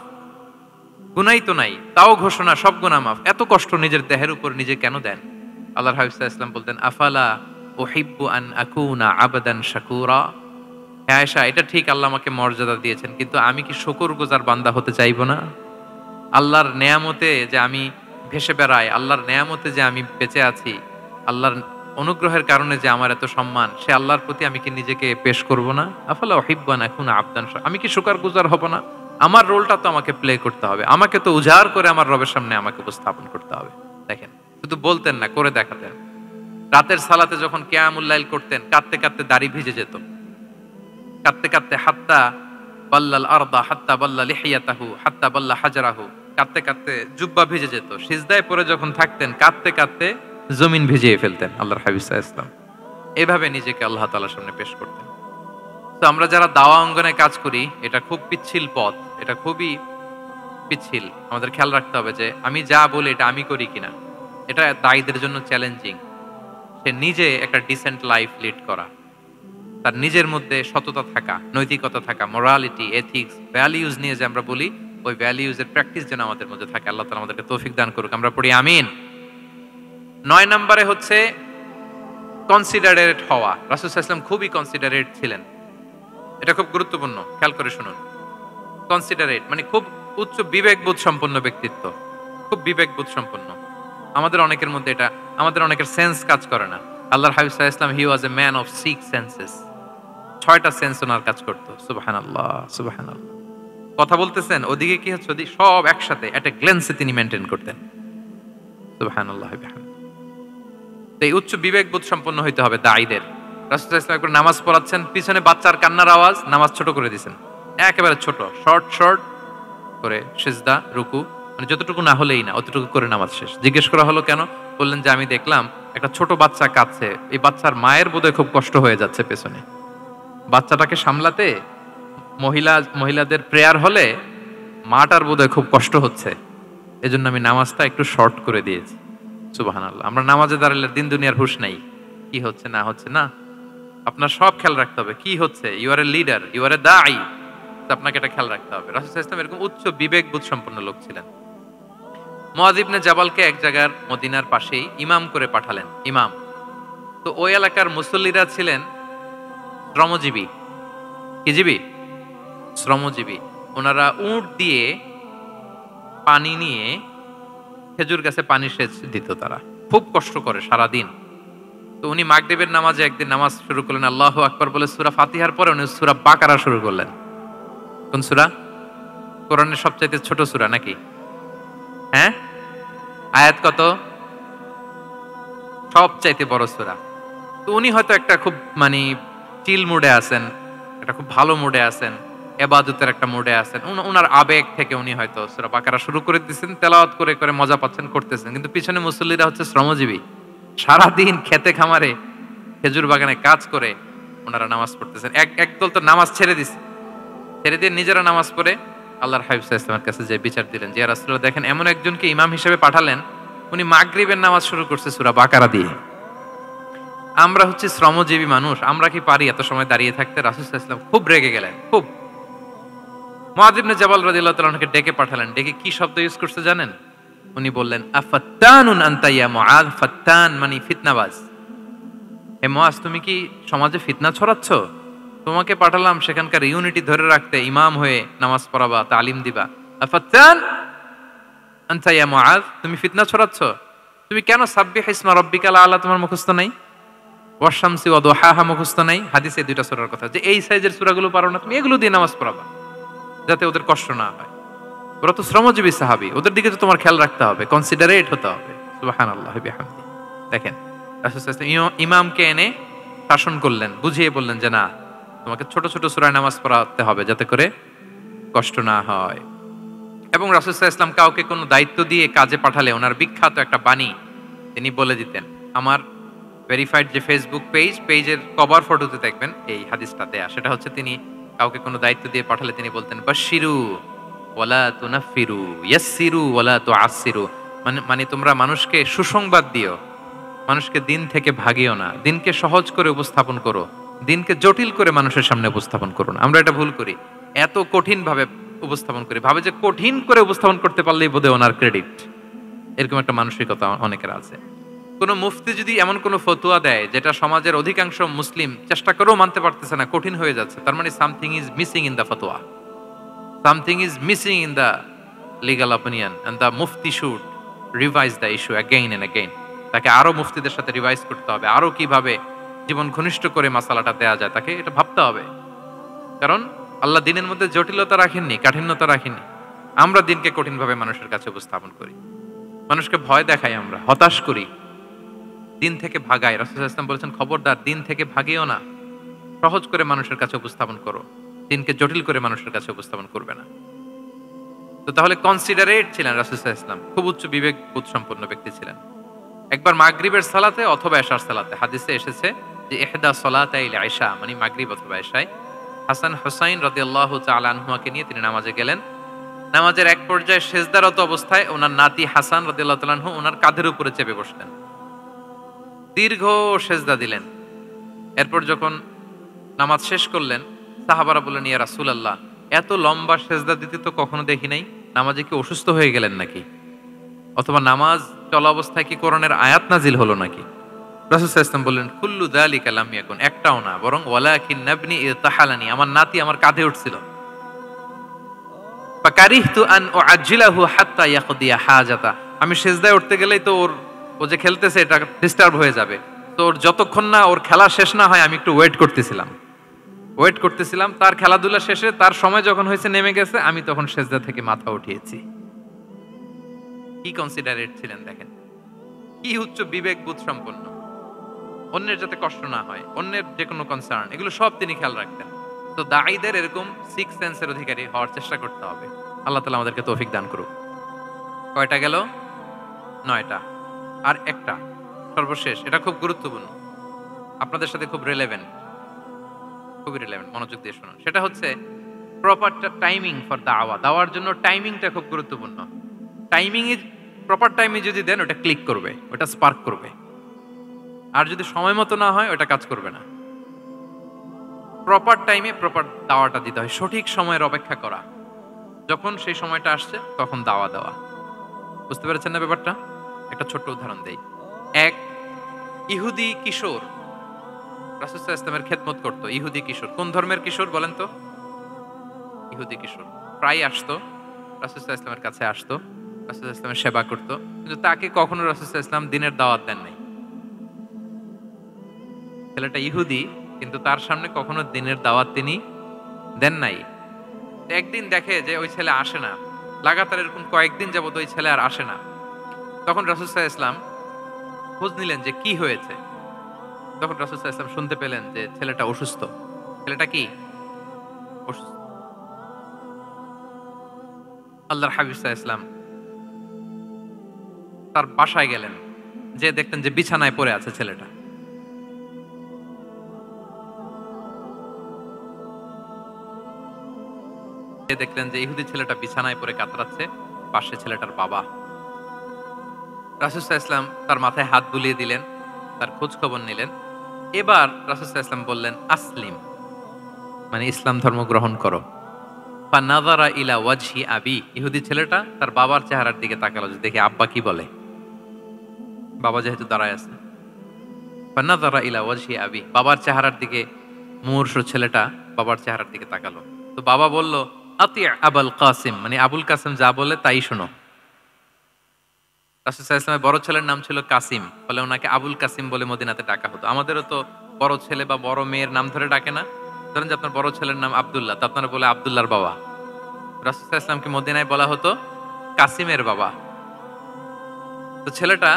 গুনাই তো নাই, তাও ঘোষণা সব গুনাহ মাফ। এত কষ্ট নিজের দেহের উপর নিজে কেন দেন? আল্লাহর হাবিব সাল্লাল্লাহু আলাইহি ওয়াসাল্লাম বলতেন আফালা উহিব্বু আন আকুনা আবদান শাকুরা। হ্যাঁ আয়েশা, এটা ঠিক আল্লাহ আমাকে মর্যাদা দিয়েছেন, কিন্তু আমি কি শুকরগুজার বান্দা হতে চাইবো না? আল্লাহর নেয়ামতে যে আমি ভেসে বেড়াই, আল্লাহর নেয়ামতে যে আমি বেঁচে আছি, আল্লাহর অনুগ্রহের কারণে যে আমার এত সম্মান, সে আল্লাহর প্রতি আমি কি নিজেকে পেশ করব না? আফালা উহিব্বু আন আকুনা আবদান শাকুরা। আমি কি শুকরগুজার হব না? আমার রোলটা তো আমাকে প্লে করতে হবে, আমাকে তো উজাড় করে আমার রবের সামনে আমাকে উপস্থাপন করতে হবে। দেখেন, শুধু বলতেন না, করে দেখাতেন। রাতের সালাতে যখন কিয়ামুল লাইল করতেন, কাঁদতে কাঁদতে দাড়ি ভিজে যেত, কাঁদতে কাঁদতে হাত্তা বাল্লাল আরদা হাত্তা বাল্লা লিহিয়াতাহু হাত্তা বাল্লা হাজারাহু, কাঁদতে কাঁদতে জুব্বা ভিজে যেত। সিজদায় পড়ে যখন থাকতেন কাঁদতে কাঁদতে জমিন ভিজিয়ে ফেলতেন আল্লাহর হাবিব সাল্লাল্লাহু আলাইহি ওয়াসাল্লাম। এভাবে নিজেকে আল্লাহ তাআলার সামনে পেশ করতেন। তো আমরা যারা দাওয়া অঙ্গনে কাজ করি, এটা খুব পিচ্ছিল পথ, এটা খুবই পিচ্ছিল। আমাদের খেয়াল রাখতে হবে যে আমি যা বলি এটা আমি করি কিনা। এটা দায়ীদের জন্য চ্যালেঞ্জিং। সে নিজে একটা ডিসেন্ট লাইফ লিড করা, তার নিজের মধ্যে সততা থাকা, নৈতিকতা থাকা, মোরালিটি, এথিক্স, ভ্যালিউজ নিয়ে যে আমরা বলি, ওই ভ্যালিউজের প্র্যাকটিস যেন আমাদের মধ্যে থাকে। আল্লাহ তাআলা আমাদেরকে তৌফিক দান করুক, আমরা পড়ি আমিন। 9 নম্বরে হচ্ছে কনসিডারেট হওয়া। রাসূল সাল্লাল্লাহু আলাইহি ওয়াসাল্লাম খুবই কনসিডারেট ছিলেন। এটা খুব গুরুত্বপূর্ণ, খেয়াল করে শুনুন। কনসিডারেট মানে খুব উচ্চ বিবেকবোধ সম্পন্ন ব্যক্তিত্ব, খুব বিবেকবোধ সম্পন্ন। আমাদের অনেকের মধ্যে এটা, আমাদের অনেকের সেন্স কাজ করে না। আল্লাহর হাবিব সাল্লাল্লাহু আলাইহি ওয়াসাল্লাম he was a man of 6 senses. 6টা সেন্স ওনার কাজ করতো। সুবহানাল্লাহ, সুবহানাল্লাহ। কথা বলতেছেন, ওদিকে কি হচ্ছে, ওদিকে সব একসাথে এট এ গ্ল্যান্সে তিনি মেইনটেইন করতেন। সুবহানাল্লাহ বিহামদিহি। এই উচ্চ বিবেকবোধ সম্পন্ন হইতে হবে দায়ীদের। রাসূল সাল্লাল্লাহু আলাইহি ওয়াসাল্লাম নামাজ পড়াচ্ছেন, পিছনে বাচ্চার কান্নার আওয়াজ, নামাজ ছোট করে দিয়েছেন, একেবারে ছোট, শর্ট করে সিজদা, রুকু, মানে যতটুকু না হলেই না, অতটুকু করে নামাজ শেষ। জিজ্ঞেস করা হলো কেন? বললেন যে আমি দেখলাম একটা ছোট বাচ্চা কাঁদছে, এই বাচ্চার মায়ের বোধহয় খুব কষ্ট হয়ে যাচ্ছে পেছনে, বাচ্চাটাকে সামলাতে মহিলাদের প্রেয়ার হলে মাটার বোধহয় খুব কষ্ট হচ্ছে, এজন্য আমি নামাজটা একটু শর্ট করে দিয়েছি। সুবহানাল্লাহ। আমরা নামাজে দাঁড়ালে দিন দুনিয়ার হুঁশ নাই, কি হচ্ছে না হচ্ছে না, আপনার সব খেয়াল রাখতে হবে। কি হচ্ছে, you are a leader, you are a দাঈ, আপনাকে এটা খেয়াল রাখতে হবে। রাসূল সাল্লাল্লাহু আলাইহি ওয়াসাল্লাম এরকম উচ্চ বিবেকবোধ সম্পন্ন লোক ছিলেন। মুআয ইবনে জাবালকে এক জায়গার মদিনার পাশেই ইমাম করে পাঠালেন, ইমাম। তো ওই এলাকার মুসল্লিরা ছিলেন শ্রমজীবী। কি জীবী? শ্রমজীবী। ওনারা উট দিয়ে পানি নিয়ে খেজুর গাছে পানি সেচ দিত, তারা খুব কষ্ট করে সারাদিন। তো উনি মাগরিবের নামাজে একদিন নামাজ শুরু করলেন, আল্লাহু আকবার বলে সূরা ফাতিহার পরে উনি সূরা বাকারা শুরু করলেন। কোন সূরা? কোরআনের সবচাইতে ছোট সূরা নাকি? হ্যাঁ, আয়াত কত? সবচাইতে বড় সূরা। তো উনি হয়তো একটা খুব মানে চিল মুডে আছেন, একটা খুব ভালো মুডে আছেন, ইবাদতের একটা মুডে আছেন। উনার আবেগ থেকে উনি হয়তো সূরা বাকারা শুরু করে দিয়েছেন, তেলাওয়াত করে করে মজা পাচ্ছেন, করতেছেন। কিন্তু পিছনে মুসল্লিরা হচ্ছে শ্রমজীবী, সারাদিন খেতে খামারে খেজুর বাগানে কাজ করে ওনারা নামাজ পড়তেছেন। একদল তো নামাজ ছেড়ে দিচ্ছে, ছেড়ে দিয়ে নিজেরা নামাজ পড়ে আল্লাহর হাবিব সাল্লাল্লাহু আলাইহি ওয়াসাল্লামের কাছে যে বিচার দিলেন যে ইয়া রাসূলুল্লাহ, দেখেন এমন একজনকে ইমাম হিসেবে পাঠালেন, উনি মাগরিবের নামাজ শুরু করছে সূরা বাকারা দিয়ে। আমরা হচ্ছে শ্রমজীবী মানুষ, আমরা কি পারি এত সময় দাঁড়িয়ে থাকতে? রাসূল সাল্লাল্লাহু আলাইহি ওয়াসাল্লাম খুব রেগে গেলেন, খুব। মুআয ইবনে জাবাল রাদিয়াল্লাহু তাআলা আনহুকে ডেকে পাঠালেন। ডেকে কি শব্দ ইউজ করতে জানেন? উনি বললেন, আফাত্তানুন আনতা ইয়া মুআয। ফাত্তান মানে ফিতনাবাজ। হে মুআয, তুমি কি সমাজে ফিতনা ছড়াচ্ছ? তোমাকে পাঠালাম সেখানকার ইউনিটি ধরে রাখতে, ইমাম হয়ে নামাজ পড়াবা, তালিম দিবা। আফাত্তান আনতা ইয়া মুআয, তুমি ফিতনা ছড়াচ্ছ? তুমি কেন সাব্বিহ ইসমা রাব্বিকাল আলা তোমার মুখস্থ নাই? ওয়াশ-শামসি ওয়া দুহাহা মুখস্থ নাই? হাদিসে দুইটা সূরার কথা, যে এই সাইজের সূরাগুলো পারো না, তুমি এগুলো দিয়ে নামাজ পড়াবা যাতে ওদের কষ্ট না হয়। ওরা তো শ্রমজীবী সাহাবী, ওদের দিকে তো তোমার খেয়াল রাখতে হবে, কনসিডারেট হতে হবে। সুবহানাল্লাহ বিহামদি। দেখেন রাসূল সাল্লাল্লাহু আলাইহি ওয়াসাল্লাম ইমামকে এনে শাসন করলেন, বুঝিয়ে বললেন যে না, তোমাকে ছোট ছোট সূরায় নামাজ পড়াতে হবে যাতে করে কষ্ট না হয়। এবং রাসূল সাল্লাল্লাহু আলাইহি ওয়াসাল্লাম কাউকে কোনো দায়িত্ব দিয়ে কাজে পাঠালে ওনার বিখ্যাত একটা বাণী তিনি বলে দিতেন। আমার ভেরিফাইড যে ফেসবুক পেজের কভার ফটোতে দেখবেন এই হাদিসটা দেয়া। সেটা হচ্ছে তিনি কাউকে কোনো দায়িত্ব দিয়ে পাঠালে তিনি বলতেন, বাশশিরু ওয়ালা তুনাফিরু, ইয়াসসিরু ওয়ালা তুআসসিরু। মানে তোমরা মানুষকে সুসংবাদ দিও, মানুষকে দিন থেকে ভাগিও না, দিনকে সহজ করে উপস্থাপন করো, দিনকে জটিল করে মানুষের সামনে উপস্থাপন করো না। আমরা এটা ভুল করি, এত কঠিন ভাবে উপস্থাপন করি, ভাবে যে কঠিন করে উপস্থাপন করতে পারলেই বোধহয় ওনার ক্রেডিট। এরকম একটা মানসিকতা অনেকের আছে। কোন মুফতি যদি এমন কোন ফতোয়া দেয় যেটা সমাজের অধিকাংশ মুসলিম চেষ্টা করেও মানতে পারতেছে না, কঠিন হয়ে যাচ্ছে, তার মানে something is missing in the ফতোয়া, something is missing in the legal opinion, and the মুফতি should revise the issue again and again. তাকে আরো মুফতিদের সাথে রিভাইজ করতে হবে, আরো কিভাবে জীবন ঘনিষ্ঠ করে মাসালাটা দেয়া যায় তাকে এটা ভাবতে হবে। কারণ আল্লাহ দিনের মধ্যে জটিলতা রাখেননি, কাঠিন্যতা রাখেননি। আমরা দিনকে কঠিনভাবে মানুষের কাছে উপস্থাপন করি, মানুষকে ভয় দেখাই, আমরা হতাশ করি, দিন থেকে ভাগাই। রাসূল সাল্লাল্লাহু আলাইহি ওয়াসাল্লাম বলেছেন, খবরদার দিন থেকে ভাগিও না, সহজ করে মানুষের কাছে উপস্থাপন করো, দিনকে জটিল করে মানুষের কাছে উপস্থাপন করবে না। তো তাহলে কনসিডারেট ছিলেন রাসূল সাল্লাল্লাহু আলাইহি ওয়াসাল্লাম, খুব উচ্চ বিবেক বোধ সম্পন্ন ব্যক্তি ছিলেন। একবার মাগরিবের সালাতে অথবা এশার সালাতে হাদিসে এসেছে যে ইহদা সালাতাইল ইশা মানে মাগরিব অথবা এশায় হাসান হুসাইন রাদিয়াল্লাহু তাআলা আনহুমাকে নিয়ে তিনি নামাজে গেলেন। নামাজের এক পর্যায়ে সেজদারত অবস্থায় ওনার নাতি হাসান রাদিয়াল্লাহু তাআলা আনহু ওনার কাঁধের উপরে চেপে বসলেন, দীর্ঘ সেজদা দিলেন। এরপর যখন নামাজ শেষ করলেন, সাহাবারা বললেন, ইয়া রাসূলুল্লাহ, এত লম্বা সেজদা দিতে তো কখনো দেখি নাই, নামাজে কি অসুস্থ হয়ে গেলেন নাকি? অথবা নামাজ চলা অবস্থায় কি কোরআনের আয়াত নাজিল হলো নাকি? রাসূল সাল্লাল্লাহু আলাইহি ওয়াসাল্লাম বললেন, কুল্লু যালিকা লাম ইয়াকুন, একটাও না, বরং ওয়ালাকিন নাবনি ইতাহালানি, আমার নাতি আমার কাঁধে উঠছিল। ফাকারিহতু আন উআজ্জিলাহু হাত্তা ইয়াকদিয়া হাজাতা, আমি সেজদায় উঠতে গেলেই তো ও যে খেলতেছে এটা ডিস্টার্ব হয়ে যাবে, তো ওর যতক্ষণ না ওর খেলা শেষ না হয় আমি একটু ওয়েট করতেছিলাম। তার খেলাধুলা শেষে তার সময় যখন হয়েছে নেমে গেছে, আমি তখন সেজদা থেকে মাথা উঠিয়েছি। কি কনসিডারেট ছিলেন দেখেন, কি উচ্চ বিবেক বোধ সম্পন্ন, অন্যের যাতে কষ্ট না হয়, অন্যের যে কোনো কনসার্ন, এগুলো সব তিনি খেয়াল রাখতেন। তো দাঈদের এরকম সিক্স সেন্সের অধিকারী হওয়ার চেষ্টা করতে হবে। আল্লাহ তাআলা আমাদেরকে তৌফিক দান করুক। কয়টা গেল? 9টা। আর একটা সর্বশেষ, এটা খুব গুরুত্বপূর্ণ, আপনাদের সাথে খুবই রিলেভেন্ট, মনোযোগ দিয়ে শুনুন। সেটা হচ্ছে প্রপার টাইমিং ফর দাওয়া। দাওয়ার জন্য টাইমিংটা খুব গুরুত্বপূর্ণ। টাইমিং ইজ প্রপার টাইমে যদি দেন ওটা ক্লিক করবে, ওটা স্পার্ক করবে। আর যদি সময় মতো না হয় ওটা কাজ করবে না। প্রপার টাইমে প্রপার দাওয়াটা দিতে হয়, সঠিক সময়ের অপেক্ষা করা, যখন সেই সময়টা আসছে তখন দাওয়া দেওয়া। বুঝতে পেরেছেন না ব্যাপারটা? একটা ছোট্ট উদাহরণ দেই। এক ইহুদি কিশোর রাসূল সাল্লাল্লাহু আলাইহি ওয়াসাল্লামের খেদমত করতো। ইহুদি কিশোর, কোন ধর্মের কিশোর বলেন তো? ইহুদি কিশোর। প্রায় আসতো রাসূল সাল্লাল্লাহু আলাইহি ওয়াসাল্লামের কাছে, আসতো রাসূল সাল্লাল্লাহু আলাইহি ওয়াসাল্লামের সেবা করতো, কিন্তু তাকে কখনো রাসূল সাল্লাল্লাহু আলাইহি ওয়াসাল্লাম দিনের দাওয়াত দেন নাই। ছেলেটা ইহুদি, কিন্তু তার সামনে কখনো দিনের দাওয়াত তিনি দেন নাই। একদিন দেখে যে ওই ছেলে আসে না, লাগাতার এরকম কয়েকদিন যাবত ওই ছেলে আর আসে না। তখন রাসূল সাল্লাল্লাহু আলাইহি ওয়াসাল্লাম খোঁজ নিলেন যে কি হয়েছে। তখন রাসূল সাল্লাল্লাহু আলাইহি ওয়াসাল্লাম শুনতে পেলেন যে ছেলেটা অসুস্থ। ছেলেটা কি অসুস্থ? আল্লাহর হাবিব সাল্লাল্লাহু আলাইহি ওয়াসাল্লাম তার বাসায় গেলেন, যে দেখতেন যে বিছানায় পড়ে আছে ছেলেটা। দেখলেন যে ইহুদি ছেলেটা বিছানায় পড়ে কাতরাচ্ছে, পাশে ছেলেটার বাবা। রাসূল সাল্লাল্লাহু আলাইহি ওয়াসাল্লাম তার মাথায় হাত বুলিয়ে দিলেন, তার খোঁজ খবর নিলেন। এবার রাসূল সাল্লাল্লাহু আলাইহি ওয়াসাল্লাম বললেন আসলিম, মানে ইসলাম ধর্ম গ্রহণ করো। ফানাযারা ইলা ওয়াজহি আবি, ইহুদি ছেলেটা তার বাবার চেহারার দিকে তাকালো যে দেখি আব্বা কি বলে, বাবা যেহেতু দাঁড়ায় আছে। ফানাযারা ইলা ওয়াজহি আবি, বাবার চেহারার দিকে মুমূর্ষ ছেলেটা বাবার চেহারার দিকে তাকালো। তো বাবা বলল আতি আবুল কাসিম, মানে আবুল কাসিম যা বলে তাই শোনো। রাসূল সাল্লাল্লাহু আলাইহি ওয়াসাল্লামের বড় ছেলের নাম ছিল কাসিম, ফলে ওনাকে আবুল কাসিম বলে মদিনাতে ডাকা হতো। আমাদেরও তো বড় ছেলে বা বড় মেয়ের নাম ধরে ডাকে না? ধরেন যে আপনার বড় ছেলের নাম আব্দুল্লাহ, তো আপনারা বলে আব্দুল্লাহর বাবা। রাসূল সাল্লাল্লাহু আলাইহি ওয়াসাল্লামকে মদিনায় বলা হতো কাসিমের বাবা। তো ছেলেটা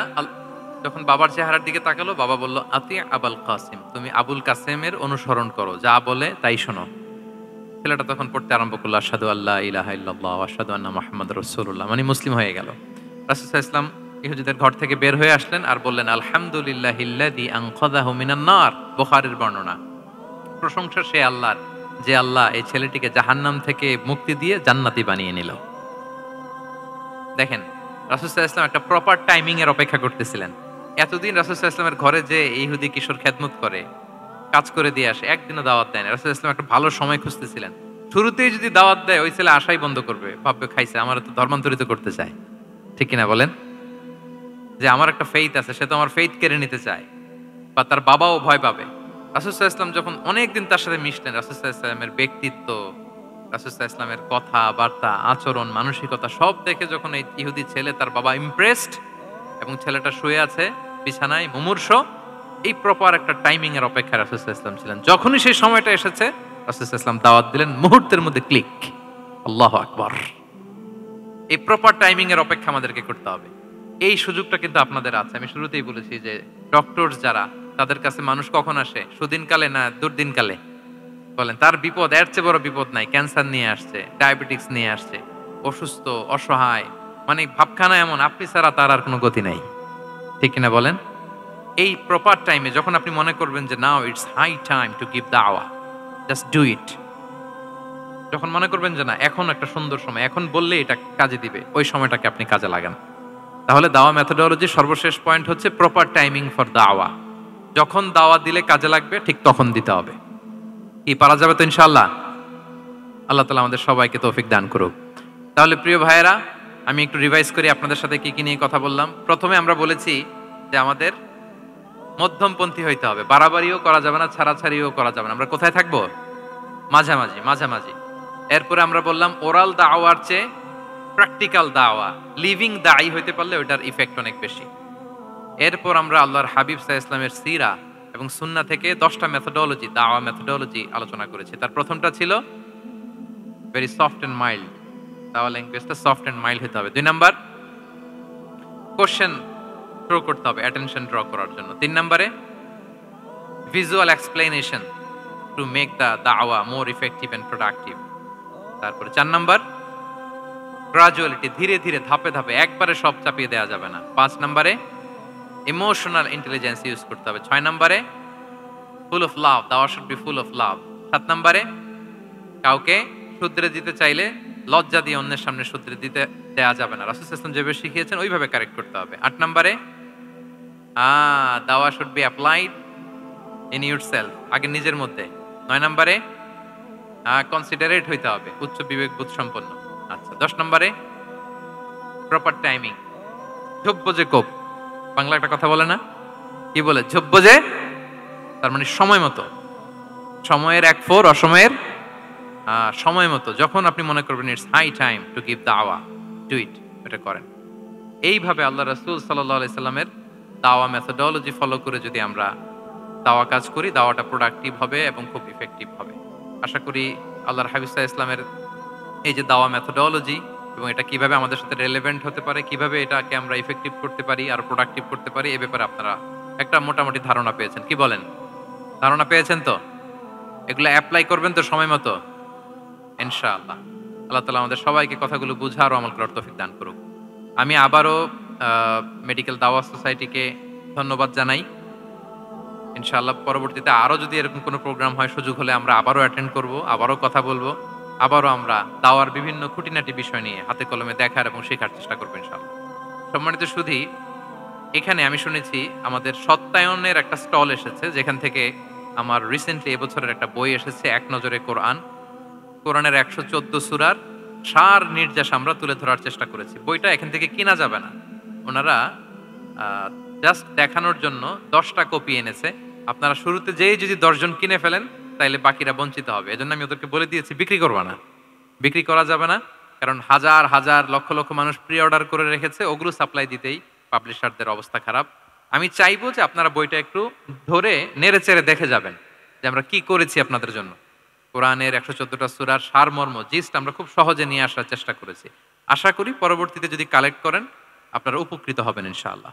যখন বাবার চেহারার দিকে তাকালো, বাবা বলল আতি আবুল কাসিম, তুমি আবুল কাসিমের অনুসরণ করো, যা বলে তাই শোনো। ছেলেটা তখন পড়তে আরম্ভ করলো আশহাদু আল্লা ইলাহা ইল্লাল্লাহ ওয়া আশহাদু আন্না মুহাম্মাদুর রাসূলুল্লাহ, মানে মুসলিম হয়ে গেল। রাসূল সাল্লাল্লাহু আলাইহি ওয়াসাল্লাম ইহুদিদের ঘর থেকে বের হয়ে আসলেন আর বললেন আলহামদুলিল্লাহিল্লাযী আনকাযাহু মিনান নার, বুখারীর বর্ণনা। প্রশংসা সে আল্লাহর, যে আল্লাহ এই ছেলেটিকে জাহান্নাম থেকে মুক্তি দিয়ে জান্নাতি বানিয়ে নিল। দেখেন রাসূল সাল্লাল্লাহু আলাইহি ওয়াসাল্লাম একটা প্রপার টাইমিং এর অপেক্ষা করতেছিলেন। এতদিন রাসূল সাল্লাল্লাহু আলাইহি ওয়াসাল্লামের ঘরে যে ইহুদি কিশোর খেদমত করে, কাজ করে দিয়ে আসে, একদিনও দাওয়াত দেয় না। রাসূল সাল্লাল্লাহু আলাইহি ওয়াসাল্লাম একটা ভালো সময় খুঁজতেছিলেন। শুরুতেই যদি দাওয়াত দেয় ওই ছেলে আশাই বন্ধ করবে, ভাববে খাইছে, আমার তো ধর্মান্তরিত করতে চায়, ঠিক কিনা বলেন? যে আমার একটা ফেইথ আছে, সে তো আমার ফেইথ কেড়ে নিতে চায়, বা তার বাবাও ভয় পাবে। রাসূল সাল্লাল্লাহু আলাইহি ওয়াসাল্লাম যখন অনেকদিন তার সাথে মিশলেন, রাসূল সাল্লাল্লাহু আলাইহি ওয়াসাল্লামের ব্যক্তিত্ব, রাসূল সাল্লাল্লাহু আলাইহি ওয়াসাল্লামের কথা বার্তা, আচরণ, মানসিকতা সব দেখে যখন এই ইহুদি ছেলে তার বাবা ইমপ্রেসড, এবং ছেলেটা শুয়ে আছে বিছানায় মুমূর্ষ, এই প্রপার একটা টাইমিং এর অপেক্ষায় রাসূল সাল্লাল্লাহু আলাইহি ওয়াসাল্লাম ছিলেন। যখনই সেই সময়টা এসেছে রাসূল সাল্লাল্লাহু আলাইহি ওয়াসাল্লাম দাওয়াত দিলেন, মুহূর্তের মধ্যে ক্লিক। আল্লাহু আকবার। এই প্রপার টাইমিং এর অপেক্ষা আমাদেরকে করতে হবে। এই সুযোগটা কিন্তু আপনাদের আছে। আমি শুরুতেই বলেছি যে ডক্টরস যারা, তাদের কাছে মানুষ কখন আসে? সুদিনকালে না দুর্দিনকালে? বলেন, তার বিপদ এর চেয়ে বড় বিপদ নাই। ক্যান্সার নিয়ে আসছে, ডায়াবেটিক্স নিয়ে আসছে, অসুস্থ, অসহায়, মানে ভাবখানা এমন, আপনি ছাড়া তার আর কোনো গতি নাই, ঠিক কিনা বলেন? এই প্রপার টাইমে যখন আপনি মনে করবেন যে now it's high time to give দাওয়া, জাস্ট ডু ইট। যখন মনে করবেন যে না এখন একটা সুন্দর সময়, এখন বললে এটা কাজে দিবে, ওই সময়টাকে আপনি কাজে লাগান। তাহলে দাওয়া মেথোডোলজি সর্বশেষ পয়েন্ট হচ্ছে প্রপার টাইমিং ফর দাওয়া। যখন দাওয়া দিলে কাজে লাগবে ঠিক তখন দিতে হবে। কি পারা যাবে তো ইনশাআল্লাহ? আল্লাহ তাআলা আমাদের সবাইকে তৌফিক দান করুক। তাহলে প্রিয় ভাইয়েরা, আমি একটু রিভাইজ করি আপনাদের সাথে কি কি নিয়ে কথা বললাম। প্রথমে আমরা বলেছি যে আমাদের মধ্যমপন্থী হইতে হবে, বাড়াবাড়িও করা যাবে না, ছাড়াছাড়িও করা যাবে না। আমরা কোথায় থাকবো? মাঝামাঝি, মাঝামাঝি। এরপরে আমরা বললাম ওরাল দাওয়ার চেয়ে প্র্যাকটিক্যাল দাওয়া, লিভিং দায়ী হইতে পারলে ওইটার ইফেক্ট অনেক বেশি। এরপর আমরা আল্লাহর হাবিব সাল্লাল্লাহু আলাইহি ওয়াসাল্লামের সিরা এবং সুন্নাহ থেকে 10টা মেথোডোলজি, দাওয়া মেথোডোলজি আলোচনা করেছি। তার প্রথমটা ছিল ভেরি সফট এন্ড মাইল্ড, দাওয়া ল্যাঙ্গুয়েজটা সফট এন্ড মাইল্ড হতে হবে। 2 নাম্বার, কোশ্চেন থ্রো করতে হবে অ্যাটেনশন ড্র করার জন্য। 3 নম্বরে visual explanation to make the দাওয়া মোর ইফেক্টিভ এন্ড প্রোডাক্টিভ। তারপরে 4 নাম্বার, গ্রাজুয়ালিটি, ধীরে ধীরে ধাপে ধাপে, একবারে সব চাপিয়ে দেওয়া যাবে না। 5 নম্বরে ইমোশনাল ইন্টেলিজেন্স ইউজ করতে হবে। 6 নম্বরে ফুল অফ লাভ, দাওয়া should be full of love. 7 নম্বরে কাউকে শুধরে দিতে চাইলে লজ্জা দিয়ে অন্যের সামনে শুধরে দিতে দেওয়া যাবে না, রাসূল সাল্লাল্লাহু আলাইহি ওয়াসাল্লাম যেভাবে শিখিয়েছেন ওইভাবে কারেক্ট করতে হবে। 8 নম্বরে দাওয়া should be applied in yourself, আগে নিজের মধ্যে। 9 নম্বরে কনসিডারেট হইতে হবে, উচ্চ বিবেকবোধ সম্পন্ন। আচ্ছা, 10 নম্বরে প্রপার টাইমিং, ঝোপ্প যে কোপ, বাংলা একটা কথা বলে না, কি বলে? ঝোপ্প যে, তার মানে সময় মতো, সময়ের 1/4, অসময়ের সময় মতো। যখন আপনি মনে করবেন it's high time to give দাওয়া, ডু ইট, এটা করেন। এইভাবে আল্লাহ রাসূল সাল্লাল্লাহু আলাইহি সাল্লামের দাওয়া মেথোডোলজি ফলো করে যদি আমরা দাওয়া কাজ করি, দাওয়াটা প্রোডাক্টিভ হবে এবং খুব ইফেক্টিভ হবে। আশা করি আল্লাহর হাবিব সাল্লাল্লাহু আলাইহি ইসলামের এই যে দাওয়া মেথোডোলজি এবং এটা কিভাবে আমাদের সাথে রেলেভেন্ট হতে পারে, কিভাবে এটাকে আমরা ইফেক্টিভ করতে পারি আর প্রোডাক্টিভ করতে পারি, এ ব্যাপারে আপনারা একটা মোটামুটি ধারণা পেয়েছেন। কি বলেন? ধারণা পেয়েছেন তো? এগুলো অ্যাপ্লাই করবেন তো সময় মতো ইনশাআল্লাহ। আল্লাহ তাআলা আমাদের সবাইকে কথাগুলো বুঝা আর আমল করার তৌফিক দান করুক। আমি আবারও মেডিকেল দাওয়া সোসাইটিকে ধন্যবাদ জানাই। ইনশাআল্লাহ পরবর্তীতে আরও যদি এরকম কোনো প্রোগ্রাম হয়, সুযোগ হলে আমরা আবারও অ্যাটেন্ড করব, আবারও কথা বলবো, আবারও আমরা দাওয়ার বিভিন্ন খুঁটিনাটি বিষয় নিয়ে হাতে কলমে দেখার এবং শেখার চেষ্টা করবো ইনশাআল্লাহ। সম্মানিত সুধী, এখানে আমি শুনেছি আমাদের সত্যায়নের একটা স্টল এসেছে, যেখান থেকে আমার রিসেন্টলি এবছরের একটা বই এসেছে, এক নজরে কোরআন। কোরআনের ১১৪ সূরার সার নির্যাস আমরা তুলে ধরার চেষ্টা করেছি। বইটা এখান থেকে কিনা যাবে না। ওনারা জাস্ট দেখানোর জন্য ১০টা কপি এনেছে। আপনারা শুরুতে যেই যদি ১০ জন কিনে ফেলেন, তাইলে বাকিরা বঞ্চিত হবে। এজন্য আমি ওদেরকে বলে দিয়েছি বিক্রি করবা না। বিক্রি করা যাবে না। কারণ হাজার, হাজার লক্ষ, লক্ষ মানুষ প্রি অর্ডার করে রেখেছে। ওগুলো সাপ্লাই দিতেই পাবলিশারদের অবস্থা খারাপ। আমি চাইবো যে আপনারা বইটা একটু ধরে নেড়ে-চেড়ে দেখে যাবেন যে আমরা কি করেছি আপনাদের জন্য। কোরআনের ১১৪টা সূরার সারমর্ম জিস্ট আমরা খুব সহজে নিয়ে আসার চেষ্টা করেছি। আশা করি পরবর্তীতে যদি কালেক্ট করেন আপনারা উপকৃত হবেন ইনশাআল্লাহ।